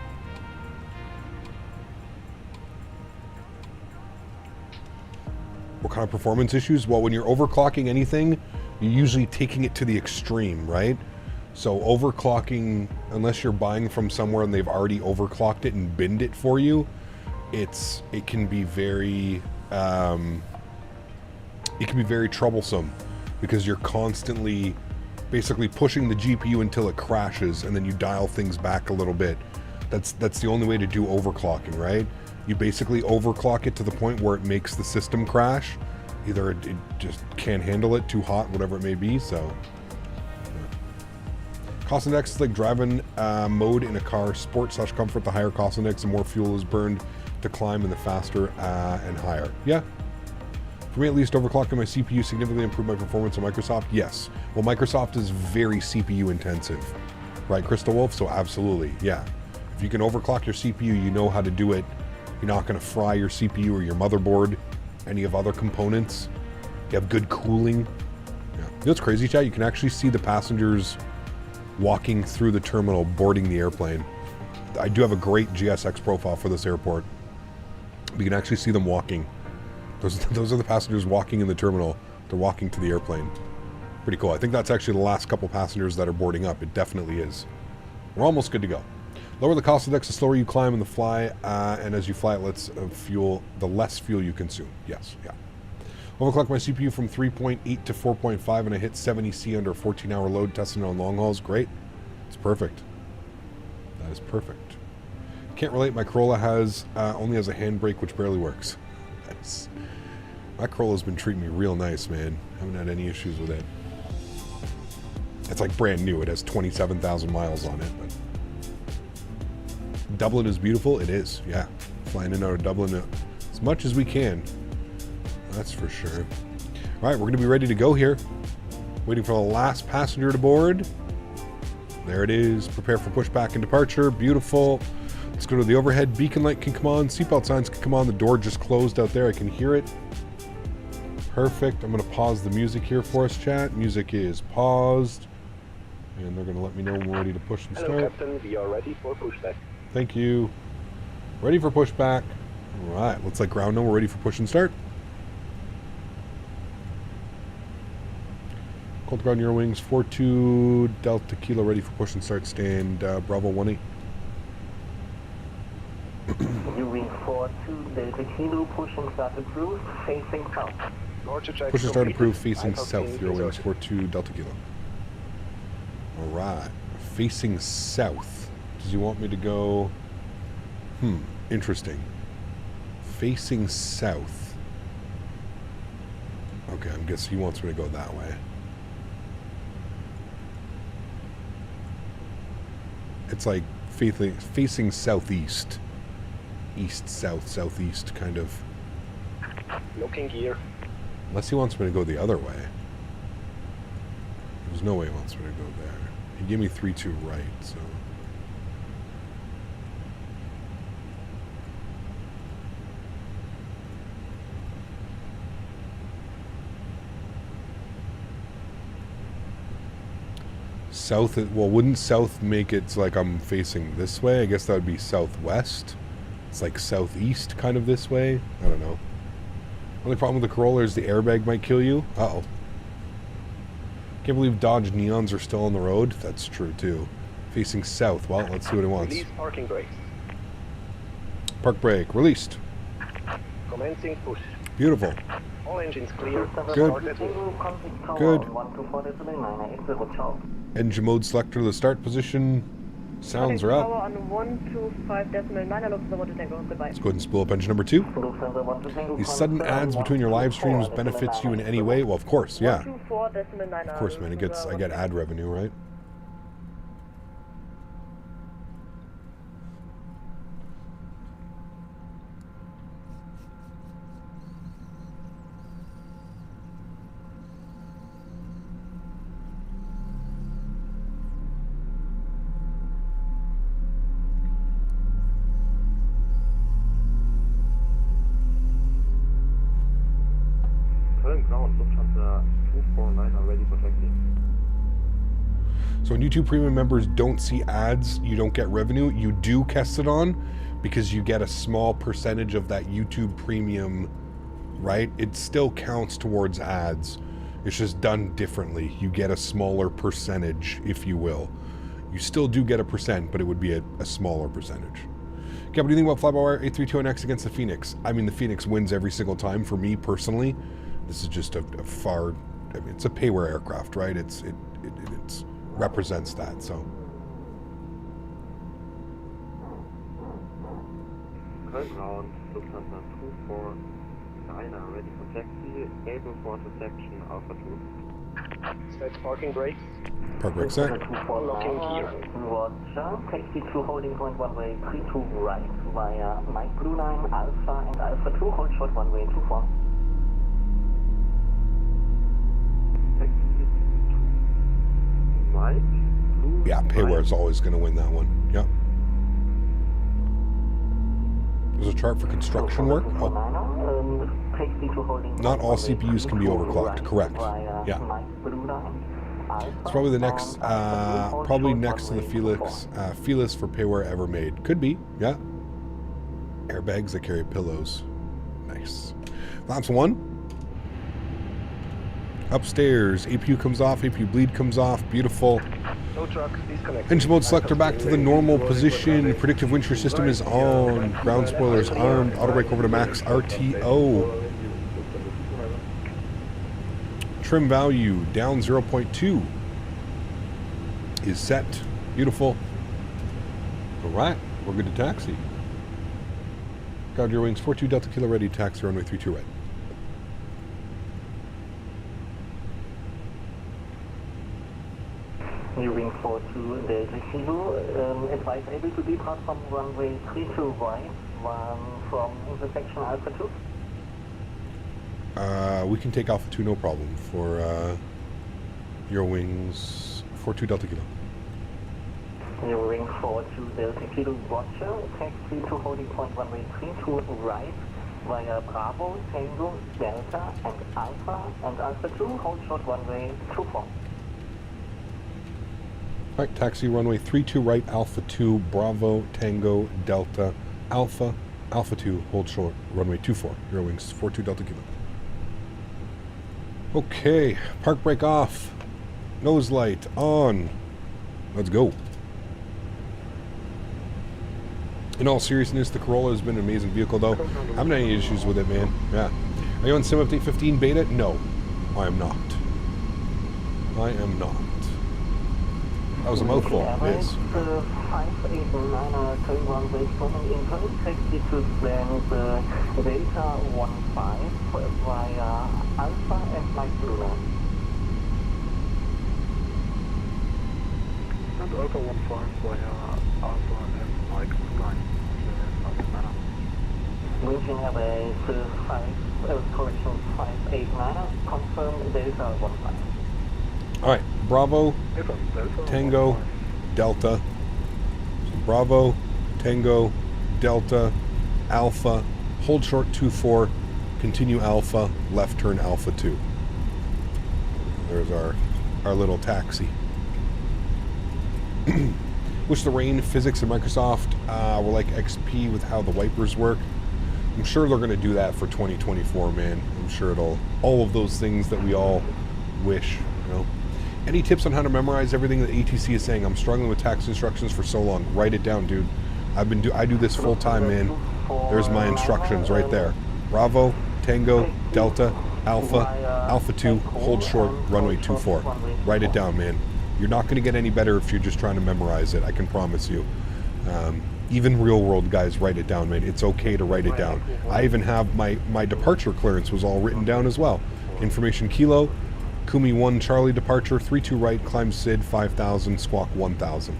What kind of performance issues? Well, when you're overclocking anything, you're usually taking it to the extreme, right? So overclocking, unless you're buying from somewhere and they've already overclocked it and binned it for you, it can be very troublesome, because you're constantly basically pushing the GPU until it crashes, and then you dial things back a little bit. That's the only way to do overclocking, right? You basically overclock it to the point where it makes the system crash. Either it just can't handle it, too hot, whatever it may be. So cost index is like driving mode in a car. Sport/comfort, the higher cost index, the more fuel is burned to climb, and the faster and higher. Yeah. For me, at least, overclocking my CPU significantly improved my performance on Microsoft. Yes. Well, Microsoft is very CPU intensive, right, Crystal Wolf? So absolutely, yeah. If you can overclock your CPU, you know how to do it. You're not going to fry your CPU or your motherboard, any of other components. You have good cooling. Yeah. You know what's crazy, chat? You can actually see the passengers walking through the terminal, boarding the airplane. I do have a great GSX profile for this airport. You can actually see them walking. Those are the passengers walking in the terminal. They're walking to the airplane. Pretty cool. I think that's actually the last couple passengers that are boarding up. It definitely is. We're almost good to go. Lower the cost index, the slower you climb in the fly, and as you fly, it lets the less fuel you consume. Yes, yeah. Overclocked my CPU from 3.8 to 4.5, and I hit 70C under a 14-hour load, testing it on long hauls. Great. It's perfect. That is perfect. Can't relate. My Corolla only has a handbrake, which barely works. Nice. My Corolla's been treating me real nice, man. Haven't had any issues with it. It's like brand new. It has 27,000 miles on it. But Dublin is beautiful. It is, yeah. Flying in out of Dublin as much as we can. That's for sure. All right, we're going to be ready to go here. Waiting for the last passenger to board. There it is. Prepare for pushback and departure. Beautiful. Let's go to the overhead. Beacon light can come on. Seatbelt signs can come on. The door just closed out there. I can hear it. Perfect. I'm going to pause the music here for us, chat. Music is paused. And they're going to let me know when we're ready to push and start. Hello, Captain. We are ready for pushback. Thank you. Ready for pushback. All right. Let's let ground know we're ready for push and start. Cold ground Eurowings 42 Delta Kilo ready for push and start. Stand Bravo 18. Eurowings 42 Delta Kilo, push and start approved, facing south. Push and start approved, facing south. Eurowings 42 Delta Kilo. All right. Facing south. Does he want me to go? Interesting. Facing south. Okay, I guess he wants me to go that way. It's like facing southeast. East, south, southeast, kind of. Looking here. Unless he wants me to go the other way. There's no way he wants me to go there. He gave me 3-2 right, so. South, well, wouldn't south make it so like I'm facing this way? I guess that would be southwest. It's like southeast, kind of this way. I don't know. Only problem with the Corolla is the airbag might kill you. Uh-oh. Can't believe Dodge Neons are still on the road. That's true, too. Facing south. Well, let's see what it wants. Release parking brakes. Park brake. Released. Commencing push. Beautiful. All engines clear. Good. Good. Engine mode selector. The start position. Sounds are up. On 125.9. Hello, Tango. Goodbye. Let's go ahead and spool up engine number 2. These sudden ads between your live streams benefits you in any way? Well, of course, yeah. Of course, man. I get ad revenue, right? So when YouTube Premium members don't see ads, you don't get revenue. You do Castevens because you get a small percentage of that YouTube Premium, right? It still counts towards ads. It's just done differently. You get a smaller percentage, if you will. You still do get a percent, but it would be a smaller percentage. Okay, what do you think about fly-by-wire A320X against the Fenix? I mean, the Fenix wins every single time for me personally. This is just a far, I mean, it's a pay-wear aircraft, right? It represents that, so. Ground, Lufthansa 249, ready for taxi, able for intersection, Alpha 2. Set parking brakes. Park brake set. Locking gear. Roger, taxi to holding point runway 32 right via Mike Blue 9, Alpha and Alpha 2, hold short runway 24. Taxi to Mike, Blue Yeah, pay-wear is always going to win that one. Yep. There's a chart for construction work. Oh. Not all CPUs can be overclocked. Correct. Yeah. It's probably the next, probably next to the Felix for pay-wear ever made. Could be. Yeah. Airbags that carry pillows. Nice. Laps 1. Upstairs. APU comes off. APU bleed comes off. Beautiful. No truck, disconnect. Engine mode selector back to the normal position. Predictive wind shear system is on. Ground spoilers armed. Auto brake over to max RTO. Trim value down 0.2 is set. Beautiful. All right, we're good to taxi. Guard your wings. 42 Delta Kilo ready. Taxi runway 32 right. Moving forward to Delta Kilo, advise able to depart from runway 32 right, from intersection Alpha 2. We can take Alpha 2 no problem for Eurowings 42 Delta Kilo. Moving forward to Delta Kilo, Roger, taxi to holding point runway 32 right via Bravo, Tango, Delta and Alpha 2, hold short runway 24. Alright, taxi runway 32 right, Alpha 2, Bravo, Tango, Delta, Alpha 2, hold short, runway 24, Eurowings 42 Delta Kilo. Okay, park brake off, nose light on, let's go. In all seriousness, the Corolla has been an amazing vehicle though. I haven't had any issues with it, man. Yeah. Are you on Sim Update 15 beta? No, I am not. I am not. That was a mouthful. Yes. 589 turn runway coming in for taxi to land Delta 15 via Alpha and Mike Blue 9. And Alpha 15 via Alpha and Mike Blue 9. Reaching Airbus 589, confirm Delta 15. Alright, Bravo, Tango, Delta. So Bravo, Tango, Delta, Alpha, hold short 24, continue Alpha, left turn Alpha 2. There's our little taxi. Wish the rain, physics, and Microsoft were like XP with how the wipers work. I'm sure they're going to do that for 2024, man. I'm sure it'll, all of those things that we all wish, you know. Any tips on how to memorize everything that ATC is saying? I'm struggling with tax instructions for so long. Write it down, dude. I do this full time, man. There's my instructions right there. Bravo, Tango, Delta, Alpha 2, hold short, runway 24. Write it down, man. You're not going to get any better if you're just trying to memorize it. I can promise you. Even real world guys write it down, man. It's okay to write it down. I even have my departure clearance was all written down as well. Information Kilo, Kumi 1 Charlie departure, 32 right, climb SID 5000, squawk 1000.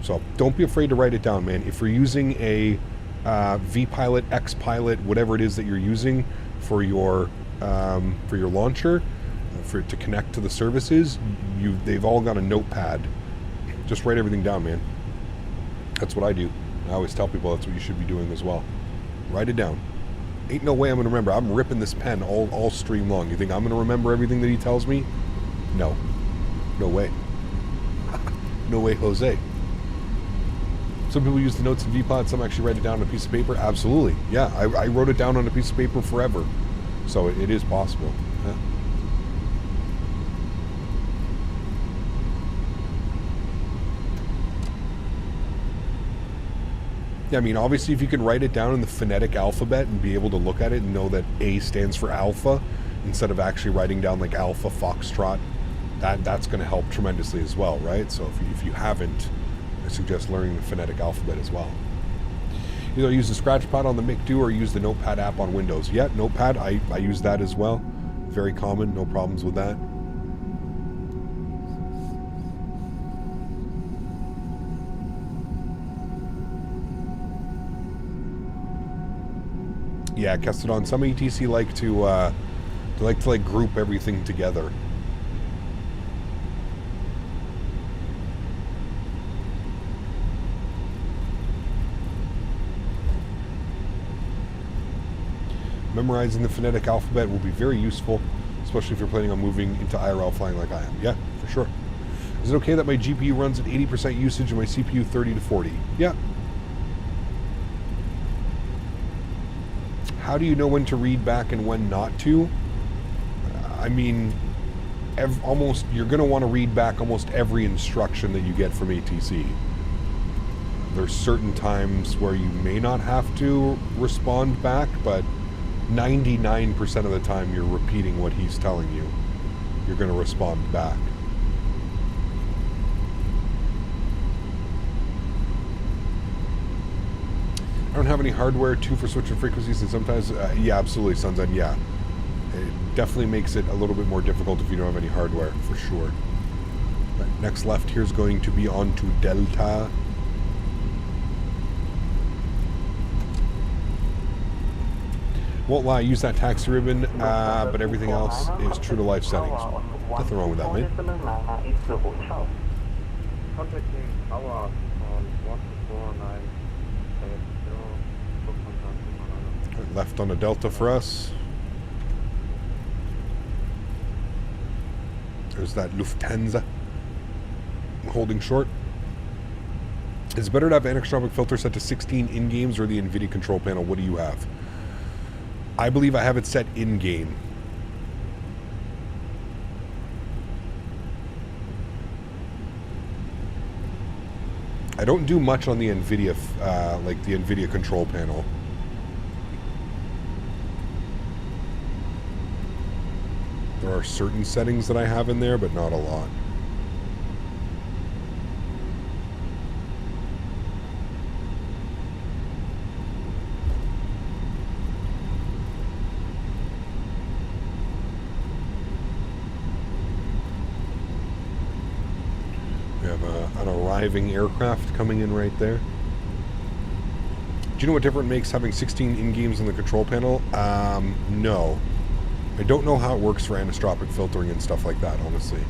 So don't be afraid to write it down, man. If you're using a V-Pilot, X-Pilot, whatever it is that you're using for your launcher, to connect to the services, they've all got a notepad. Just write everything down, man. That's what I do. I always tell people that's what you should be doing as well. Write it down. Ain't no way I'm going to remember. I'm ripping this pen all stream long. You think I'm going to remember everything that he tells me? No. No way. No way, Jose. Some people use the notes in VPod. Some actually write it down on a piece of paper. Absolutely. Yeah, I wrote it down on a piece of paper forever. So it is possible. Yeah. Yeah, I mean, obviously, if you can write it down in the phonetic alphabet and be able to look at it and know that A stands for alpha instead of actually writing down like alpha foxtrot, that's going to help tremendously as well, right? So if you haven't, I suggest learning the phonetic alphabet as well. Either use the scratch pad on the MiG-2 or use the Notepad app on Windows. Yeah, Notepad, I use that as well. Very common, no problems with that. Yeah, Castevens. Some ATC like to group everything together. Memorizing the phonetic alphabet will be very useful, especially if you're planning on moving into IRL flying like I am. Yeah, for sure. Is it okay that my GPU runs at 80% usage and my CPU 30 to 40? Yeah. How do you know when to read back and when not to? I mean, you're going to want to read back almost every instruction that you get from ATC. There's certain times where you may not have to respond back, but 99% of the time you're repeating what he's telling you. You're going to respond back. I don't have any hardware too for switching frequencies, and sometimes, yeah, absolutely, Sunzen, yeah. It definitely makes it a little bit more difficult if you don't have any hardware, for sure. Right, next left here is going to be onto Delta. Won't lie, use that taxi ribbon, but everything else is true to life settings. Nothing wrong with that, mate. Contacting our on 149. Left on a Delta for us. There's that Lufthansa holding short. It's better to have anisotropic filter set to 16 in-games or the NVIDIA control panel. What do you have? I believe I have it set in-game. I don't do much on the NVIDIA, like the NVIDIA control panel. There are certain settings that I have in there, but not a lot. We have an arriving aircraft coming in right there. Do you know what difference it makes having 16 in-games on the control panel? No. I don't know how it works for anisotropic filtering and stuff like that, honestly.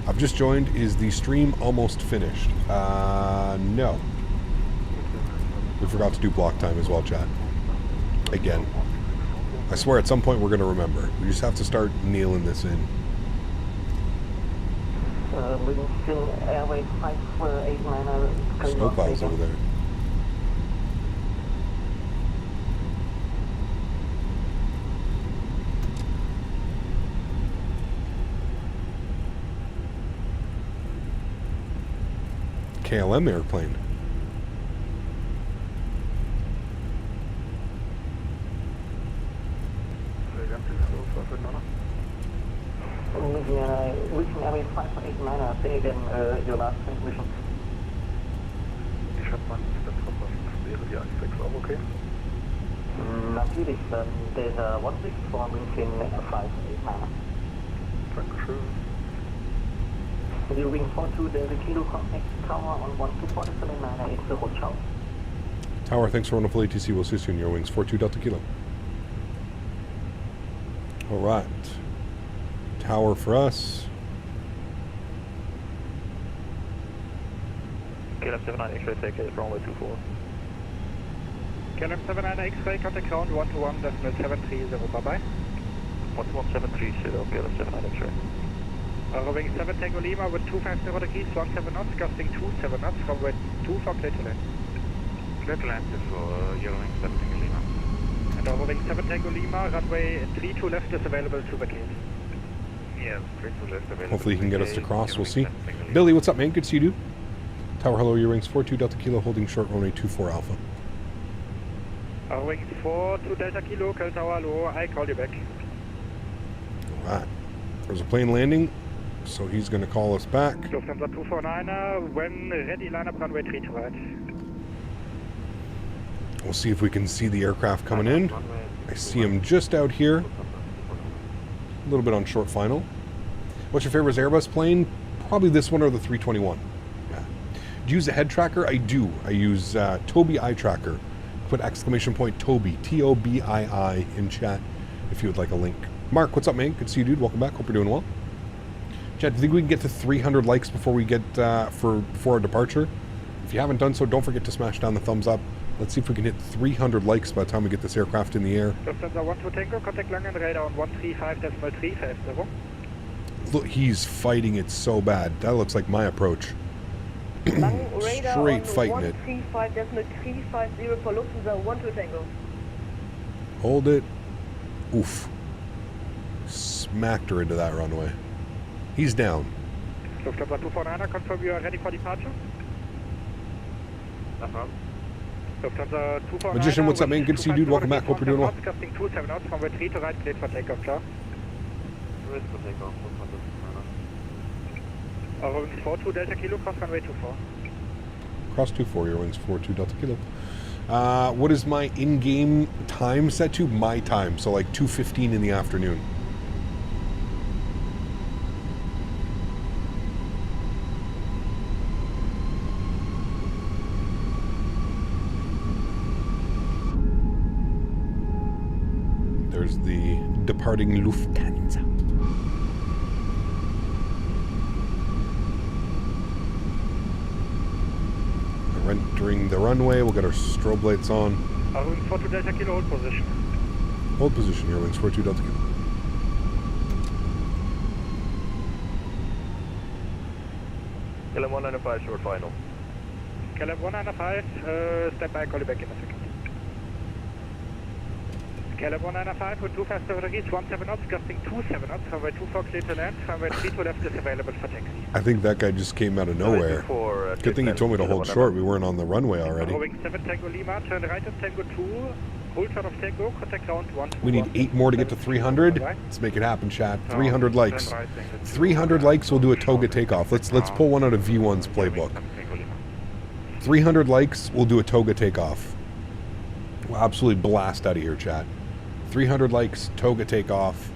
I've just joined. Is the stream almost finished? No. We forgot to do block time as well, chat. Again. I swear at some point we're going to remember. We just have to start nailing this in. Snowplows over there. KLM airplane. Reaching area 589, say again your last transmission. Ich hab mal das wäre die 16 auch okay? Natürlich, der 164 München 589. Dankeschön. Viewing 42, there's a Kilo contact tower on 12479, ciao. Tower, thanks for running full ATC. We'll see you soon. Eurowings 42 Delta Kilo. Alright. Tower for us. KLM 79 X-ray, take it, runway 24. KLM 79 X-ray, contact ground 121.730, bye-bye. 11730, KLM 79 X-ray. Eurowings 7 Tango Lima with 250 degrees, 17 knots, gusting 27 knots, runway 2 for clear to land. Clear to land is for Eurowings 7 Tango Lima. And Eurowings 7 Tango Lima, runway 32 left is available to vacate. Yeah, 32 left available. Hopefully he can get us to cross. We'll see. Billy, what's up, man? Good to see you, dude. Tower, hello, Eurowings 42 Delta Kilo, holding short runway 24 Alpha. Eurowings 42 Delta Kilo, Kel Tower, hello, I call you back. Alright. There's a plane landing, so he's going to call us back. Lufthansa 249er, when ready, line up runway 3 to right. We'll see if we can see the aircraft coming in. I see him just out here. A little bit on short final. What's your favorite Airbus plane? Probably this one or the 321. Yeah. Do you use a head tracker? I do. I use Tobii Eye Tracker. Put exclamation point Tobii, T-O-B-I-I in chat if you would like a link. Mark, what's up, man? Good to see you, dude. Welcome back. Hope you're doing well. Chat, do you think we can get to 300 likes before we get before our departure? If you haven't done so, don't forget to smash down the thumbs up. Let's see if we can hit 300 likes by the time we get this aircraft in the air. Lufthansa 12 Tango, contact Langen radar on 135.350. Look, he's fighting it so bad. That looks like my approach. Straight fighting it. 135.350 for Lufthansa 12 Tango. Hold it. Oof. Smacked her into that runway. He's down. Lufthansa 249er, confirm you are ready for departure. Lufthansa 249er. Magician, what's up, man? Good to see you, dude. Welcome back. Hope you're doing well. Casting 27 knots from 3 to right, cleared for takeoff, klar. Ready for takeoff, Eurowings 42 Delta Kilo, cross runway 24. Cross 24, Eurowings 42 Delta Kilo. What is my in-game time set to? My time, so like 2:15 in the afternoon. There's the departing Lufthansa. We're entering the runway. We'll get our strobe lights on. Eurowings 42 Delta Kilo, hold position. Hold position, Eurowings 42 Delta Kilo. KLM 195, short final. KLM 195, step by, call you back in a second. KLM 195 with 2 faster reach, 17 knots, gusting 27 knots, runway 24 clear to land, runway 3 to left is available for taxi. I think that guy just came out of nowhere. Good thing he told me to hold short. We weren't on the runway already. Boeing 7 Tango Lima, turn right of Tango 2, hold turn of Tango, contact ground 1. We need 8 more to get to 300. Let's make it happen, chat. 300 likes. 300 likes, we'll do a toga takeoff. Let's pull one out of V1's playbook. 300 likes, we'll do a toga takeoff. We'll absolutely blast out of here, chat. 300 likes, toga takeoff.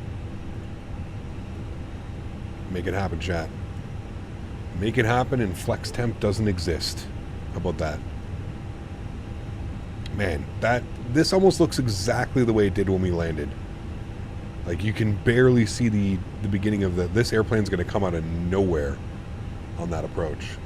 Make it happen, chat. Make it happen, and flex temp doesn't exist. How about that? Man, this almost looks exactly the way it did when we landed. Like, you can barely see the beginning of this airplane's going to come out of nowhere on that approach.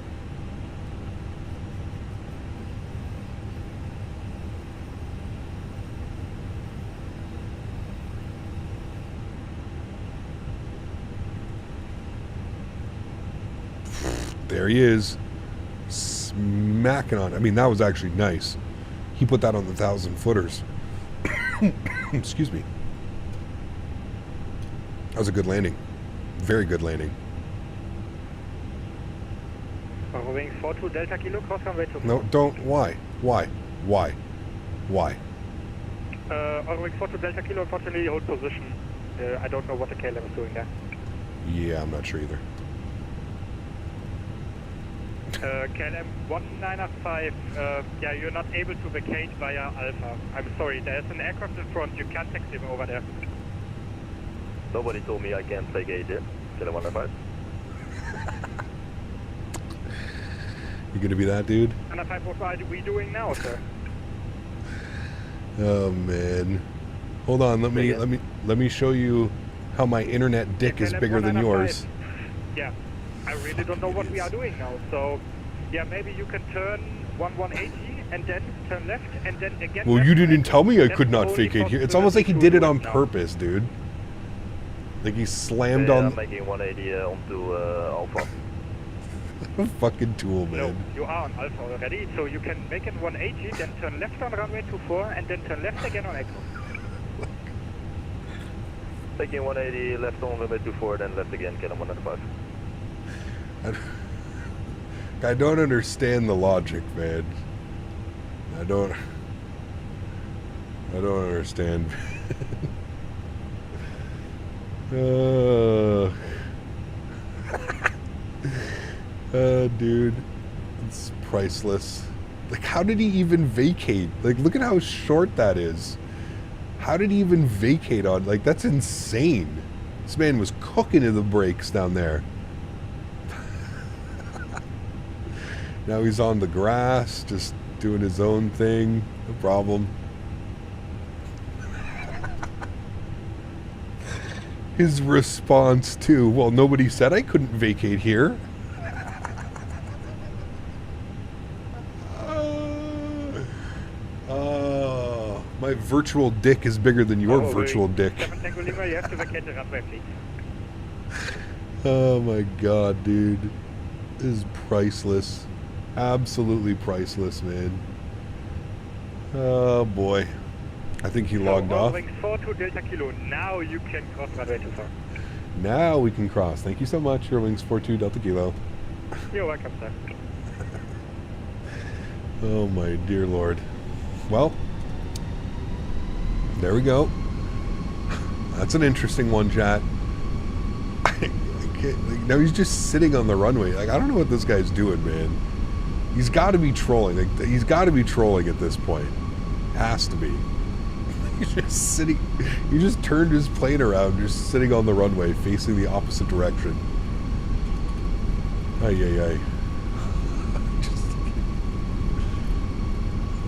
There he is, smacking on. I mean, that was actually nice. He put that on the 1,000-footers. Excuse me. That was a good landing. Very good landing. Eurowings 42 Delta Kilo, cross runway 24. No, don't. Why? Eurowings 42 Delta Kilo, unfortunately, hold position. I don't know what the KLM is doing there. Yeah, I'm not sure either. KLM 195, yeah, you're not able to vacate via Alpha. I'm sorry, there's an aircraft in front, you can't taxi him over there. Nobody told me I can't vacate it. KLM 195. You gonna be that dude? 195, what are we doing now, sir? Oh man. Hold on, let me show you how my internet dick is bigger than yours. Yeah. I really don't know what we are doing now, so yeah, maybe you can turn 180 and then turn left and then again. Well, you didn't tell me I could not vacate here. It's almost like he did it on purpose, dude. Like he slammed on. I'm making 180 onto Alpha. Fucking tool, man. No, you are on Alpha already, so you can make it 180, then turn left on runway 24, and then turn left again on Echo. Taking 180 left on runway 24, then left again, KLM 195. I don't understand the logic, man. I don't understand. Dude, it's priceless. Like, how did he even vacate? Like, look at how short that is. How did he even vacate on? Like, that's insane. This man was cooking in the brakes down there. Now he's on the grass, just doing his own thing. No problem. His response to, well, nobody said I couldn't vacate here. My virtual dick is bigger than your virtual dick. Oh my god, dude. This is priceless. Absolutely priceless, man. Oh boy. I think he logged off. Now you can cross runway 24. Now we can cross. Thank you so much, Eurowings 42 Delta Kilo. You're welcome, sir. Oh my dear lord. Well, there we go. That's an interesting one, chat. Now he's just sitting on the runway. Like, I don't know what this guy's doing, man. He's got to be trolling. Like, he's got to be trolling at this point. Has to be. He's just sitting. He just turned his plane around, just sitting on the runway, facing the opposite direction. Ay, ay, ay.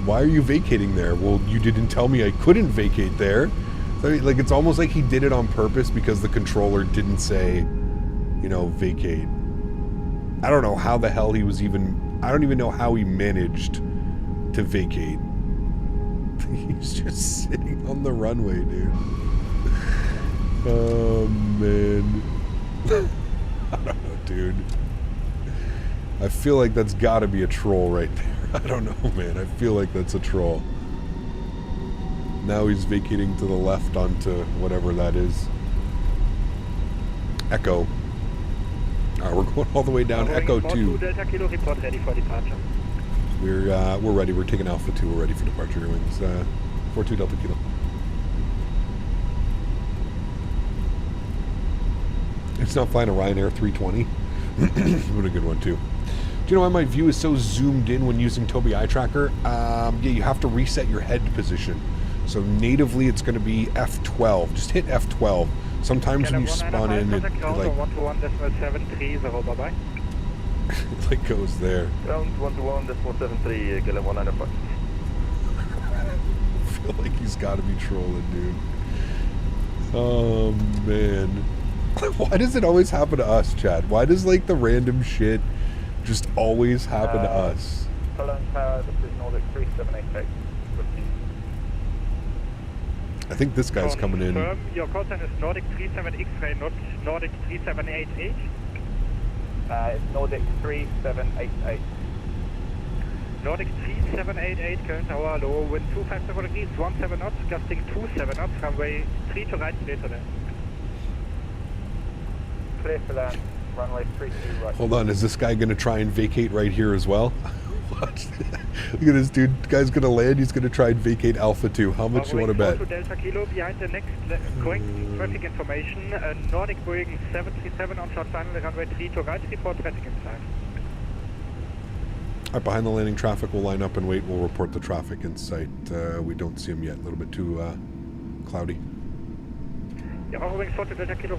Why are you vacating there? Well, you didn't tell me I couldn't vacate there. I mean, like, it's almost like he did it on purpose because the controller didn't say, you know, vacate. I don't know how the hell he was even... I don't even know how he managed to vacate. He's just sitting on the runway, dude. Oh, man. I don't know, dude. I feel like that's got to be a troll right there. I don't know, man. I feel like that's a troll. Now he's vacating to the left onto whatever that is. Echo. Alright, we're going all the way down. Echo 2. Delta Kilo, report ready for departure. We're ready. We're taking Alpha 2. We're ready for departure. Eurowings 42 Delta Kilo. It's not flying a Ryanair 320. What a good one, too. Do you know why my view is so zoomed in when using Tobii Eye Tracker? Yeah, you have to reset your head position. So natively, it's going to be F12. Just hit F12. Sometimes when you spawn in, it like... it like goes there. Ground 121.73, Gala 195. I feel like he's got to be trolling, dude. Oh, man. Why does it always happen to us, Chad? Why does, like, the random shit just always happen to us? Tower, this is Nordic 3788. I think this guy's coming in. Your call sign is Nordic 37 X-ray, not Nordic 3788. It's Nordic 3788. Nordic 3788, current hour low, wind 257 degrees, 17 knots, gusting 27 knots, runway 3 to right, clear to land. Clear for land, runway 32 right. Hold on, is this guy going to try and vacate right here as well? What? Look at this dude. The guy's going to land, he's going to try and vacate Alpha 2. How much you want to bet? Delta Kilo, behind the next correct traffic information, Nordic Boeing 737 on short final, runway 3 to right, report traffic inside. Alright, behind the landing traffic, we'll line up and wait. We'll report the traffic in sight. We don't see him yet. A little bit too cloudy. Eurowings 40 Delta Kilo.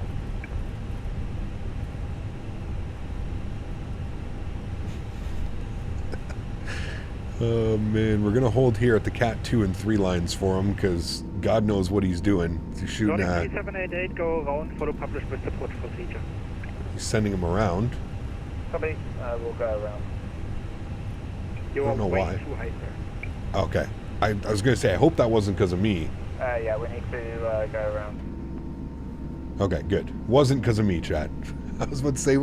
Oh man, we're gonna hold here at the Cat 2 and 3 lines for him because God knows what he's doing. He's shooting at. 3788, go around, follow published with approach procedure. He's sending him around. Copy, we'll go around. I don't know why. Too high, sir. Okay, I was gonna say I hope that wasn't because of me. Yeah, we need to go around. Okay, good. Wasn't because of me, chat. I was about to say,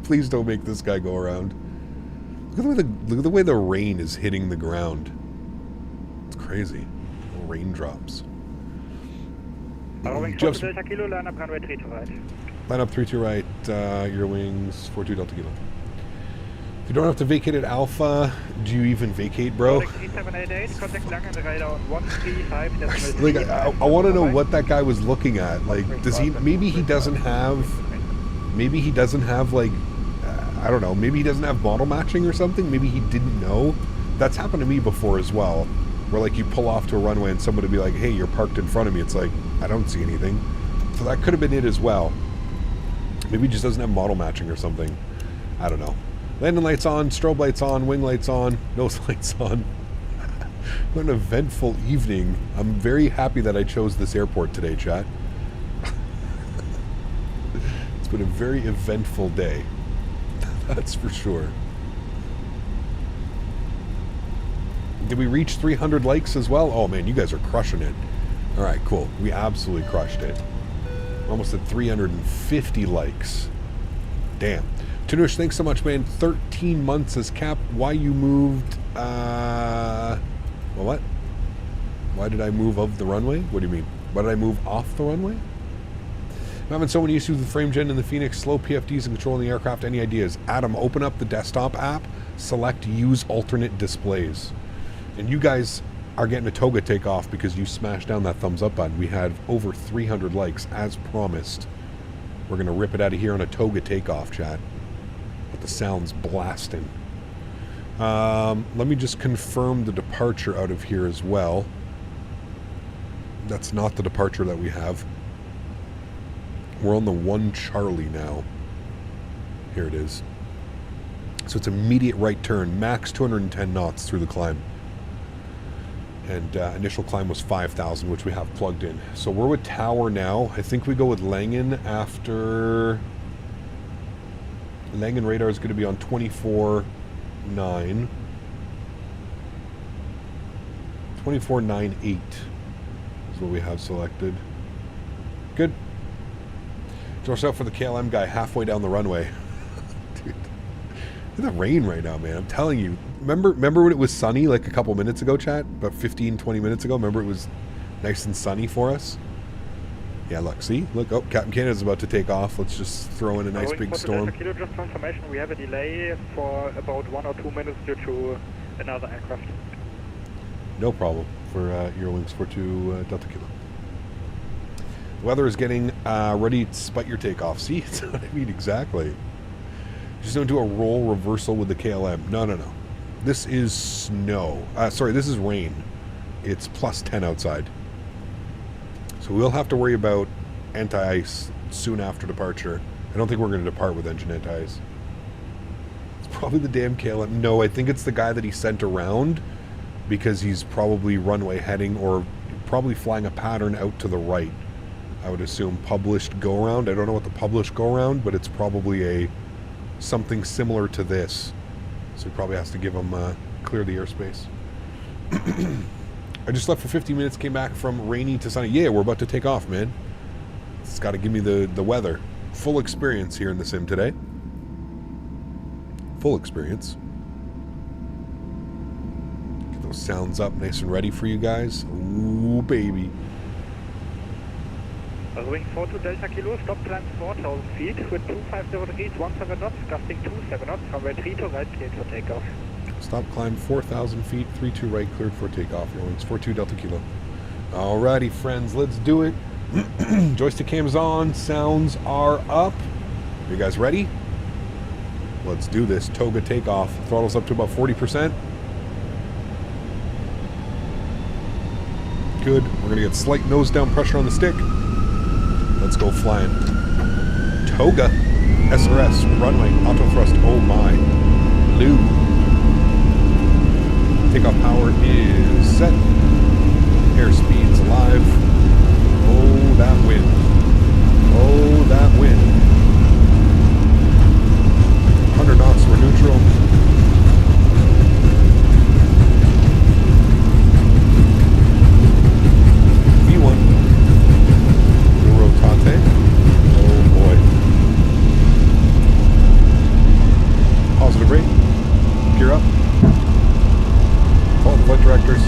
please don't make this guy go around. Look at the way the rain is hitting the ground. It's crazy. Raindrops. Delta Kilo, line up runway 3 to right. Line up 3 to right, Eurowings 42 Delta Kilo. you don't have to vacate at Alpha, do you even vacate, bro? 3788, contact Langenradar on 135. Like, I want to know what that guy was looking at. Like, does he? Maybe he doesn't have. Maybe he doesn't have like. I don't know. Maybe he doesn't have model matching or something. Maybe he didn't know. That's happened to me before as well. Where like you pull off to a runway and somebody will be like, "Hey, you're parked in front of me." It's like I don't see anything. So that could have been it as well. Maybe he just doesn't have model matching or something. I don't know. Landing lights on, strobe lights on, wing lights on, nose lights on. What an eventful evening. I'm very happy that I chose this airport today, chat. It's been a very eventful day. That's for sure. Did we reach 300 likes as well? Oh man, you guys are crushing it. All right, cool. We absolutely crushed it. We're almost at 350 likes. Damn. Tanush, thanks so much, man. 13 months as cap. Why you moved, well, what? Why did I move of the runway? What do you mean? Why did I move off the runway? I'm having so many issues with frame gen in the Fenix, slow PFDs and controlling the aircraft. Any ideas? Adam, open up the desktop app, select use alternate displays. And you guys are getting a toga takeoff because you smashed down that thumbs up button. We had over 300 likes as promised. We're going to rip it out of here on a toga takeoff, chat. With the sounds blasting. Let me just confirm the departure out of here as well. That's not the departure that we have. We're on the 1 Charlie now. Here it is. So it's immediate right turn, max 210 knots through the climb. And initial climb was 5,000, which we have plugged in. So we're with Tower now. I think we go with Langen after... Langen radar is going to be on 24.9. 24.98 is what we have selected. Good. Watch out for the KLM guy halfway down the runway. Dude, in the rain right now, man. I'm telling you. Remember when it was sunny like a couple minutes ago, chat? About 15, 20 minutes ago? Remember it was nice and sunny for us? Yeah, look, see? Look, oh, Captain Canada's about to take off. Let's just throw in a nice big storm. Kilo, just for information, we have a delay for about 1 or 2 minutes due to another aircraft. No problem for Eurowings 42 Delta Kilo. Weather is getting ready to spite your takeoff. See, that's what I mean exactly. Just don't do a roll reversal with the KLM. No. This is snow. Sorry, this is rain. It's plus 10 outside. So we'll have to worry about anti-ice soon after departure. I don't think we're going to depart with engine anti-ice. It's probably the damn KLM. No, I think it's the guy that he sent around because he's probably runway heading or probably flying a pattern out to the right. I would assume published go-around. I don't know what the published go-around, but it's probably something similar to this. So he probably has to give him clear the airspace. I just left for 15 minutes, came back from rainy to sunny. Yeah, we're about to take off, man. It's got to give me the weather. Full experience here in the sim today. Full experience. Get those sounds up nice and ready for you guys. Ooh, baby. Wing 42 Delta Kilo, stop climb 4,000 feet with 2500 degrees, 17 knots, gusting 27 knots, runway 3 to right, cleared for takeoff. Stop climb 4,000 feet, 3-2 right, cleared for takeoff. Eurowings 42 Delta Kilo. Alrighty, friends, let's do it. Joystick cam's on, sounds are up. Are you guys ready? Let's do this. Toga takeoff. Throttle's up to about 40%. Good. We're gonna get slight nose down pressure on the stick. Let's go flying. Toga. SRS. Runway. Auto thrust. Oh my. Lou. Takeoff power is set. Airspeed's alive. Oh, that wind. Oh, that wind. 100 knots, we're neutral. V1. Rotate. Oh boy. Positive rate. Gear up. Call the flight directors.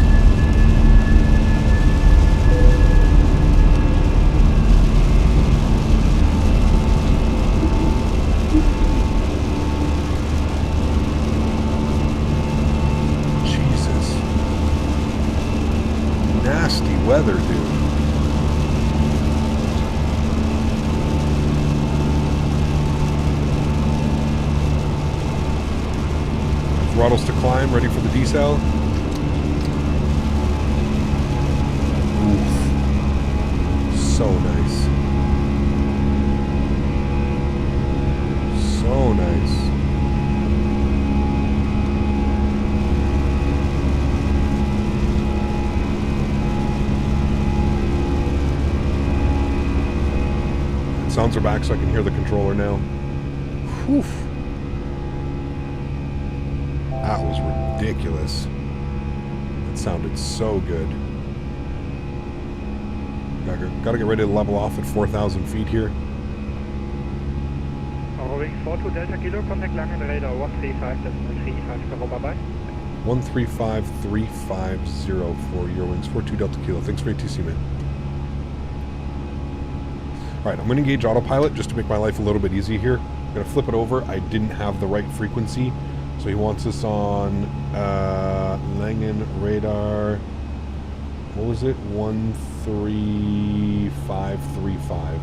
Throttles to climb, ready for the decel. Oof. So nice. So nice. Sounds are back so I can hear the controller now. Whew. That was ridiculous. That sounded so good. Gotta get ready to level off at 4,000 feet here. Eurowings 42 Delta Kilo, contact Langen Radar 135.35 Robbie, bye. 135350 for Eurowings 42 Delta Kilo. Thanks for ATC, man. Alright, I'm going to engage autopilot just to make my life a little bit easy here. I'm going to flip it over. I didn't have the right frequency. So he wants us on Langen Radar. What was it? 13535.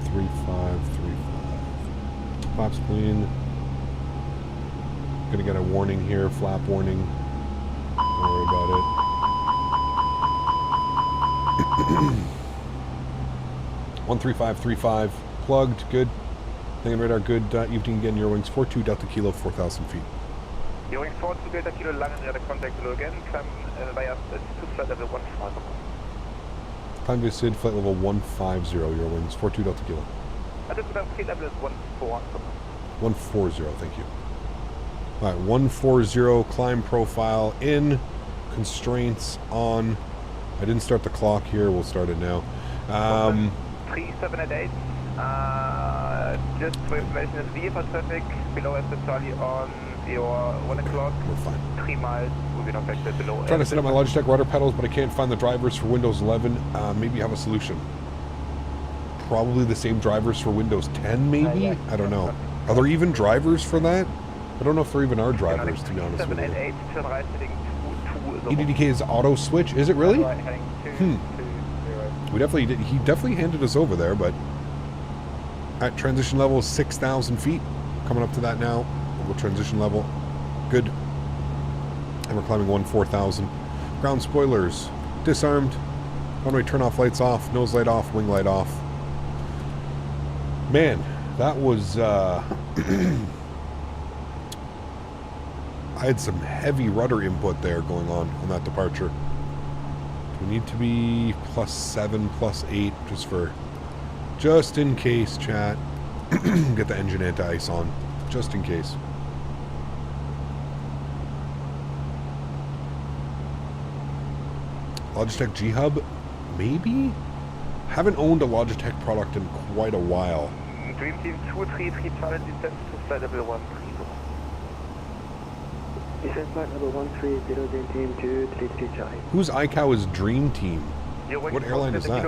13535. Flaps clean. Gonna get a warning here, flap warning. Don't worry about it. 13535 plugged, good. Langen Radar, good. Evening again, Eurowings 42 Delta Kilo, 4,000 feet. Eurowings 42 Delta Kilo, Langen Radar, contact below again. Climb via to flight level 150. Climb via SID, flight level 150, Eurowings 42 Delta Kilo. Flight level is 140. 140, thank you. Alright, 140, climb profile in, constraints on. I didn't start the clock here, we'll start it now. 3788, just for information, is vehicle traffic below Aspen Charlie on your 1 o'clock. We're fine. 3 miles, moving affected below. Trying to set up my Logitech rudder pedals, but I can't find the drivers for Windows 11. Maybe you have a solution. Probably the same drivers for Windows 10, maybe? Yeah. I don't know. Are there even drivers for that? I don't know if there even are drivers, to be honest with you. 788, turn right, heading 22. EDDK is auto switch, is it really? Right, heading 220. We definitely did. He definitely handed us over there, but at transition level 6,000 feet. Coming up to that now. We'll go transition level. Good. And we're climbing 4,000. Ground spoilers disarmed. Runway turn off, lights off, nose light off, wing light off. Man, that was I had some heavy rudder input there going on that departure. We need to be +7, +8, just in case, chat. Get the engine anti-ice on, just in case. Logitech G-Hub, maybe? Haven't owned a Logitech product in quite a while. Dream Team 233, challenge descent to flight level 130. Descent flight level 130, Dream Team 233 Charlie. Whose iCow is Dream Team? What airline is that?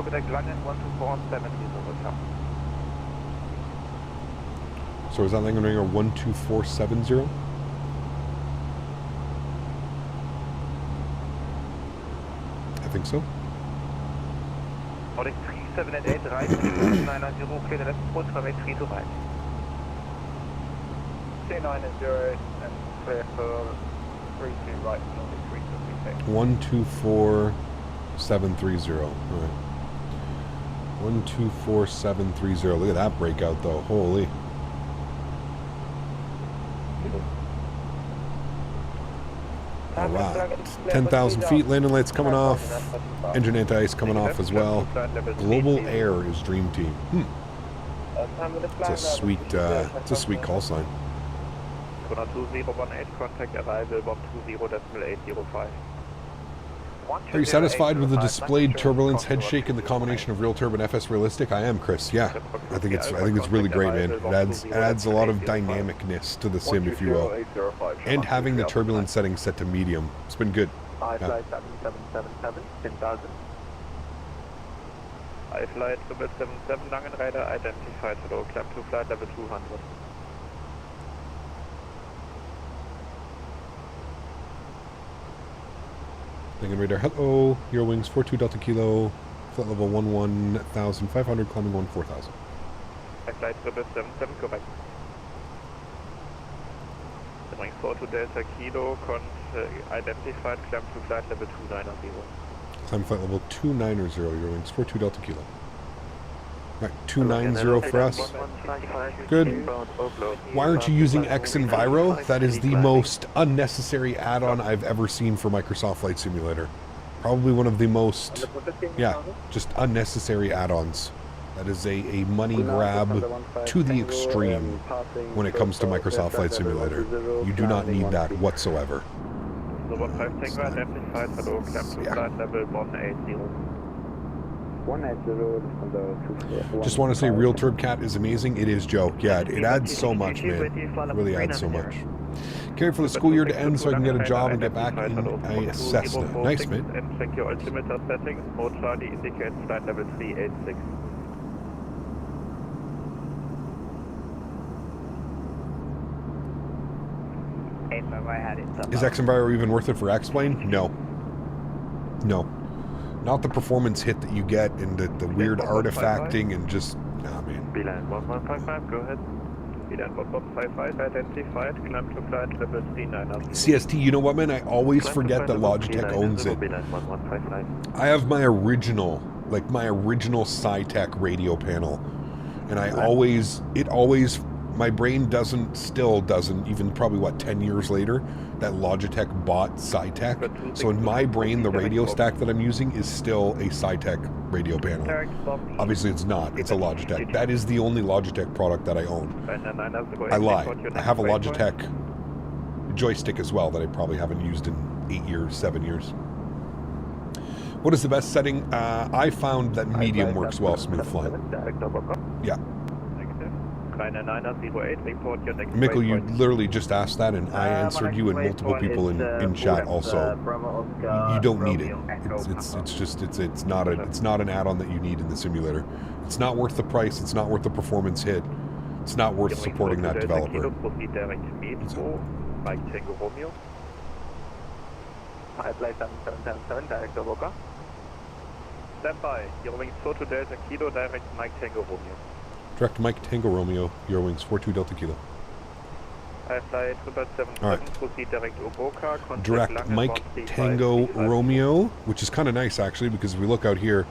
So is that Langen Radar 12470? I think so. Audit 3788, right, 990, clear the left approach, runway 3 to right. 3990 and clear for 32 right, 124730. Alright. 124730. Look at that breakout though. Holy. Alright. 10,000 feet. Landing lights coming off. Engine anti-ice coming off as well. Global Air is Dream Team. It's a sweet call sign. 2018, contact arrival, bomb 20.805. Are you satisfied with the displayed turbulence, head shake, and the combination of real turbo and FS realistic? I am, Chris. Yeah, I think it's really great, man. It adds a lot of dynamicness to the sim, if you will, and having the turbulence setting set to medium. It's been good. Flight 7777, 10,000. Flight 777, Langen Radar identified. Hello, climb to flight level 200. Langen Radar, hello. Eurowings 42 Delta Kilo, flight level 11,500, climbing 14,000. Flight 777, go back. Eurowings 42 Delta Kilo, identified, climb to flight level 290. Climb flight level 290, Eurowings 42 Delta Kilo. Right, 290 for us. Good. Why aren't you using X Enviro? That is the most unnecessary add-on I've ever seen for Microsoft Flight Simulator. Probably one of the most, yeah, just unnecessary add-ons. That is a money grab to the extreme when it comes to Microsoft Flight Simulator. You do not need that whatsoever. Just want to say Real Turb Cat is amazing. It is, Joe. Yeah, it adds so much, man. It really adds so much. Can't wait for the school year to end so I can get a job and get back in a Cessna. Nice, man. And check your altimeter settings. Mode Charlie indicates flight level 386. Is X-Enviro even worth it for X-Plane? No. No. Not the performance hit that you get and the weird artifacting and just, nah, man. Beeline 1155, go ahead. Beeline 1155, identified, climb to flight level 39. CST, you know what, man? I always forget that Logitech owns it. I have my original SciTech radio panel. And my brain still doesn't, even probably, 10 years later, that Logitech bought SciTech. So in my brain, the radio stack that I'm using is still a SciTech radio panel. Obviously it's not, it's a Logitech. That is the only Logitech product that I own. I lie, I have a Logitech joystick as well that I probably haven't used in 8 years, 7 years. What is the best setting? I found that medium works well, smooth flying. Yeah. Mikkel, you literally just asked that, and I answered you, and multiple people in chat also. You don't need it. It's not an add-on that you need in the simulator. It's not worth the price. It's not worth the performance hit. It's not worth supporting that developer. Stand by. Eurowings 42 Delta Kilo, direct Mike Tango Romeo. Direct Mike Tango Romeo, Eurowings 42 Delta Kilo. Flight 777, proceed direct Oboka. Direct Mike Tango Romeo, which is kind of nice actually, because if we look out here,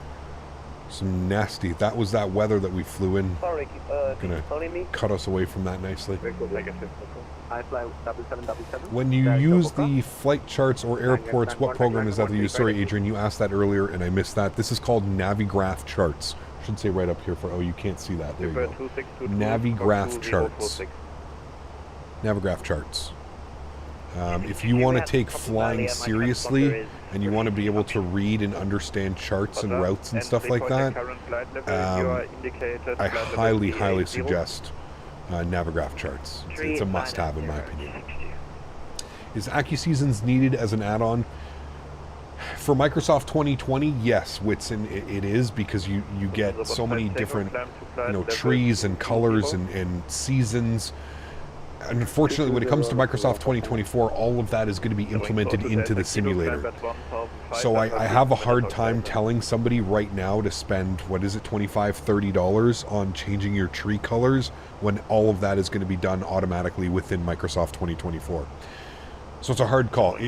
some nasty. That was that weather that we flew in. Gonna cut us away from that nicely. When you use the flight charts or airports, what program is that you use? Sorry, Adrian, you asked that earlier and I missed that. This is called Navigraph Charts. Should say right up here for, oh, you can't see that. There you go. Navigraph Charts. Navigraph Charts. If you want to take flying seriously and you want to be able to read and understand charts and routes and stuff like that, I highly, highly suggest Navigraph Charts. It's a must-have in my opinion. Is AccuSeasons needed as an add-on? For Microsoft 2020, yes, Whitson, it is, because you get so many different trees and colors and seasons. Unfortunately, when it comes to Microsoft 2024, all of that is going to be implemented into the simulator. So I have a hard time telling somebody right now to spend, what is it, $25, $30 on changing your tree colors when all of that is going to be done automatically within Microsoft 2024. So it's a hard call.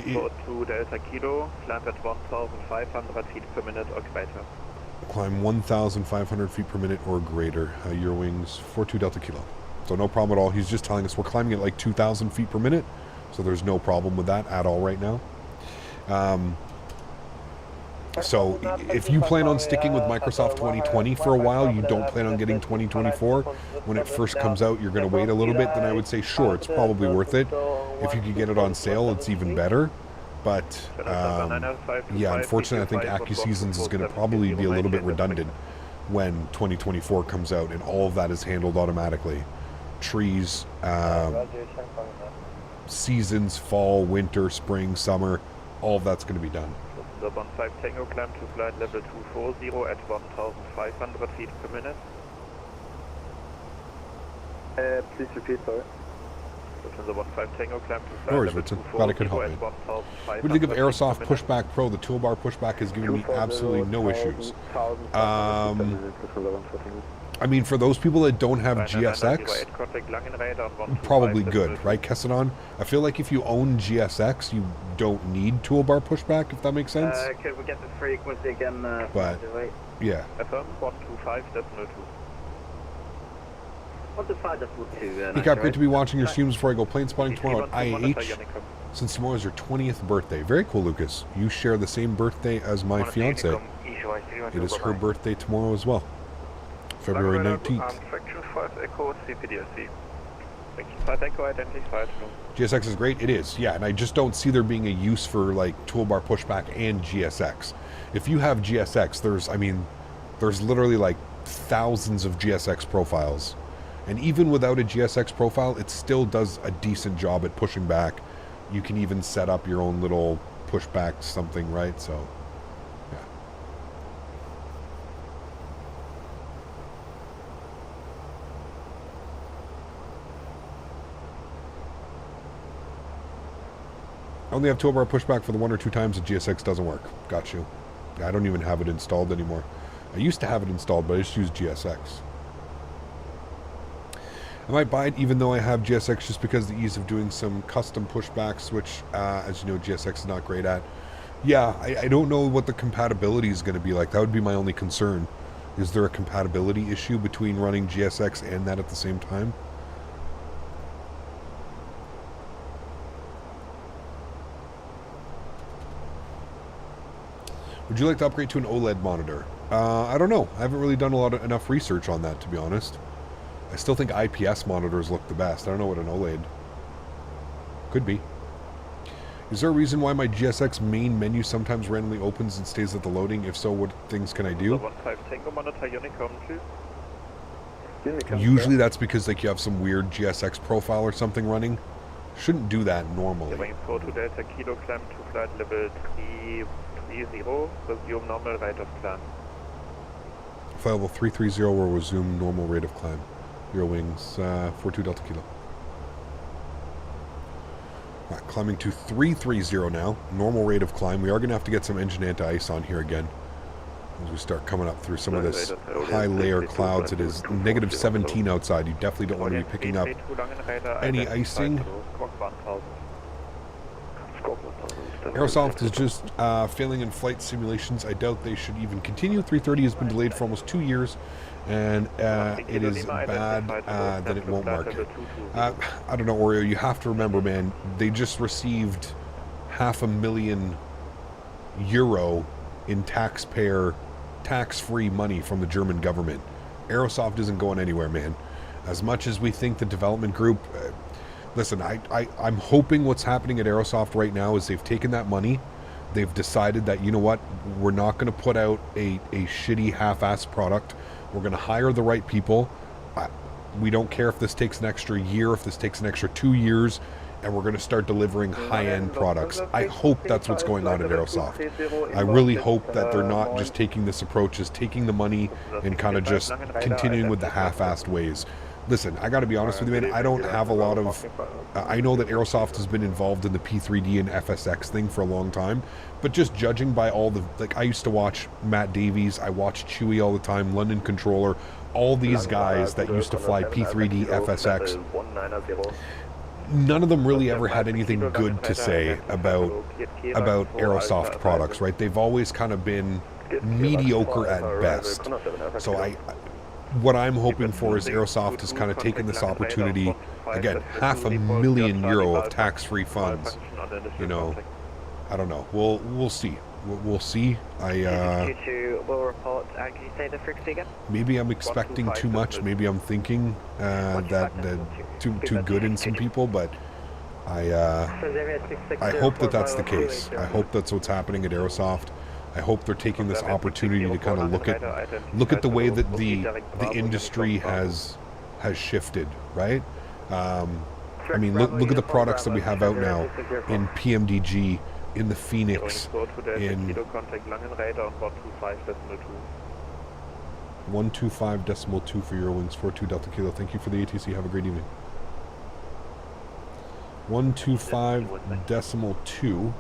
Climb 1,500 feet per minute or greater. Eurowings 42 Delta Kilo. So no problem at all. He's just telling us we're climbing at like 2,000 feet per minute. So there's no problem with that at all right now. So if you plan on sticking with Microsoft 2020 for a while, you don't plan on getting 2024, when it first comes out, you're going to wait a little bit, then I would say, sure, it's probably worth it. If you could get it on sale, it's even better. But, yeah, unfortunately, I think AccuSeasons is going to probably be a little bit redundant when 2024 comes out and all of that is handled automatically. Trees, seasons, fall, winter, spring, summer, all of that's going to be done. The 15 Tango climb to flight level 240 at 1,500 feet per minute. Please repeat, sorry. Lufthansa 15 Tango, climb to No worries, Ritson. Glad I could help, man. What do you think of Aerosoft Pushback Pro? The toolbar pushback has given me absolutely no issues. I mean, for those people that don't have GSX, probably good, right, Kessadon? I feel like if you own GSX, you don't need toolbar pushback, if that makes sense. Could we get the frequency again? But, yeah. FM 125.02. 125.2. Pickup, great to be watching your streams before I go plane spotting tomorrow at IAH, since tomorrow is your 20th birthday. Very cool, Lucas. You share the same birthday as my fiance. It is her birthday tomorrow as well. February 19th. GSX is great. It is, yeah, and I just don't see there being a use for like toolbar pushback and GSX. If you have GSX, there's literally like thousands of GSX profiles, and even without a GSX profile, it still does a decent job at pushing back. You can even set up your own little pushback something, right? So. I only have toolbar pushback for the 1 or 2 times the GSX doesn't work. Got you. I don't even have it installed anymore. I used to have it installed, but I just use GSX. I might buy it even though I have GSX just because of the ease of doing some custom pushbacks, which, as you know, GSX is not great at. Yeah, I don't know what the compatibility is going to be like. That would be my only concern. Is there a compatibility issue between running GSX and that at the same time? Would you like to upgrade to an OLED monitor? I don't know. I haven't really done enough research on that, to be honest. I still think IPS monitors look the best. I don't know what an OLED could be. Is there a reason why my GSX main menu sometimes randomly opens and stays at the loading? If so, what things can I do? Usually that's because like you have some weird GSX profile or something running. Shouldn't do that normally. Resume normal rate of climb. Flight level 330 will resume normal rate of climb. Eurowings 42 Delta Kilo. Right, climbing to 330 now. Normal rate of climb. We are going to have to get some engine anti-ice on here again as we start coming up through some of this high layer clouds. It is negative 17 outside. You definitely don't want to be picking up any icing. Aerosoft is just failing in flight simulations. I doubt they should even continue. 330 has been delayed for almost 2 years, and it is bad that it won't mark it. I don't know, Oreo. You have to remember, man, they just received €500,000 in tax-free money from the German government. Aerosoft isn't going anywhere, man. As much as we think the development group... Listen, I'm hoping what's happening at Aerosoft right now is they've taken that money, they've decided that, you know what, we're not going to put out a shitty half-ass product, we're going to hire the right people, we don't care if this takes an extra year, if this takes an extra 2 years, and we're going to start delivering high-end products. I hope that's what's going on at Aerosoft. I really hope that they're not just taking this approach as taking the money and kind of just continuing with the half-assed ways. Listen, I got to be honest with you, man. I don't have a lot of... I know that Aerosoft has been involved in the P3D and FSX thing for a long time, but just judging by all the... Like, I used to watch Matt Davies, I watched Chewy all the time, London Controller, all these guys that used to fly P3D, FSX. None of them really ever had anything good to say about Aerosoft products, right? They've always kind of been mediocre at best. So what I'm hoping for is Aerosoft has kind of taken this opportunity, again, €500,000 of tax-free funds. You know, I don't know. We'll see. We'll see. Maybe I'm expecting too much. Maybe I'm thinking that too good in some people, but I hope that that's the case. I hope that's what's happening at Aerosoft. I hope they're taking this opportunity to kind of look at the way that the industry has shifted, right? I mean, look at the products that we have out now in PMDG, in the Fenix, in 125.2 for Eurowings, 42 Delta Kilo. Thank you for the ATC. Have a great evening. 125.2,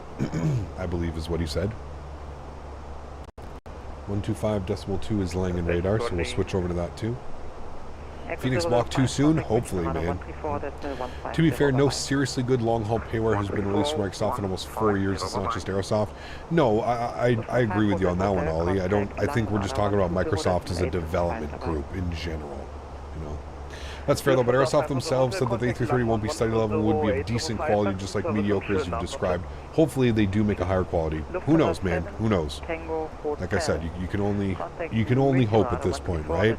I believe is what he said. 125.2 is Langen radar, so we'll switch over to that too. Phoenix block too soon? Hopefully, man. To be fair, no seriously good long-haul payware has been released from Microsoft in almost 4 years. It's not just Aerosoft. No, I agree with you on that one, Ollie. I think we're just talking about Microsoft as a development group in general. You know, that's fair though. But Aerosoft themselves said that the A330 won't be study level, would be of decent quality, just like mediocre as you've described. Hopefully, they do make a higher quality. Who knows, man? Who knows? Like I said, you can only hope at this point, right?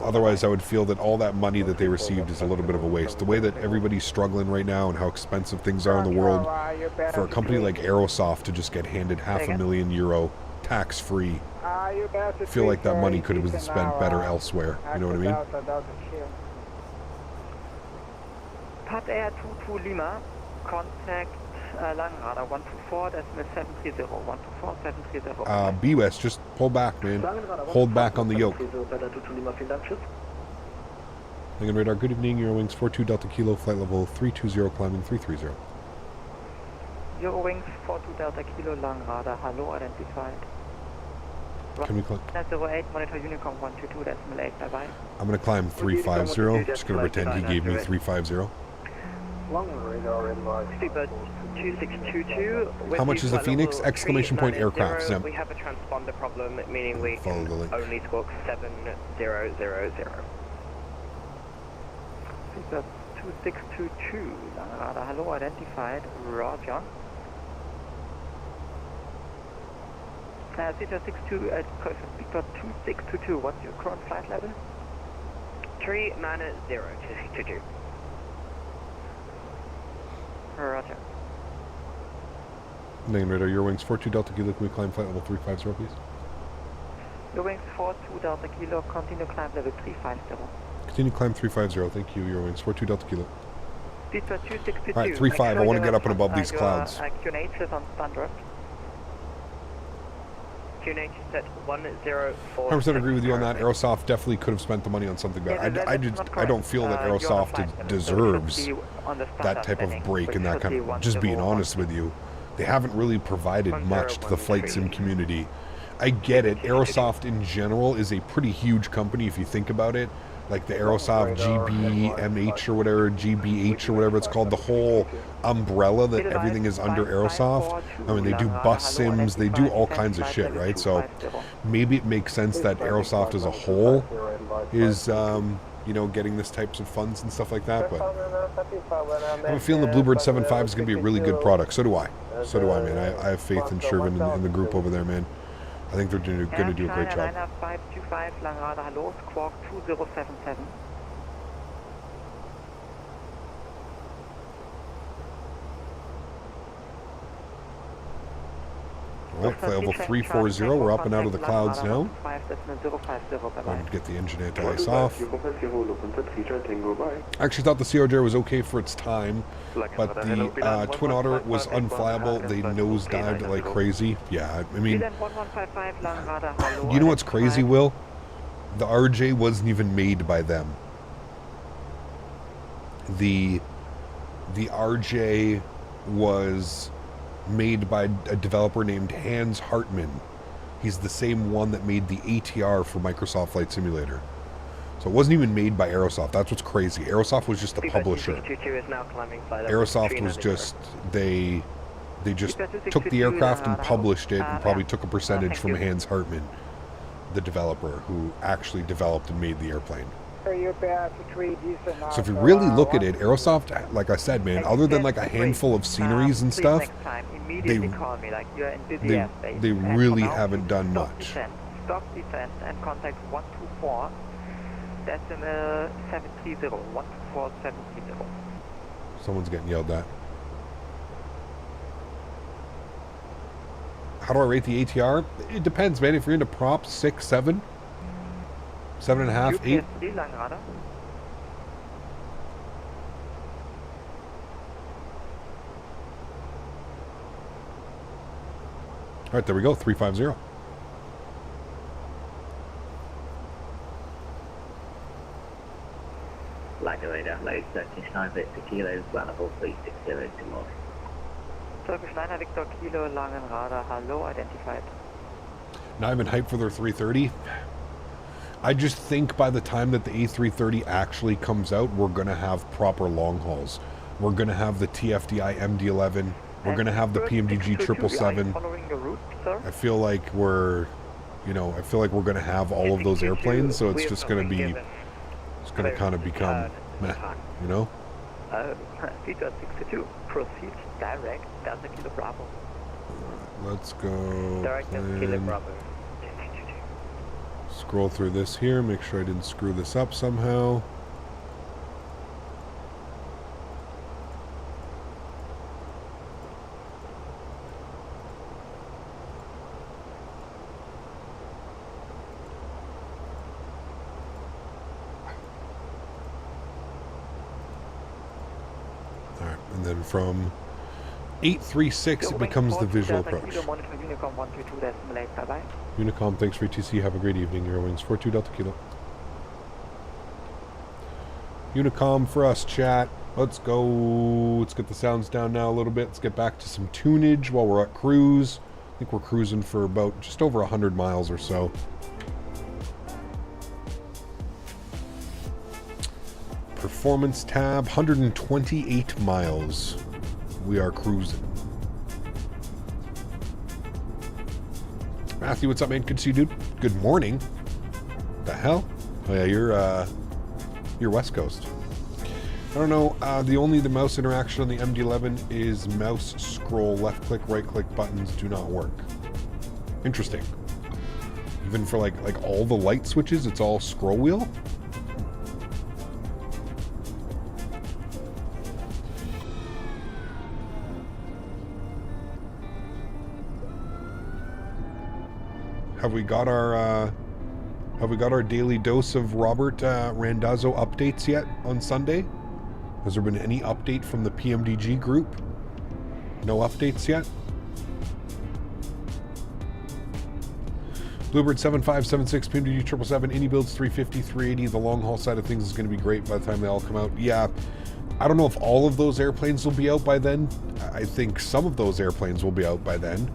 Otherwise, I would feel that all that money that they received is a little bit of a waste. The way that everybody's struggling right now and how expensive things are in the world, for a company like Aerosoft to just get handed €500,000 tax-free, I feel like that money could have been spent better elsewhere. You know what I mean? Pat Air 22 Lima, contact Langenradar 124, decimal 730, 124, 730. BWS, just pull back, man. Hold back on the yoke. Langen radar, good evening, Eurowings 42 Delta Kilo, flight level 320, climbing 330. Eurowings 42 Delta Kilo, Langenradar, hello, identified. Can we climb? 08, monitor Unicom 122, decimal 8, bye-bye. I'm going to climb 350, just going to pretend he gave me 350. How much is the Phoenix? Exclamation point aircraft. Zem. We have a transponder problem, meaning we can only squawk 7000. 2622, Langenradar, hello, identified, roger. Victor 2622, what's your current flight level? 39022. Roger. Name radar, Eurowings 42 Delta Kilo, can we climb flight level 350, please? Eurowings 42 Delta Kilo, continue climb level 350. Continue climb 350, thank you, Eurowings 42 Delta Kilo. Victor 2622. Alright, 35, I want to get up and above these clouds. QNH is on standard. QNH set 104. 100% agree with you on that. Aerosoft definitely could have spent the money on something better. I don't feel that Aerosoft deserves that type of break and that kind of, just being honest with you. They haven't really provided much to the flight sim community. I get it. Aerosoft in general is a pretty huge company if you think about it. Like the Aerosoft GBMH or whatever, GBH or whatever it's called, the whole umbrella that everything is under Aerosoft. I mean, they do bus sims, they do all kinds of shit, right? So maybe it makes sense that Aerosoft as a whole is, you know, getting this types of funds and stuff like that. But I have a feeling the Bluebird 75 is going to be a really good product. So do I. So do I, man. I have faith in Shervin and in the group over there, man. I think they're going to do a great job. 525, Langenradar, hello, squawk 2077. Alright, flight level 340, we're up and out of the clouds now. Going to get the engine anti-ice off. I actually thought the CRJ was okay for its time, but the Twin Otter was unflyable. They nosedived like crazy. Yeah, I mean, you know what's crazy, Will? The RJ wasn't even made by them. The RJ was made by a developer named Hans Hartmann. He's the same one that made the ATR for Microsoft Flight Simulator. So it wasn't even made by Aerosoft. That's what's crazy. Aerosoft was just the publisher. Aerosoft was just, they just took the aircraft and published it and probably took a percentage from Hans Hartmann, the developer who actually developed and made the airplane. So if you really look at it, Aerosoft, like I said, man, other than like a handful of sceneries and stuff, they really haven't done much. Stop descent and contact 124, decimal 730, 124, 730. Someone's getting yelled at. How do I rate the ATR? It depends, man. If you're into props, 6, 7. 7.5, 8. All right, there we go, 350. Light radar, low Turkish 9 Victor Kilo, landable 360 to North. Turkish 9 Victor Kilo, Langen Radar, hello, identified. Not even hyped for their 330. I just think by the time that the A330 actually comes out, we're going to have proper long hauls. We're going to have the TFDI MD-11. We're going to have the PMDG 777. I feel like we're going to have all of those airplanes, so it's just going to be, it's going to kind of become meh, you know? Peter 62, proceed direct, Delta Kilo Bravo. Let's go. Direct Delta Kilo Bravo. Scroll through this here, make sure I didn't screw this up somehow. Alright, and then from 836 it becomes the visual approach. Unicom, thanks for ETC. Have a great evening. Eurowings 42 Delta Kilo. Unicom for us, chat. Let's go. Let's get the sounds down now a little bit. Let's get back to some tunage while we're at cruise. I think we're cruising for about just over 100 miles or so. Performance tab, 128 miles. We are cruising. Matthew, what's up, man? Good to see you, dude. Good morning. The hell? Oh yeah, you're West Coast. I don't know. The mouse interaction on the MD-11 is mouse scroll, left click, right click buttons do not work. Interesting. Even for like all the light switches, it's all scroll wheel. Have we got our daily dose of Robert Randazzo updates yet on Sunday? Has there been any update from the PMDG group? No updates yet? Bluebird 7576, PMDG 777, Indy builds 350, 380. The long haul side of things is going to be great by the time they all come out. Yeah, I don't know if all of those airplanes will be out by then. I think some of those airplanes will be out by then.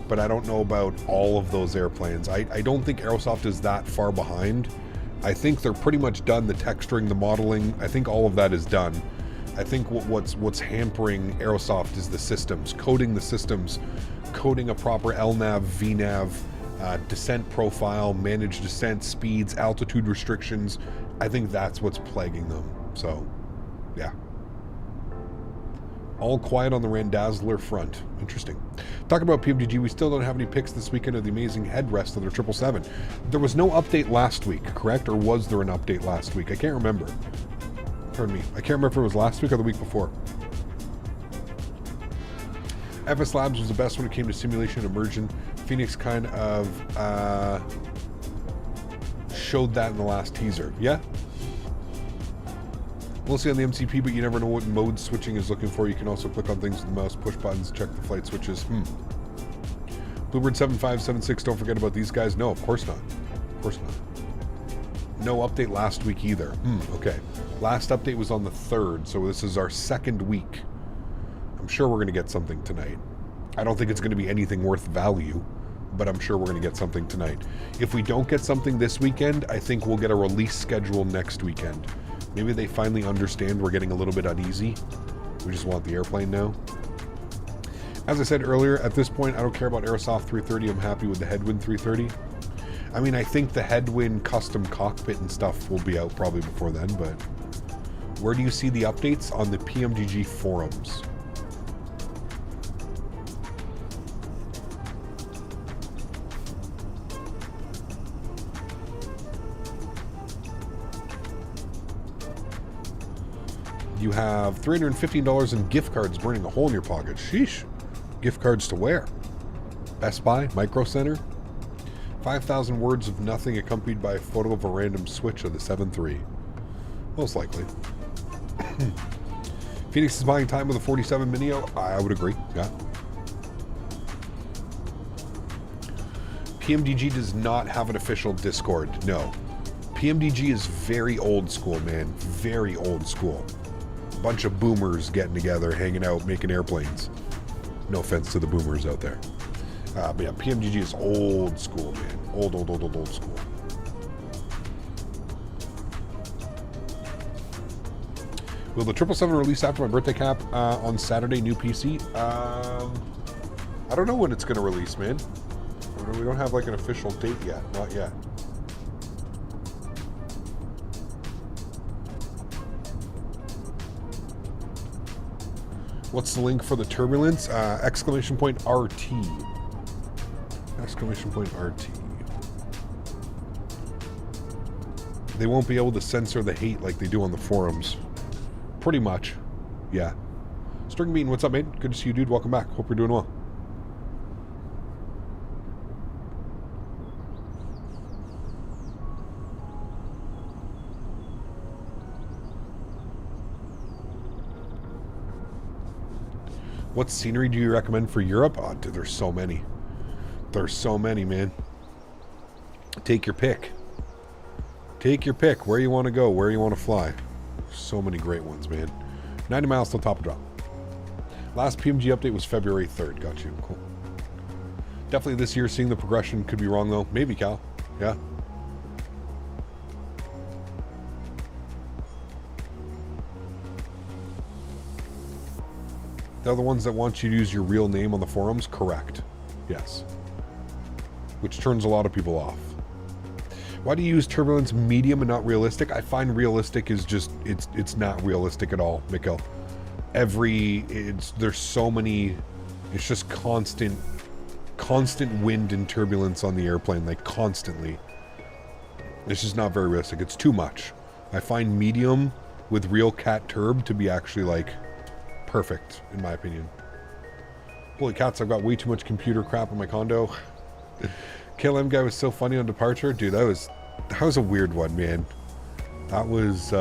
But I don't know about all of those airplanes. I don't think Aerosoft is that far behind. I think they're pretty much done. The texturing, the modeling, I think all of that is done. I think what's hampering Aerosoft is the systems, coding the systems, coding a proper LNAV, VNAV, descent profile, managed descent speeds, altitude restrictions. I think that's what's plaguing them. So, yeah. All quiet on the Randazzler front. Interesting. Talking about PMDG, we still don't have any pics this weekend of the amazing headrest of their 777. There was no update last week, correct? Or was there an update last week? I can't remember. Pardon me. I can't remember if it was last week or the week before. FS Labs was the best when it came to simulation immersion. Fenix kind of showed that in the last teaser. Yeah? Mostly on the MCP, but you never know what mode switching is looking for. You can also click on things with the mouse, push buttons, check the flight switches. Bluebird 7576, don't forget about these guys. No, of course not. Of course not. No update last week either. Okay. Last update was on the 3rd, so this is our 2nd week. I'm sure we're going to get something tonight. I don't think it's going to be anything worth value, but I'm sure we're going to get something tonight. If we don't get something this weekend, I think we'll get a release schedule next weekend. Maybe they finally understand we're getting a little bit uneasy. We just want the airplane now. As I said earlier, at this point, I don't care about Aerosoft 330. I'm happy with the Headwind 330. I mean, I think the Headwind custom cockpit and stuff will be out probably before then, but where do you see the updates? On the PMDG forums. You have $315 in gift cards burning a hole in your pocket. Sheesh. Gift cards to where? Best Buy? Micro Center? 5,000 words of nothing accompanied by a photo of a random switch of the 7.3. Most likely. Phoenix is buying time with a 47 Minio? I would agree, yeah. PMDG does not have an official Discord, no. PMDG is very old school, man. Very old school. Bunch of boomers getting together, hanging out, making airplanes. No offense to the boomers out there. But yeah, PMDG is old school, man. Old school. Will the 777 release after my birthday cap on Saturday, new PC? I don't know when it's going to release, man. We don't have like an official date yet. Not yet. What's the link for the turbulence? Exclamation point RT. Exclamation point RT. They won't be able to censor the hate like they do on the forums. Pretty much. Yeah. String Bean, what's up, mate? Good to see you, dude. Welcome back. Hope you're doing well. What scenery do you recommend for Europe? Oh, dude, there's so many. There's so many, man. Take your pick. Take your pick. Where you want to go, where you want to fly. So many great ones, man. 90 miles till top of drop. Last PMG update was February 3rd. Got you. Cool. Definitely this year, seeing the progression. Could be wrong, though. Maybe, Cal. Yeah. They're the ones that want you to use your real name on the forums? Correct. Yes. Which turns a lot of people off. Why do you use turbulence medium and not realistic? I find realistic is just, it's not realistic at all, Mikkel. There's so many, it's just constant wind and turbulence on the airplane, like constantly. It's just not very realistic. It's too much. I find medium with real cat turb to be actually like perfect, in my opinion. Holy cats, I've got way too much computer crap in my condo. KLM guy was so funny on departure. Dude, that was a weird one, man. That was,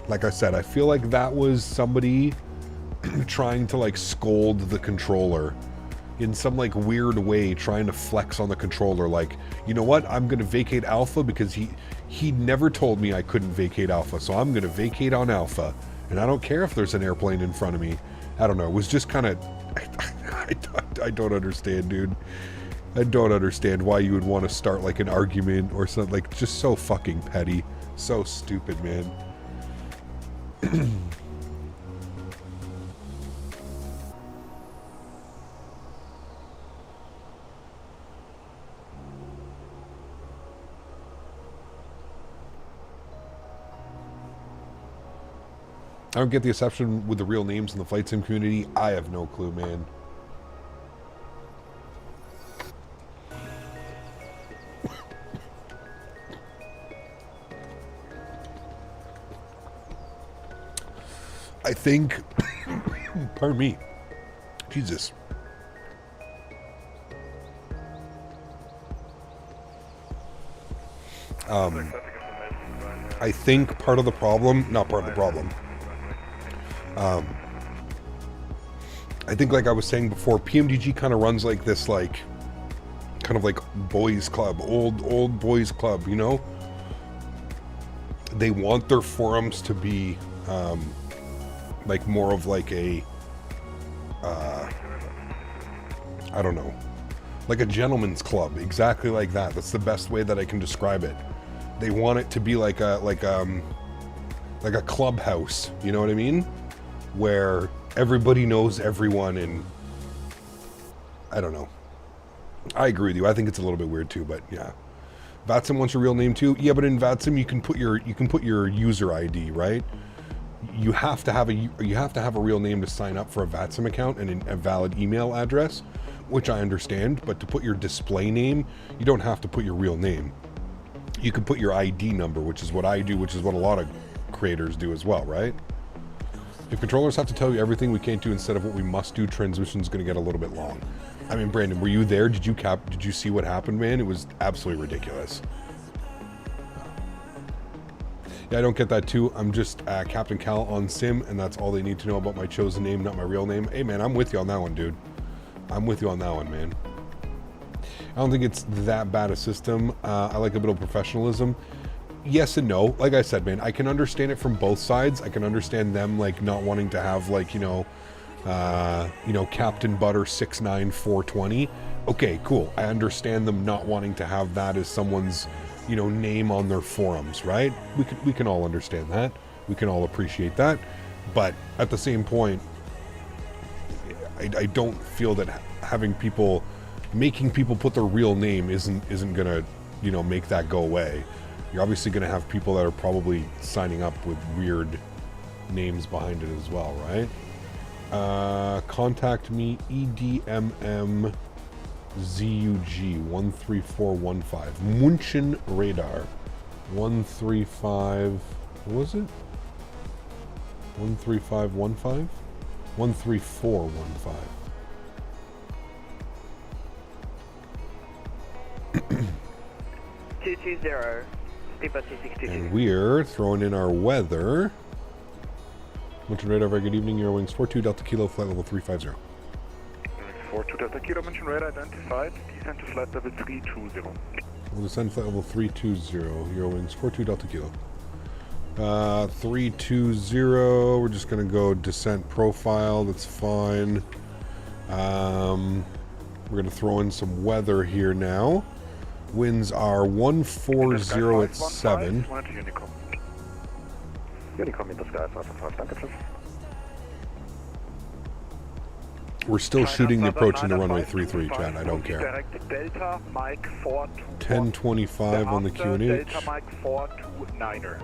like I said, I feel like that was somebody trying to like scold the controller in some like weird way, trying to flex on the controller. Like, you know what? I'm going to vacate Alpha because he never told me I couldn't vacate Alpha. So I'm going to vacate on Alpha. And I don't care if there's an airplane in front of me. I don't know. It was just kind of... I don't understand, dude. I don't understand why you would want to start like an argument or something. Like, just so fucking petty. So stupid, man. I don't get the exception with the real names in the flight sim community. I have no clue, man. I think, pardon me, Jesus. I think part of the problem, not part of the problem, I think, like I was saying before, PMDG kind of runs like this, like, kind of like boys club, old boys club, you know? They want their forums to be, like, more of like a, I don't know, like a gentleman's club, exactly like that. That's the best way that I can describe it. They want it to be like a clubhouse, you know what I mean? Where everybody knows everyone, and I don't know. I agree with you. I think it's a little bit weird too, but yeah. VATSIM wants your real name too. Yeah, but in VATSIM you can put your user ID, right? You have to have a real name to sign up for a VATSIM account and a valid email address, which I understand, but to put your display name, you don't have to put your real name. You can put your ID number, which is what I do, which is what a lot of creators do as well, right? If controllers have to tell you everything we can't do instead of what we must do, transmission's going to get a little bit long. I mean, Brandon, were you there? Did you see what happened, man? It was absolutely ridiculous. Yeah, I don't get that too. I'm just Captain Cal on Sim, and that's all they need to know about my chosen name, not my real name. Hey, man, I'm with you on that one, dude. I'm with you on that one, man. I don't think it's that bad a system. I like a bit of professionalism. Yes and no. Like I said, man, I can understand it from both sides. I can understand them like not wanting to have like, Captain Butter 69420. Okay, cool. I understand them not wanting to have that as someone's, name on their forums, right? We can all understand that. We can all appreciate that. But at the same point, I don't feel that making people put their real name isn't gonna, make that go away. You're obviously gonna have people that are probably signing up with weird names behind it as well, right? Contact me, EDMM ZUG 13415. München Radar 135. What was it? 13515? 13415. 220, steep at 262. And we're throwing in our weather. München Radar, very good evening. Eurowings 42 Delta Kilo, flight level 350. 42 Delta Kilo, München Radar identified. Descent to flight level 320. We'll descend flight level 320. Eurowings 42 Delta Kilo. 320. We're just going to go descent profile. That's fine. We're going to throw in some weather here now. Winds are 140 at 7. Unicom in the sky, 555, danke, tschüss. We're still shooting the approach into runway 33, Chad. I don't care. Delta Mike 429. 1025 on the QNH. Delta Mike 429er.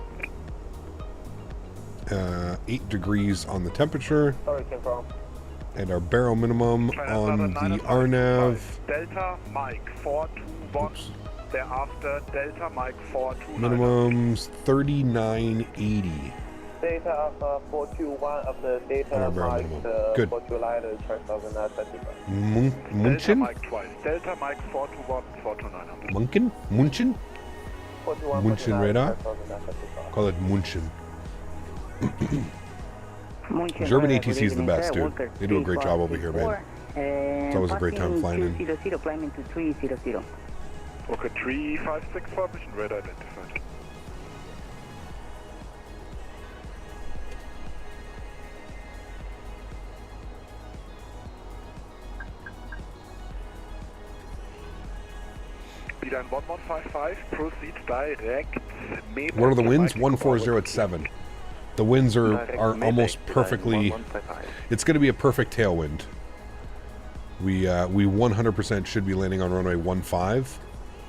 8 degrees on the temperature. Sorry, confirm. And our barrel minimum on the RNAV. Delta Mike 421. Oops. Thereafter Delta Mike 429. Minimum's 3980. Data Alpha 421 of the data Mike Good. 429 2025. München? Delta Mike twice. Delta Mike 421, 429. Munchen? München? 41, München Radar? 2025. Call it München. German ATC is the best, dude. They do a great job over here, man. It's always a great time flying in. Climbing to 300. Okay, 3564, München Radar identified. Beeline 1155, proceed direct. What are the winds? 140 at 7. The winds are almost perfectly... It's going to be a perfect tailwind. We 100% should be landing on runway 15.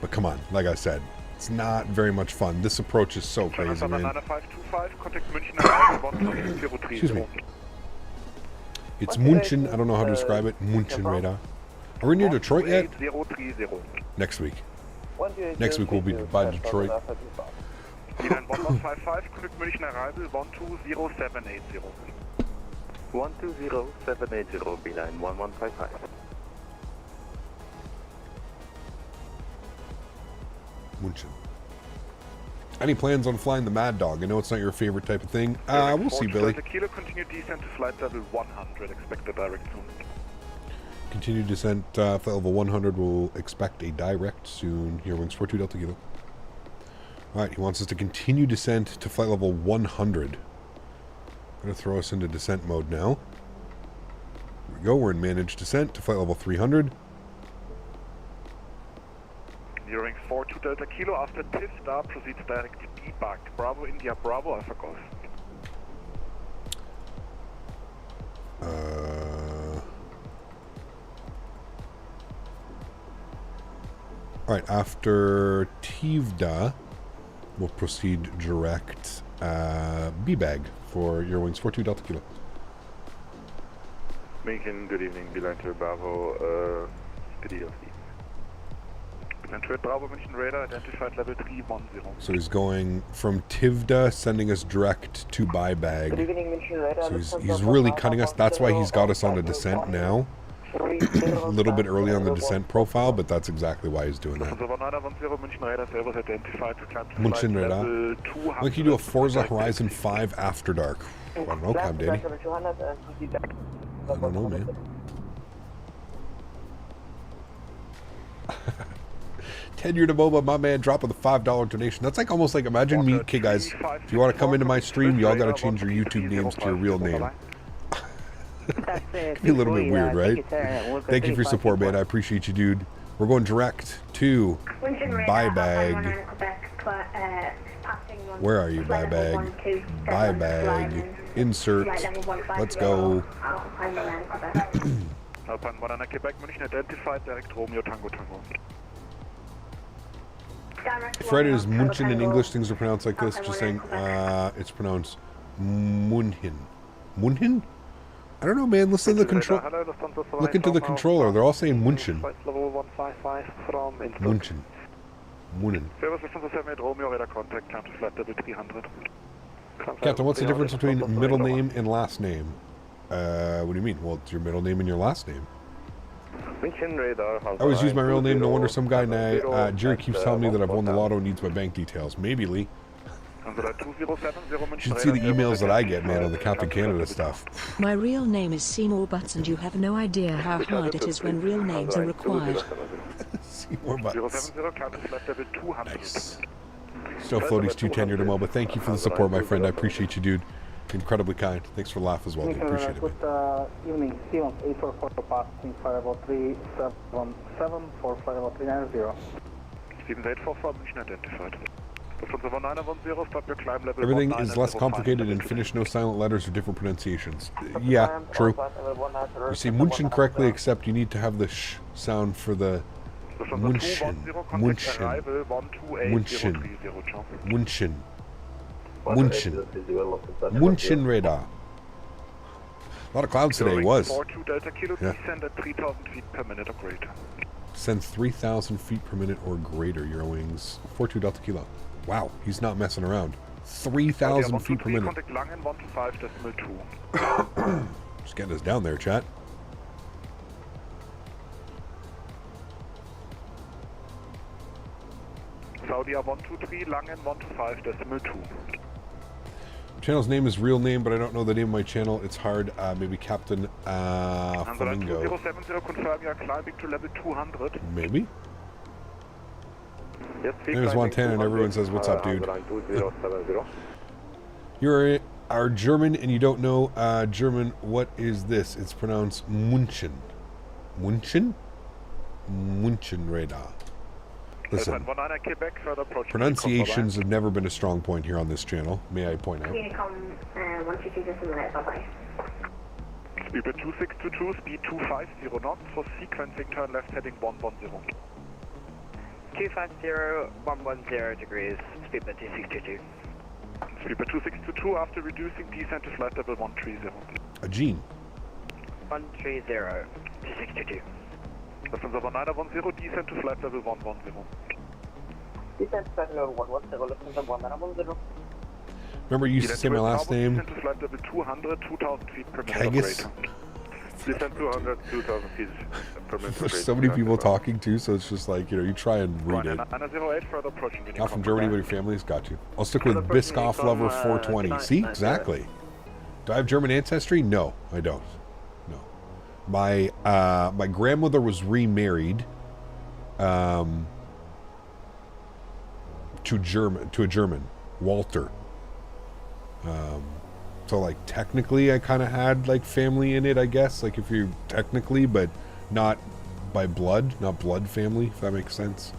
But come on, like I said, it's not very much fun. This approach is so crazy, man. Excuse me. It's München. I don't know how to describe it. München Radar. Are we near Detroit yet? Next week. Next week we'll be by Detroit. Beeline 1155, connect München arrival 120780. 120780, Beeline 1155. München. Any plans on flying the Mad Dog? I know it's not your favorite type of thing. We'll see, Billy. Kilo, continue descent to flight level 100. Expect a direct soon. Continue descent, flight level 100. We'll expect a direct soon. Eurowings 42 Delta Kilo. Alright, he wants us to continue descent to flight level 100. Going to throw us into descent mode now. Here we go. We're in managed descent to flight level 300. Eurowings 42 Delta Kilo, after TIF star, proceeds direct to debug. Bravo India, Bravo Alpha Golf. Alright, after Tivda, we'll proceed direct B-Bag for Eurowings 42 Delta Kilo. Lincoln, good evening. Beeline to Bravo, Smitty of Bravo München Radar, identified level 310. So he's going from Tivda, sending us direct to B-Bag. Good evening, München Radar. So he's really cutting us. That's why he's got us on a descent now. A little bit early on the descent profile, but that's exactly why he's doing that. München Radar. Why can't you do a Forza Horizon 5 After Dark? I don't know, Cab Danny. I don't know, man. Tenure to Boba, my man, dropping the $5 donation. That's like almost like, imagine me, okay guys, if you want to come into my stream, y'all got to change your YouTube names to your real name. Could be a little bit weird, right? Thank you for your support, man. I appreciate you, dude. We're going direct to Buy Bag. Where are you, Buy Bag? Buy Bag. Insert. Let's go. Alpine 1 Quebec, München identified, direct Romeo Tango Tango. If read it as München in English, things are pronounced like this. Just saying, it's pronounced Munhin. Munhin? I don't know, man. Listen to the control. Look into the controller. They're all saying München. München. Munin. Captain, what's the difference between middle name and last name? What do you mean? Well, it's your middle name and your last name. I always use my real name. No wonder some guy now, Jerry keeps telling me that I've won the lotto and needs my bank details. Maybe, Lee. You should see the emails that I get, man, on the Captain Canada stuff. My real name is Seymour Butts, and you have no idea how hard it is when real names are required. Seymour Butts. Nice. Snow Floaties 210 to Mo, thank you for the support, my friend. I appreciate you, dude. Incredibly kind. Thanks for the laugh as well, dude. Appreciate it, man. Good evening. Stevens 844 passing Firewall 377 for Firewall 390. Stevens 844, München identified. Everything is less complicated in Finnish, no silent letters or different pronunciations. Yeah, true. You see München correctly, except you need to have the sh sound for the München. München. München. München. München. München radar. A lot of clouds today, was. Yeah. Sends 3,000 feet per minute or greater, Eurowings. 42 Delta Kilo. Wow, he's not messing around. 3,000 feet per minute. Just getting us down there, chat. Saudi 123, Langen 125.2. Channel's name is real name, but I don't know the name of my channel. It's hard. Maybe Captain Flamingo. 2070, confirm you are climbing to level 200. Maybe. Yes, there's Montana, and everyone says, "What's up, dude?" You're our German, and you don't know German. What is this? It's pronounced München. München? München radar. Listen, pronunciations have never been a strong point here on this channel, may I point out. Speed 2622, speed 250 knots for sequencing turn left heading 110. 250, 110 degrees, speed 2622. Speed 2622 after reducing descent to flight level 130. A Gene. 130, 2622. Lessons over 910, descent to flight level 110. Descent to flight level 110, lessons over 910. Remember you used to say my last name? Descent to flight level 200, 2,000 feet per minute. Haggis? Descent 200, 2,000 feet per minute. There's so many people talking too, so it's just like, you know, you try and read it. 908 further approaching. Not from Germany, but your family's got you. I'll stick with Biscoff Lover 420. See? Exactly. Do I have German ancestry? No, I don't. No. My grandmother was remarried to a German, Walter. So like technically I kind of had like family in it, I guess, like if you technically, but not by blood, not blood family, if that makes sense.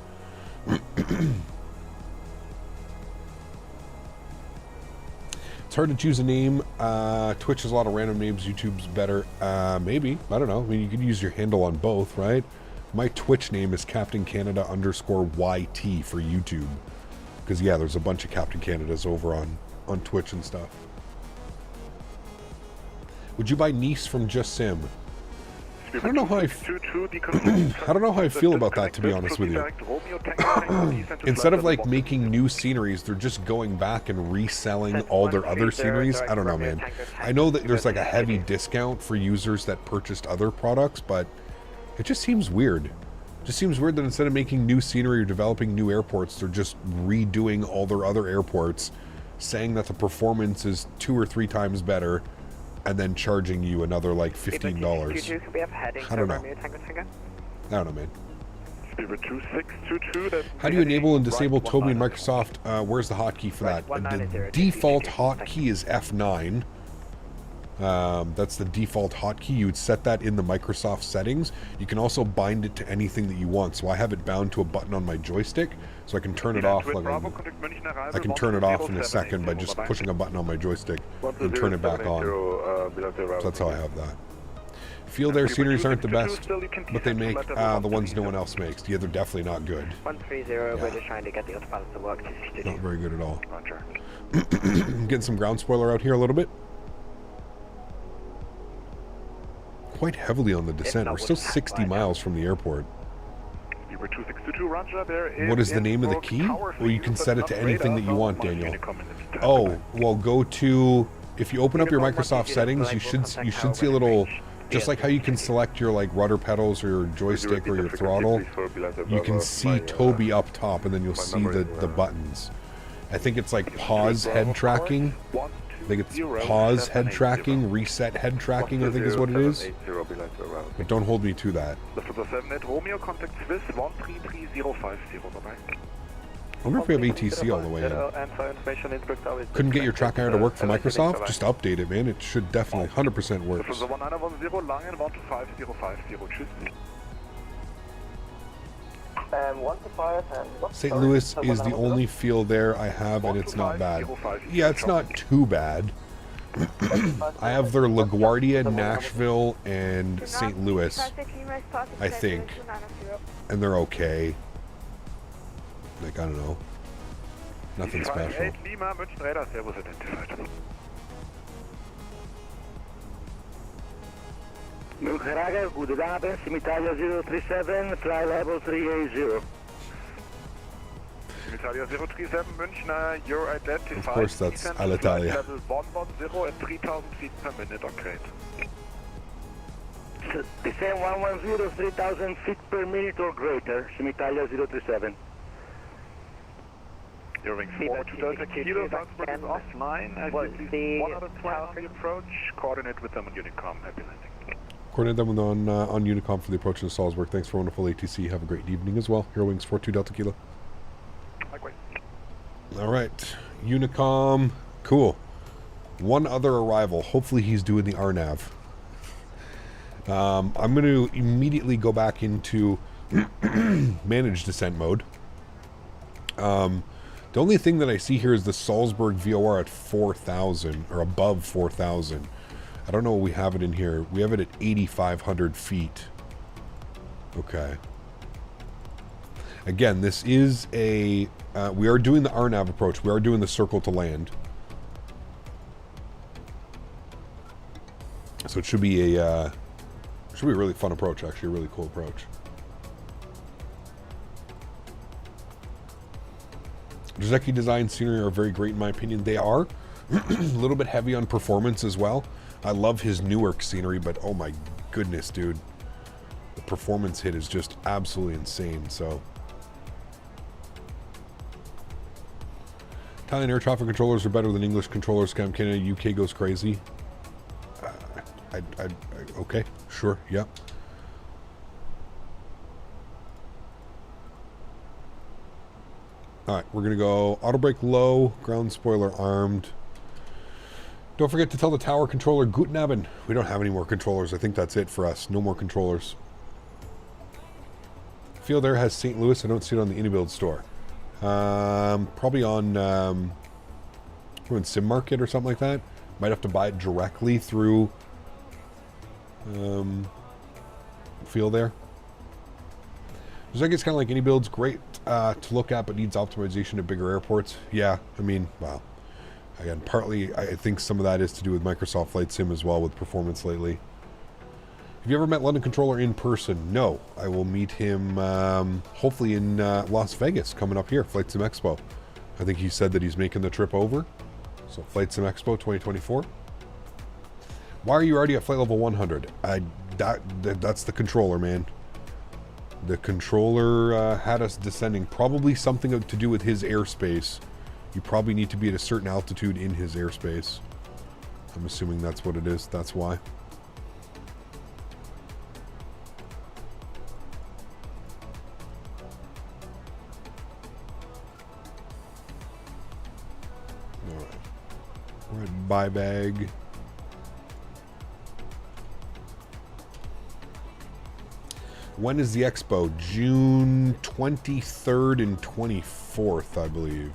It's hard to choose a name. Twitch has a lot of random names. YouTube's better. Maybe, I don't know. I mean, you could use your handle on both, right? My Twitch name is Captain Canada _YT for YouTube. Because yeah, there's a bunch of Captain Canadas over on Twitch and stuff. Would you buy Nice from Just Sim? I don't know how I feel about that, to be honest with you. Instead of like making new sceneries, they're just going back and reselling all their other sceneries. I don't know, man. I know that there's like a heavy discount for users that purchased other products, but it just seems weird. It just seems weird that instead of making new scenery or developing new airports, they're just redoing all their other airports, saying that the performance is 2 or 3 times better, and then charging you another like $15. I don't know. I don't know, man. How do you enable and disable Toby and Microsoft? Where's the hotkey for that? The default hotkey is F9. That's the default hotkey. You would set that in the Microsoft settings. You can also bind it to anything that you want. So I have it bound to a button on my joystick, so I can turn it off. I can turn it off in a second by just pushing a button on my joystick and turn it back on. So that's how I have that. Field air sceneries aren't the best, but they make the ones no one else makes. Yeah, they're definitely not good. 130, we're just trying to get the autopilot to work. Not very good at all. Getting some ground spoiler out here a little bit. Quite heavily on the descent. We're still 60 miles from the airport. What is the name of the key? Well, you can set it to anything that you want, Daniel. Oh, well, go to... If you open up your Microsoft settings, you should see a little... Just like how you can select your like rudder pedals or your joystick or your throttle, you can see Toby up top, and then you'll see the buttons. I think it's like pause head tracking. I think it's pause head tracking, reset head tracking, I think is what it is. But don't hold me to that. I wonder if we have ATC all the way in. Couldn't get your track iron to work for Microsoft? Just update it, man. It should definitely 100% work. St. Louis is the only field there I have, and it's not bad. Yeah, it's not too bad. I have their LaGuardia, Nashville, and St. Louis, I think. And they're okay. Like, I don't know. Nothing special. Goedenavond, Italia 037, fly level 380. Italia 037 Münchner, you're identified. Of course, that's Alitalia. Level 110 at 3,000 feet per minute on crate. Descent 110, 3,000 feet per minute or greater, Italia 037. Eurowings 42 Delta Kilo, Salzburg is offline. I see please 120 on the approach. Coordinate with them on Unicom. Happy landing. Coordinate them on Unicom for the approach to Salzburg. Thanks for wonderful ATC. Have a great evening as well. Eurowings 42 Delta Kilo. Likewise. All right. Unicom. Cool. One other arrival. Hopefully he's doing the RNAV. I'm going to immediately go back into managed descent mode. The only thing that I see here is the Salzburg VOR at 4,000 or above 4,000. I don't know what we have it in here. We have it at 8,500 feet. Okay. Again, this is a... we are doing the RNAV approach. We are doing the circle to land. So it should be a really fun approach, actually. A really cool approach. Drzecki design scenery are very great in my opinion. They are. A little bit heavy on performance as well. I love his Newark scenery, but oh my goodness, dude. The performance hit is just absolutely insane, so. Italian air traffic controllers are better than English controllers. Scam Canada, UK goes crazy. Okay, sure, yep. Alright, we're going to go auto brake low, ground spoiler armed. Don't forget to tell the tower controller, Guten Abend. We don't have any more controllers. I think that's it for us. No more controllers. Field Air has St. Louis. I don't see it on the IndyBuild store. Probably on Sim Market or something like that. Might have to buy it directly through Field Air. I think it's kind of like IndyBuild's great to look at, but needs optimization at bigger airports. Yeah, I mean, well, again, partly I think some of that is to do with Microsoft Flight Sim as well with performance lately. Have you ever met London Controller in person? No. I will meet him hopefully in Las Vegas coming up here, Flight Sim Expo. I think he said that he's making the trip over. So Flight Sim Expo 2024. Why are you already at flight level 100? That's the controller, man. The controller had us descending. Probably something to do with his airspace. You probably need to be at a certain altitude in his airspace. I'm assuming that's what it is. That's why. We're at buy bag. When is the expo? June 23rd and 24th, I believe.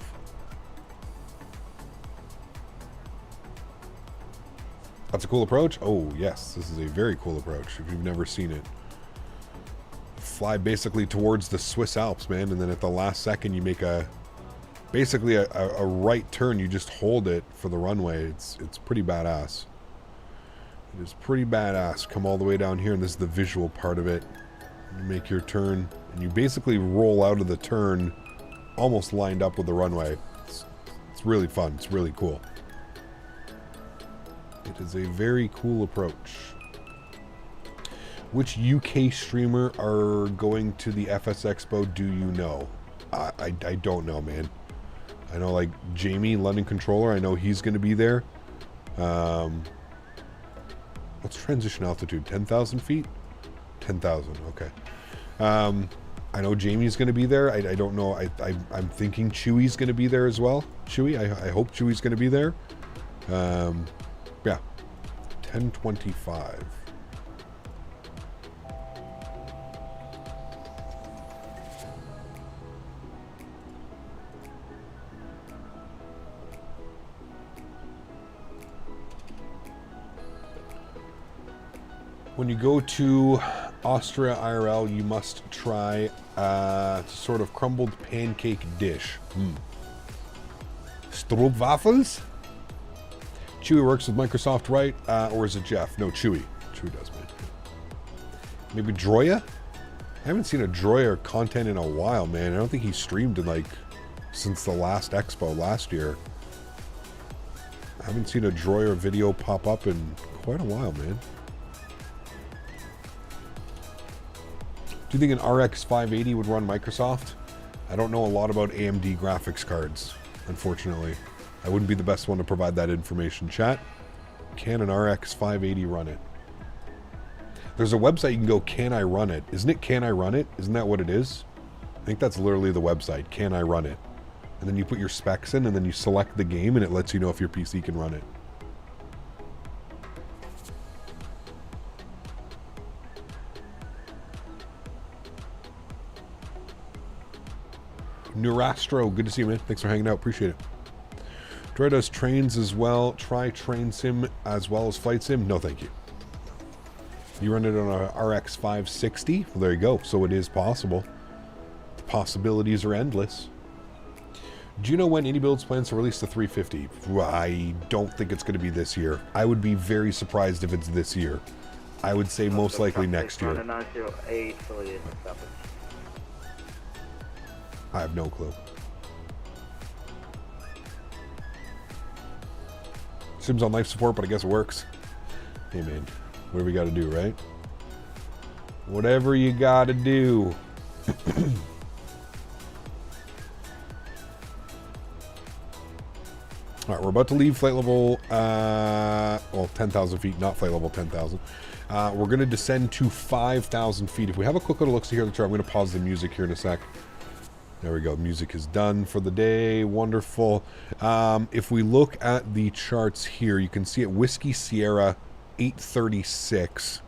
That's a cool approach? Oh, yes. This is a very cool approach if you've never seen it. Fly basically towards the Swiss Alps, man, and then at the last second you make basically a right turn. You just hold it for the runway. It's pretty badass. It is pretty badass. Come all the way down here, and this is the visual part of it. You make your turn, and you basically roll out of the turn almost lined up with the runway. It's really fun. It's really cool. It is a very cool approach. Which UK streamer are going to the FS Expo, do you know? I don't know, man. I know, like, Jamie, London Controller, I know he's going to be there. What's transition altitude? 10,000 feet? 10,000, okay. I know Jamie's going to be there. I don't know. I'm thinking Chewy's going to be there as well. Chewy, I hope Chewy's going to be there. Yeah. 1025. When you go to Austria IRL, you must try sort of crumbled pancake dish. Stroopwafels? Chewy works with Microsoft, right? Or is it Jeff? No, Chewy. Chewy does, man. Maybe Droya? I haven't seen a Droya content in a while, man. I don't think he streamed in, like, since the last expo last year. I haven't seen a Droya video pop up in quite a while, man. Do you think an RX 580 would run Microsoft? I don't know a lot about AMD graphics cards, unfortunately. I wouldn't be the best one to provide that information. Chat, can an RX 580 run it? There's a website you can go, can I run it? Isn't it can I run it? Isn't that what it is? I think that's literally the website, can I run it? And then you put your specs in and then you select the game and it lets you know if your PC can run it. Neurastro, good to see you, man. Thanks for hanging out. Appreciate it. Droid does trains as well. Try train sim as well as flight sim. No, thank you. You run it on a RX 560. Well, there you go. So it is possible. The possibilities are endless. Do you know when AnyBuilds plans to release the 350? I don't think it's going to be this year. I would be very surprised if it's this year. I would say most likely next year. I have no clue. Sim's on life support, but I guess it works. Hey, man. What do we got to do, right? Whatever you got to do. All right, we're about to leave flight level, well, 10,000 feet, not flight level 10,000. We're going to descend to 5,000 feet. If we have a quick little look-see here at the chart, I'm going to pause the music here in a sec. There we go. Music is done for the day. Wonderful. If we look at the charts here, you can see at Whiskey Sierra 836,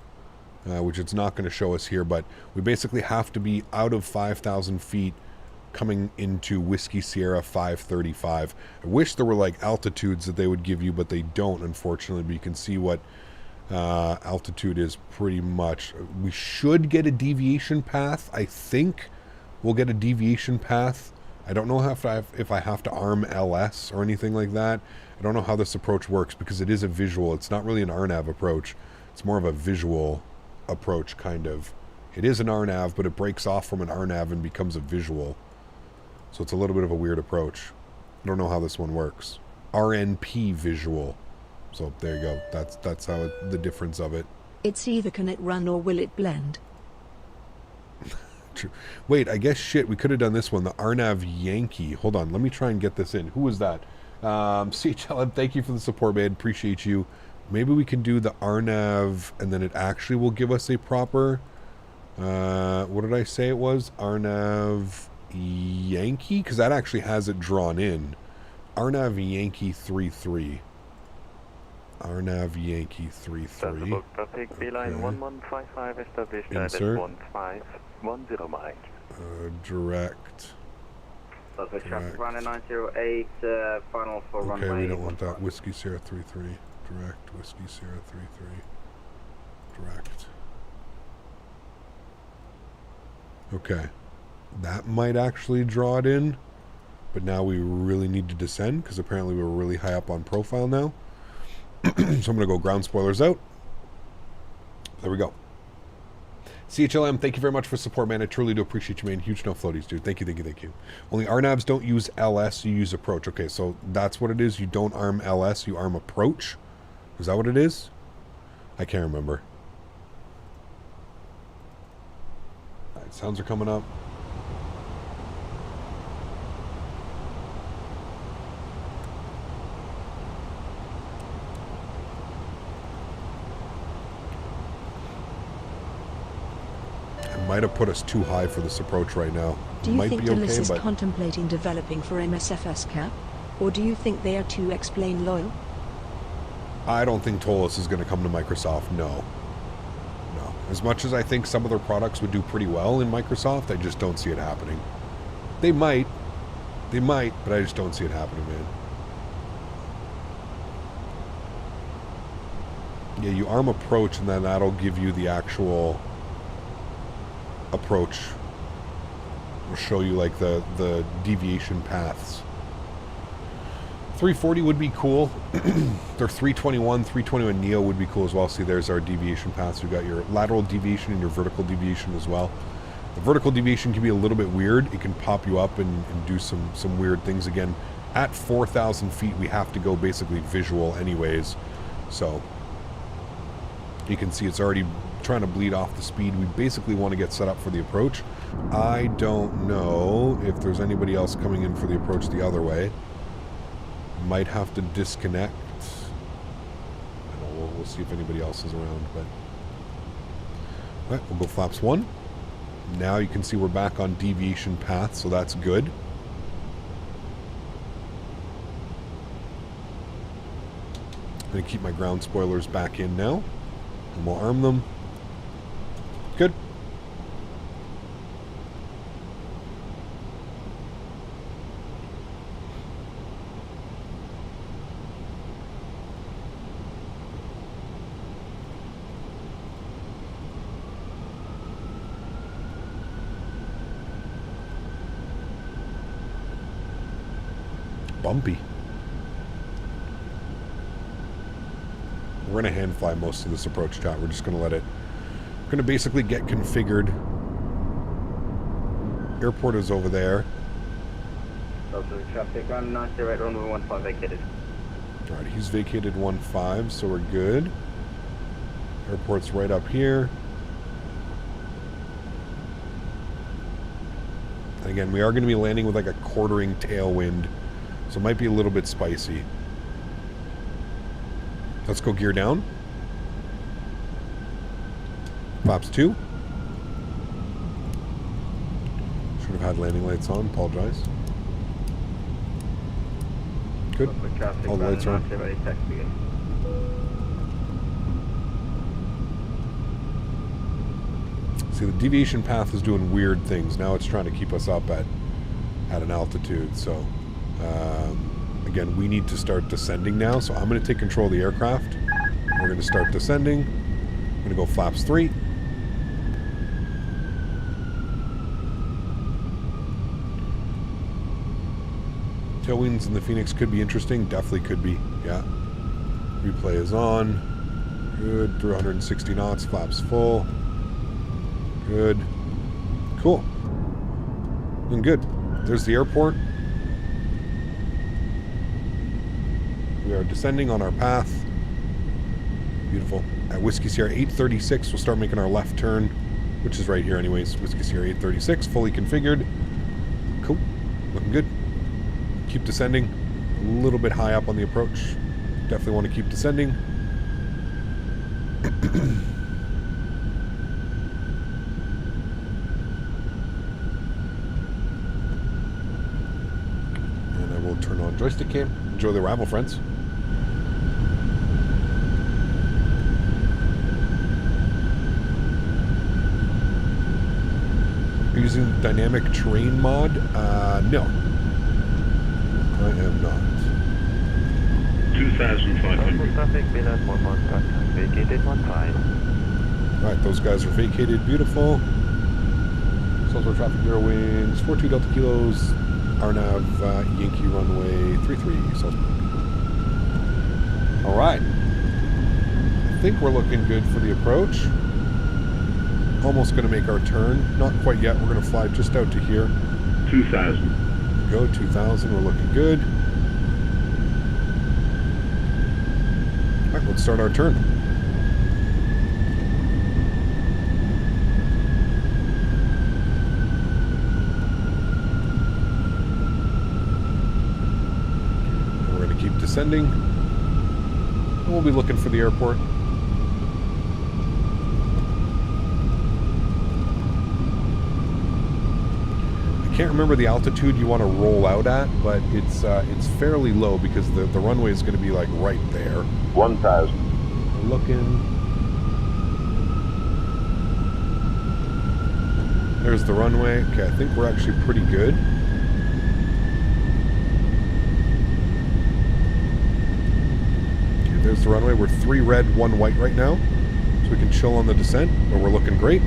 which it's not going to show us here, but we basically have to be out of 5,000 feet coming into Whiskey Sierra 535. I wish there were like altitudes that they would give you, but they don't, unfortunately. But you can see what altitude is pretty much. We should get a deviation path, I think. We'll get a deviation path. I don't know if I have to arm LS or anything like that. I don't know how this approach works because it is a visual. It's not really an RNAV approach. It's more of a visual approach, kind of. It is an RNAV, but it breaks off from an RNAV and becomes a visual. So it's a little bit of a weird approach. I don't know how this one works. RNP visual. So there you go. That's how the difference of it. It's either can it run or will it blend? True. Wait, I guess shit, we could have done this one, the Arnav Yankee. Hold on, let me try and get this in. Who was that? CHLM, thank you for the support, man. Appreciate you. Maybe we can do the Arnav, and then it actually will give us a proper... what did I say it was? Arnav Yankee? Because that actually has it drawn in. Arnav Yankee 33. RNAV Yankee 33. Salzburg traffic, beeline 1155 established at 1510 miles. Direct. Salzburg traffic, runway 908, final for runway. Okay, we don't want that. Whiskey Sierra 33. Direct, Whiskey Sierra 33. Direct. Okay. That might actually draw it in, but now we really need to descend because apparently we're really high up on profile now. So I'm going to go ground spoilers out. There we go. CHLM, thank you very much for support, man. I truly do appreciate you, man. Huge no floaties, dude. Thank you, thank you, thank you. Only RNAVs don't use LS, you use approach. Okay, so that's what it is. You don't arm LS, you arm approach. Is that what it is? I can't remember. All right, sounds are coming up. Might have put us too high for this approach right now. Do you might think be Denis okay, is but contemplating developing for MSFS cap? Or do you think they are too explain loyal? I don't think Tolis is going to come to Microsoft. No. No. As much as I think some of their products would do pretty well in Microsoft, I just don't see it happening. They might. They might, but I just don't see it happening, man. Yeah, you arm approach and then that'll give you the actual approach. Will show you like the deviation paths. 340 would be cool. Their 321 Neo would be cool as well. See, there's our deviation paths. We've got your lateral deviation and your vertical deviation as well. The vertical deviation can be a little bit weird. It can pop you up and do some weird things. Again, at 4,000 feet, we have to go basically visual anyways. So you can see it's already trying to bleed off the speed. We basically want to get set up for the approach. I don't know if there's anybody else coming in for the approach the other way. Might have to disconnect. I don't know, we'll see if anybody else is around, but all right, we'll go flaps 1. Now you can see we're back on deviation path, so that's good. I'm going to keep my ground spoilers back in now, and we'll arm them. Good. Bumpy. We're going to hand fly most of this approach chat. We're just going to let it. We're going to basically get configured. Airport is over there. Traffic, run 908, runway 15 vacated. Alright, he's vacated 15, so we're good. Airport's right up here. And again, we are going to be landing with like a quartering tailwind, so it might be a little bit spicy. Let's go gear down. Flaps 2. Should have had landing lights on. Apologize. Good. All the lights are on. See, the deviation path is doing weird things. Now it's trying to keep us up at an altitude. So, again, we need to start descending now. So I'm going to take control of the aircraft. We're going to start descending. I'm going to go flaps 3. Tailwinds in the Fenix could be interesting. Definitely could be. Yeah. Replay is on. Good. 360 knots. Flaps full. Good. Cool. Doing good. There's the airport. We are descending on our path. Beautiful. At Whiskey Sierra 836, we'll start making our left turn, which is right here anyways. Whiskey Sierra 836, fully configured. Cool. Looking good. Keep descending. A little bit high up on the approach. Definitely want to keep descending. And I will turn on joystick cam. Enjoy the arrival, friends. using dynamic terrain mod? No. I am not. 2,500. Alright, those guys are vacated. Beautiful. Salzburg traffic, Eurowings, 42 Delta Kilos, RNAV, Yankee runway 33, Salzburg. Alright. I think we're looking good for the approach. Almost going to make our turn. Not quite yet. We're going to fly just out to here. 2,000. Go, 2,000. We're looking good. Alright, let's start our turn. And we're going to keep descending. And we'll be looking for the airport. I can't remember the altitude you want to roll out at, but it's fairly low because the runway is going to be like right there. 1,000. We're looking. There's the runway. Okay, I think we're actually pretty good. Okay, there's the runway. We're 3 red, 1 white right now, so we can chill on the descent, but we're looking great.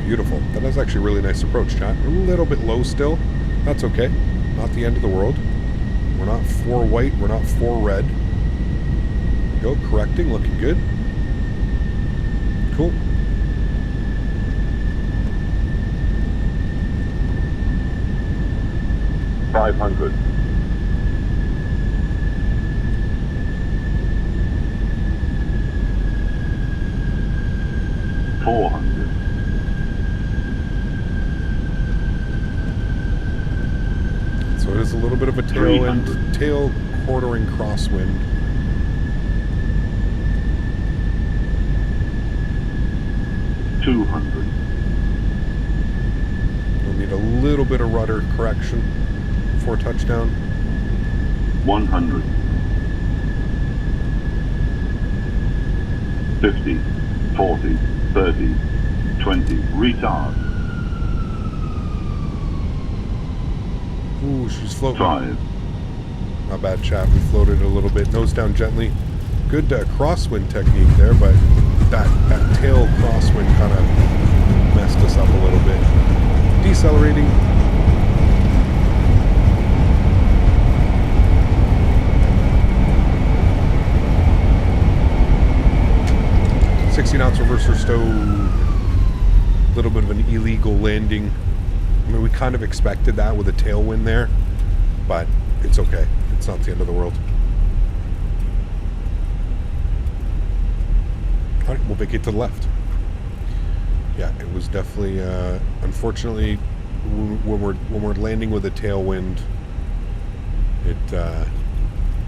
Beautiful. That is actually a really nice approach, chat. A little bit low still. That's okay. Not the end of the world. We're not 4 white. We're not 4 red. Go. Correcting. Looking good. Cool. $500. $400. So it is a little bit of a tail quartering crosswind. $200. We'll need a little bit of rudder correction before touchdown. $100. 50, 40, 30, 20. Retard. Ooh, she's floating. 5. Not bad, chat. We floated a little bit. Nose down gently. Good crosswind technique there, but that tail crosswind kind of messed us up a little bit. Decelerating. .16-ounce reverser stowed. A little bit of an illegal landing. I mean, we kind of expected that with a tailwind there, but it's okay. It's not the end of the world. All right, we'll vacate to the left. Yeah, it was definitely, unfortunately, when we're landing with a tailwind,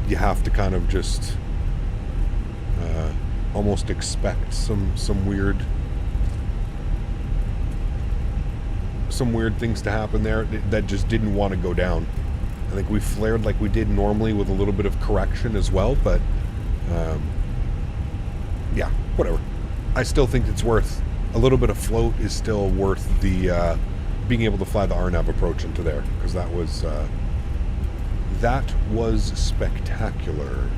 you have to kind of just almost expect some weird things to happen there that just didn't want to go down. I think we flared like we did normally with a little bit of correction as well, but yeah, whatever. I still think it's worth a little bit of float is still worth the being able to fly the RNAV approach into there, because that was spectacular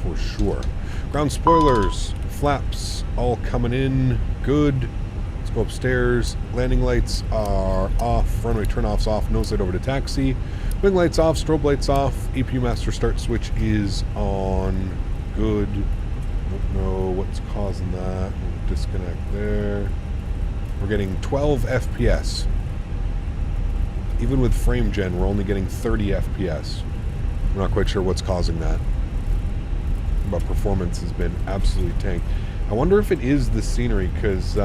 for sure. Ground spoilers, flaps all coming in good. Let's go upstairs. Landing lights are off. Runway turnoffs off. Nose light over to taxi. Wing lights off. Strobe lights off. APU master start switch is on. Good. Don't know what's causing that. We'll disconnect there. We're getting 12 FPS. Even with frame gen, we're only getting 30 FPS. I'm not quite sure what's causing that, but performance has been absolutely tanked. I wonder if it is the scenery, because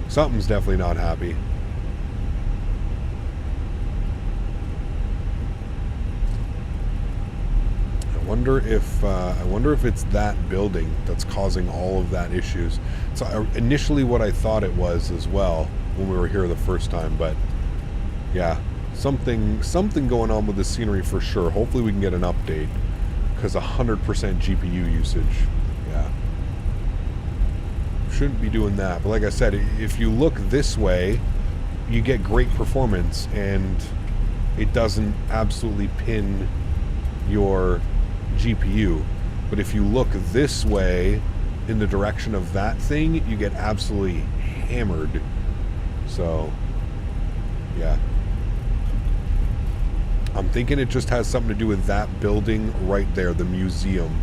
something's definitely not happy. I wonder if it's that building that's causing all of that issues. So initially what I thought it was as well when we were here the first time, but yeah, Something going on with the scenery for sure. Hopefully we can get an update, because 100% GPU usage. Yeah. Shouldn't be doing that. But like I said, if you look this way, you get great performance, and it doesn't absolutely pin your GPU. But if you look this way, in the direction of that thing, you get absolutely hammered. So, yeah. I'm thinking it just has something to do with that building right there, the museum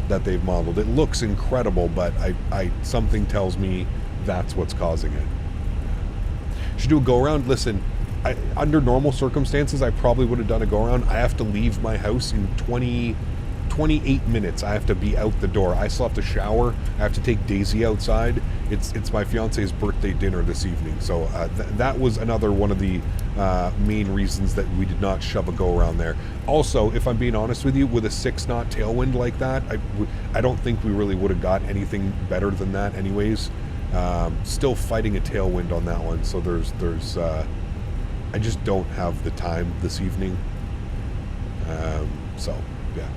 that they've modeled. It looks incredible, but something tells me that's what's causing it. Should do a go-around. Listen, under normal circumstances, I probably would have done a go-around. I have to leave my house in 28 minutes. I have to be out the door. I still have to shower. I have to take Daisy outside. It's my fiance's birthday dinner this evening. So that was another one of the main reasons that we did not shove a go-around there. Also, if I'm being honest with you, with a 6-knot tailwind like that, I don't think we really would have got anything better than that anyways. Still fighting a tailwind on that one. So there's I just don't have the time this evening. So, yeah.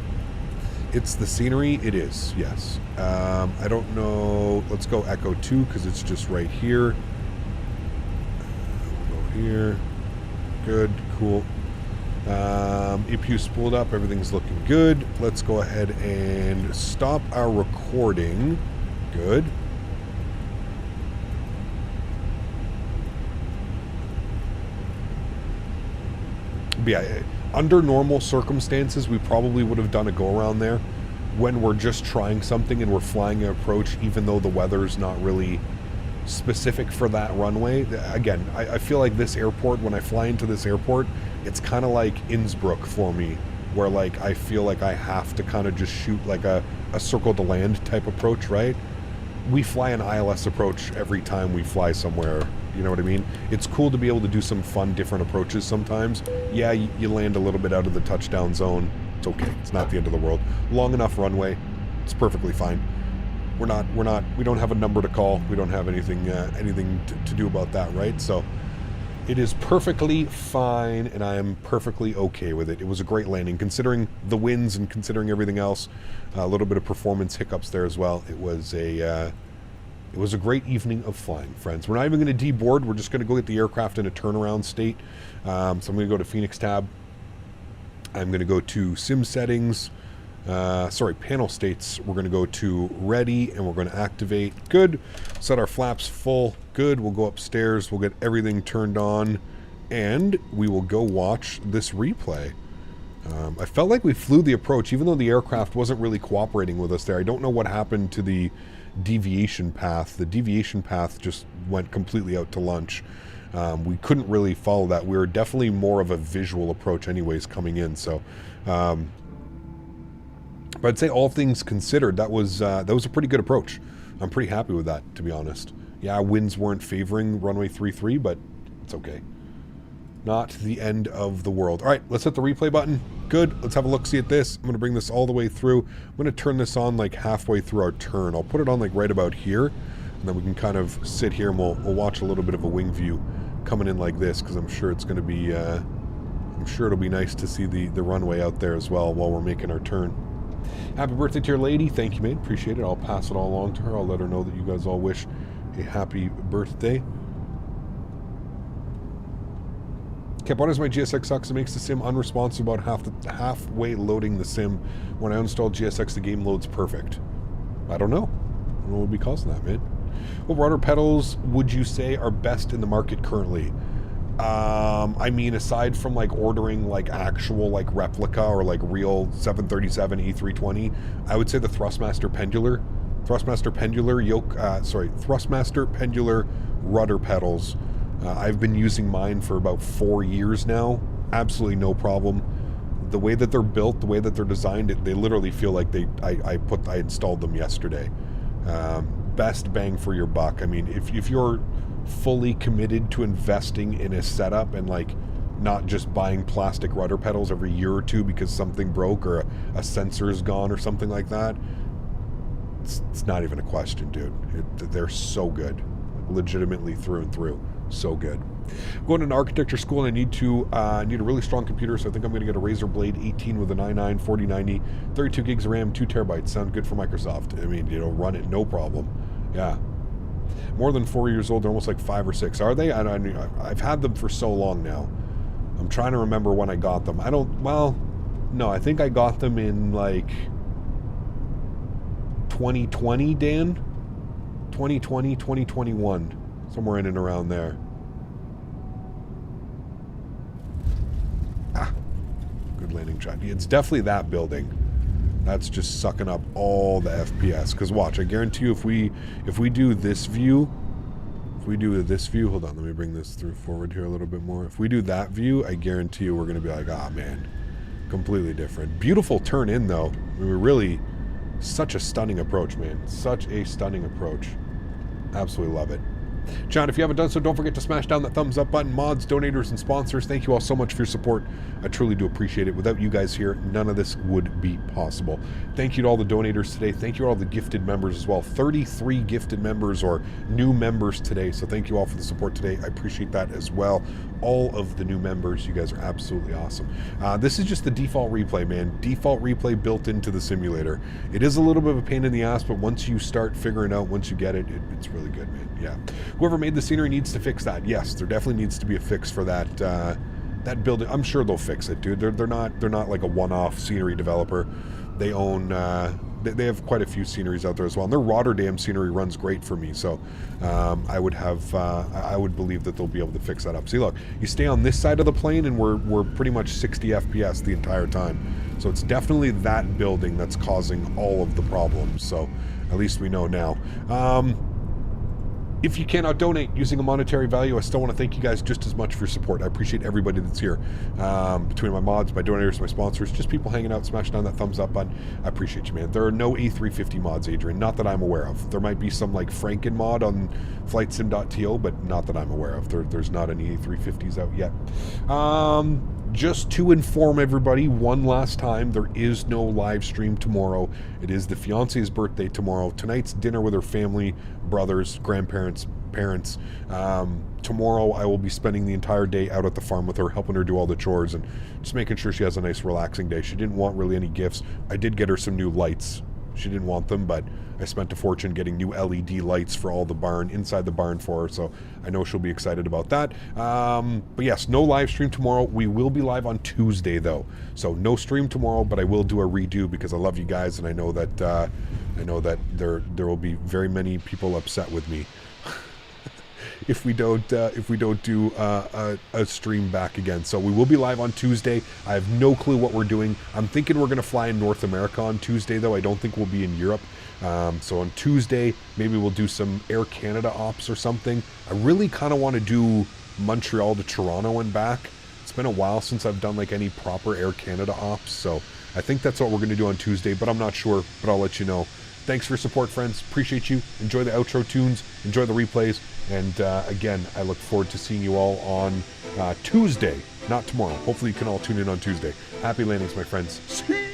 It's the scenery? It is, yes. I don't know. Let's go Echo 2 because it's just right here. We'll go here. Good, cool. EPU spooled up. Everything's looking good. Let's go ahead and stop our recording. Good. But yeah, under normal circumstances, we probably would have done a go-around there when we're just trying something and we're flying an approach, even though the weather's not really specific for that runway. Again, I feel like this airport, when I fly into this airport, it's kind of like Innsbruck for me, where like I feel like I have to kind of just shoot like a circle to land type approach, right? We fly an ILS approach every time we fly somewhere. You know what I mean? It's cool to be able to do some fun, different approaches sometimes. Yeah, you land a little bit out of the touchdown zone. It's okay. It's not the end of the world. Long enough runway. It's perfectly fine. We don't have a number to call. We don't have anything to do about that, right? So it is perfectly fine, and I am perfectly okay with it. It was a great landing, considering the winds and considering everything else. A little bit of performance hiccups there as well. It was a great evening of flying, friends. We're not even going to deboard. We're just going to go get the aircraft in a turnaround state. So I'm going to go to Fenix tab. I'm going to go to sim settings. Panel states. We're going to go to ready, and we're going to activate. Good. Set our flaps full. Good. We'll go upstairs. We'll get everything turned on, and we will go watch this replay. I felt like we flew the approach, even though the aircraft wasn't really cooperating with us there. I don't know what happened to the deviation path. The deviation path just went completely out to lunch. We couldn't really follow that. We were definitely more of a visual approach anyways coming in. So, but I'd say all things considered, that was a pretty good approach. I'm pretty happy with that, to be honest. Yeah, winds weren't favoring runway 33, but it's okay. Not the end of the world. All right, let's hit the replay button. Good. Let's have a look-see at this. I'm going to bring this all the way through. I'm going to turn this on like halfway through our turn. I'll put it on like right about here, and then we can kind of sit here and we'll watch a little bit of a wing view coming in like this, because I'm sure it's going to be, I'm sure it'll be nice to see the runway out there as well while we're making our turn. Happy birthday to your lady. Thank you, mate. Appreciate it. I'll pass it all along to her. I'll let her know that you guys all wish a happy birthday. Okay, why does my GSX sucks? It makes the sim unresponsive about halfway loading the sim. When I install GSX, the game loads perfect. I don't know. I don't know what would be causing that, man. What rudder pedals would you say are best in the market currently? I mean, aside from like ordering like actual like replica or like real 737 A320, I would say the Thrustmaster pendular. Thrustmaster pendular rudder pedals. I've been using mine for about 4 years now. Absolutely no problem. The way that they're built, the way that they're designed, they literally feel like I installed them yesterday. Best bang for your buck. I mean, if you're fully committed to investing in a setup and like not just buying plastic rudder pedals every year or two because something broke or a sensor's gone or something like that, it's not even a question, dude. They're so good. legitimately through and through. So good. I'm going to an architecture school, and I need a really strong computer, so I think I'm going to get a Razer Blade 18 with a 99 4090, 32 gigs of RAM, 2 terabytes. Sound good for Microsoft. I mean, run it no problem. Yeah. More than 4 years old. They're almost like 5 or 6. Are they? I've had them for so long now. I'm trying to remember when I got them. No, I think I got them in like 2020, Dan. 2020, 2021. Somewhere in and around there. Good landing shot. It's definitely that building. That's just sucking up all the FPS. Because watch, I guarantee you, if we do this view, hold on, let me bring this forward here a little bit more. If we do that view, I guarantee you we're going to be like, ah, man, completely different. Beautiful turn in, though. We were really such a stunning approach, man. Such a stunning approach. Absolutely love it. John, if you haven't done so, don't forget to smash down that thumbs up button. Mods, donators, and sponsors, thank you all so much for your support. I truly do appreciate it. Without you guys here, none of this would be possible. Thank you to all the donators today. Thank you to all the gifted members as well. 33 gifted members or new members today. So thank you all for the support today. I appreciate that as well. All of the new members, you guys are absolutely awesome. This is just the default replay, man. Default replay built into the simulator. It is a little bit of a pain in the ass, but once you start figuring out, once you get it, it's really good, man. Yeah. Whoever made the scenery needs to fix that. Yes, there definitely needs to be a fix for that that building. I'm sure they'll fix it, dude. They're not like a one-off scenery developer. They own they have quite a few sceneries out there as well, and their Rotterdam scenery runs great for me. So I would believe that they'll be able to fix that up. See, look, you stay on this side of the plane, and we're pretty much 60 FPS the entire time. So it's definitely that building that's causing all of the problems. So at least we know now. If you cannot donate using a monetary value, I still want to thank you guys just as much for your support. I appreciate everybody that's here. Between my mods, my donators, my sponsors, just people hanging out, smashing down that thumbs up button. I appreciate you, man. There are no A350 mods, Adrian. Not that I'm aware of. There might be some like Franken mod on flightsim.to, but not that I'm aware of. There's not any A350s out yet. Just to inform everybody one last time, there is no live stream tomorrow. It is the fiance's birthday tomorrow. Tonight's dinner with her family, brothers, grandparents, parents. Tomorrow I will be spending the entire day out at the farm with her, helping her do all the chores and just making sure she has a nice relaxing day. She didn't want really any gifts. I did get her some new lights. She didn't want them, but I spent a fortune getting new LED lights for all the barn, inside the barn for her, so I know she'll be excited about that. But yes, no live stream tomorrow. We will be live on Tuesday, though. So no stream tomorrow, but I will do a redo because I love you guys, and I know that there will be very many people upset with me if we don't do a stream back again. So we will be live on Tuesday. I have no clue what we're doing. I'm thinking we're going to fly in North America on Tuesday, though. I don't think we'll be in Europe. So on Tuesday, maybe we'll do some Air Canada ops or something. I really kind of want to do Montreal to Toronto and back. It's been a while since I've done like any proper Air Canada ops, so I think that's what we're going to do on Tuesday, but I'm not sure, but I'll let you know. Thanks for your support, friends. Appreciate you. Enjoy the outro tunes. Enjoy the replays. And again, I look forward to seeing you all on Tuesday, not tomorrow. Hopefully you can all tune in on Tuesday. Happy landings, my friends. See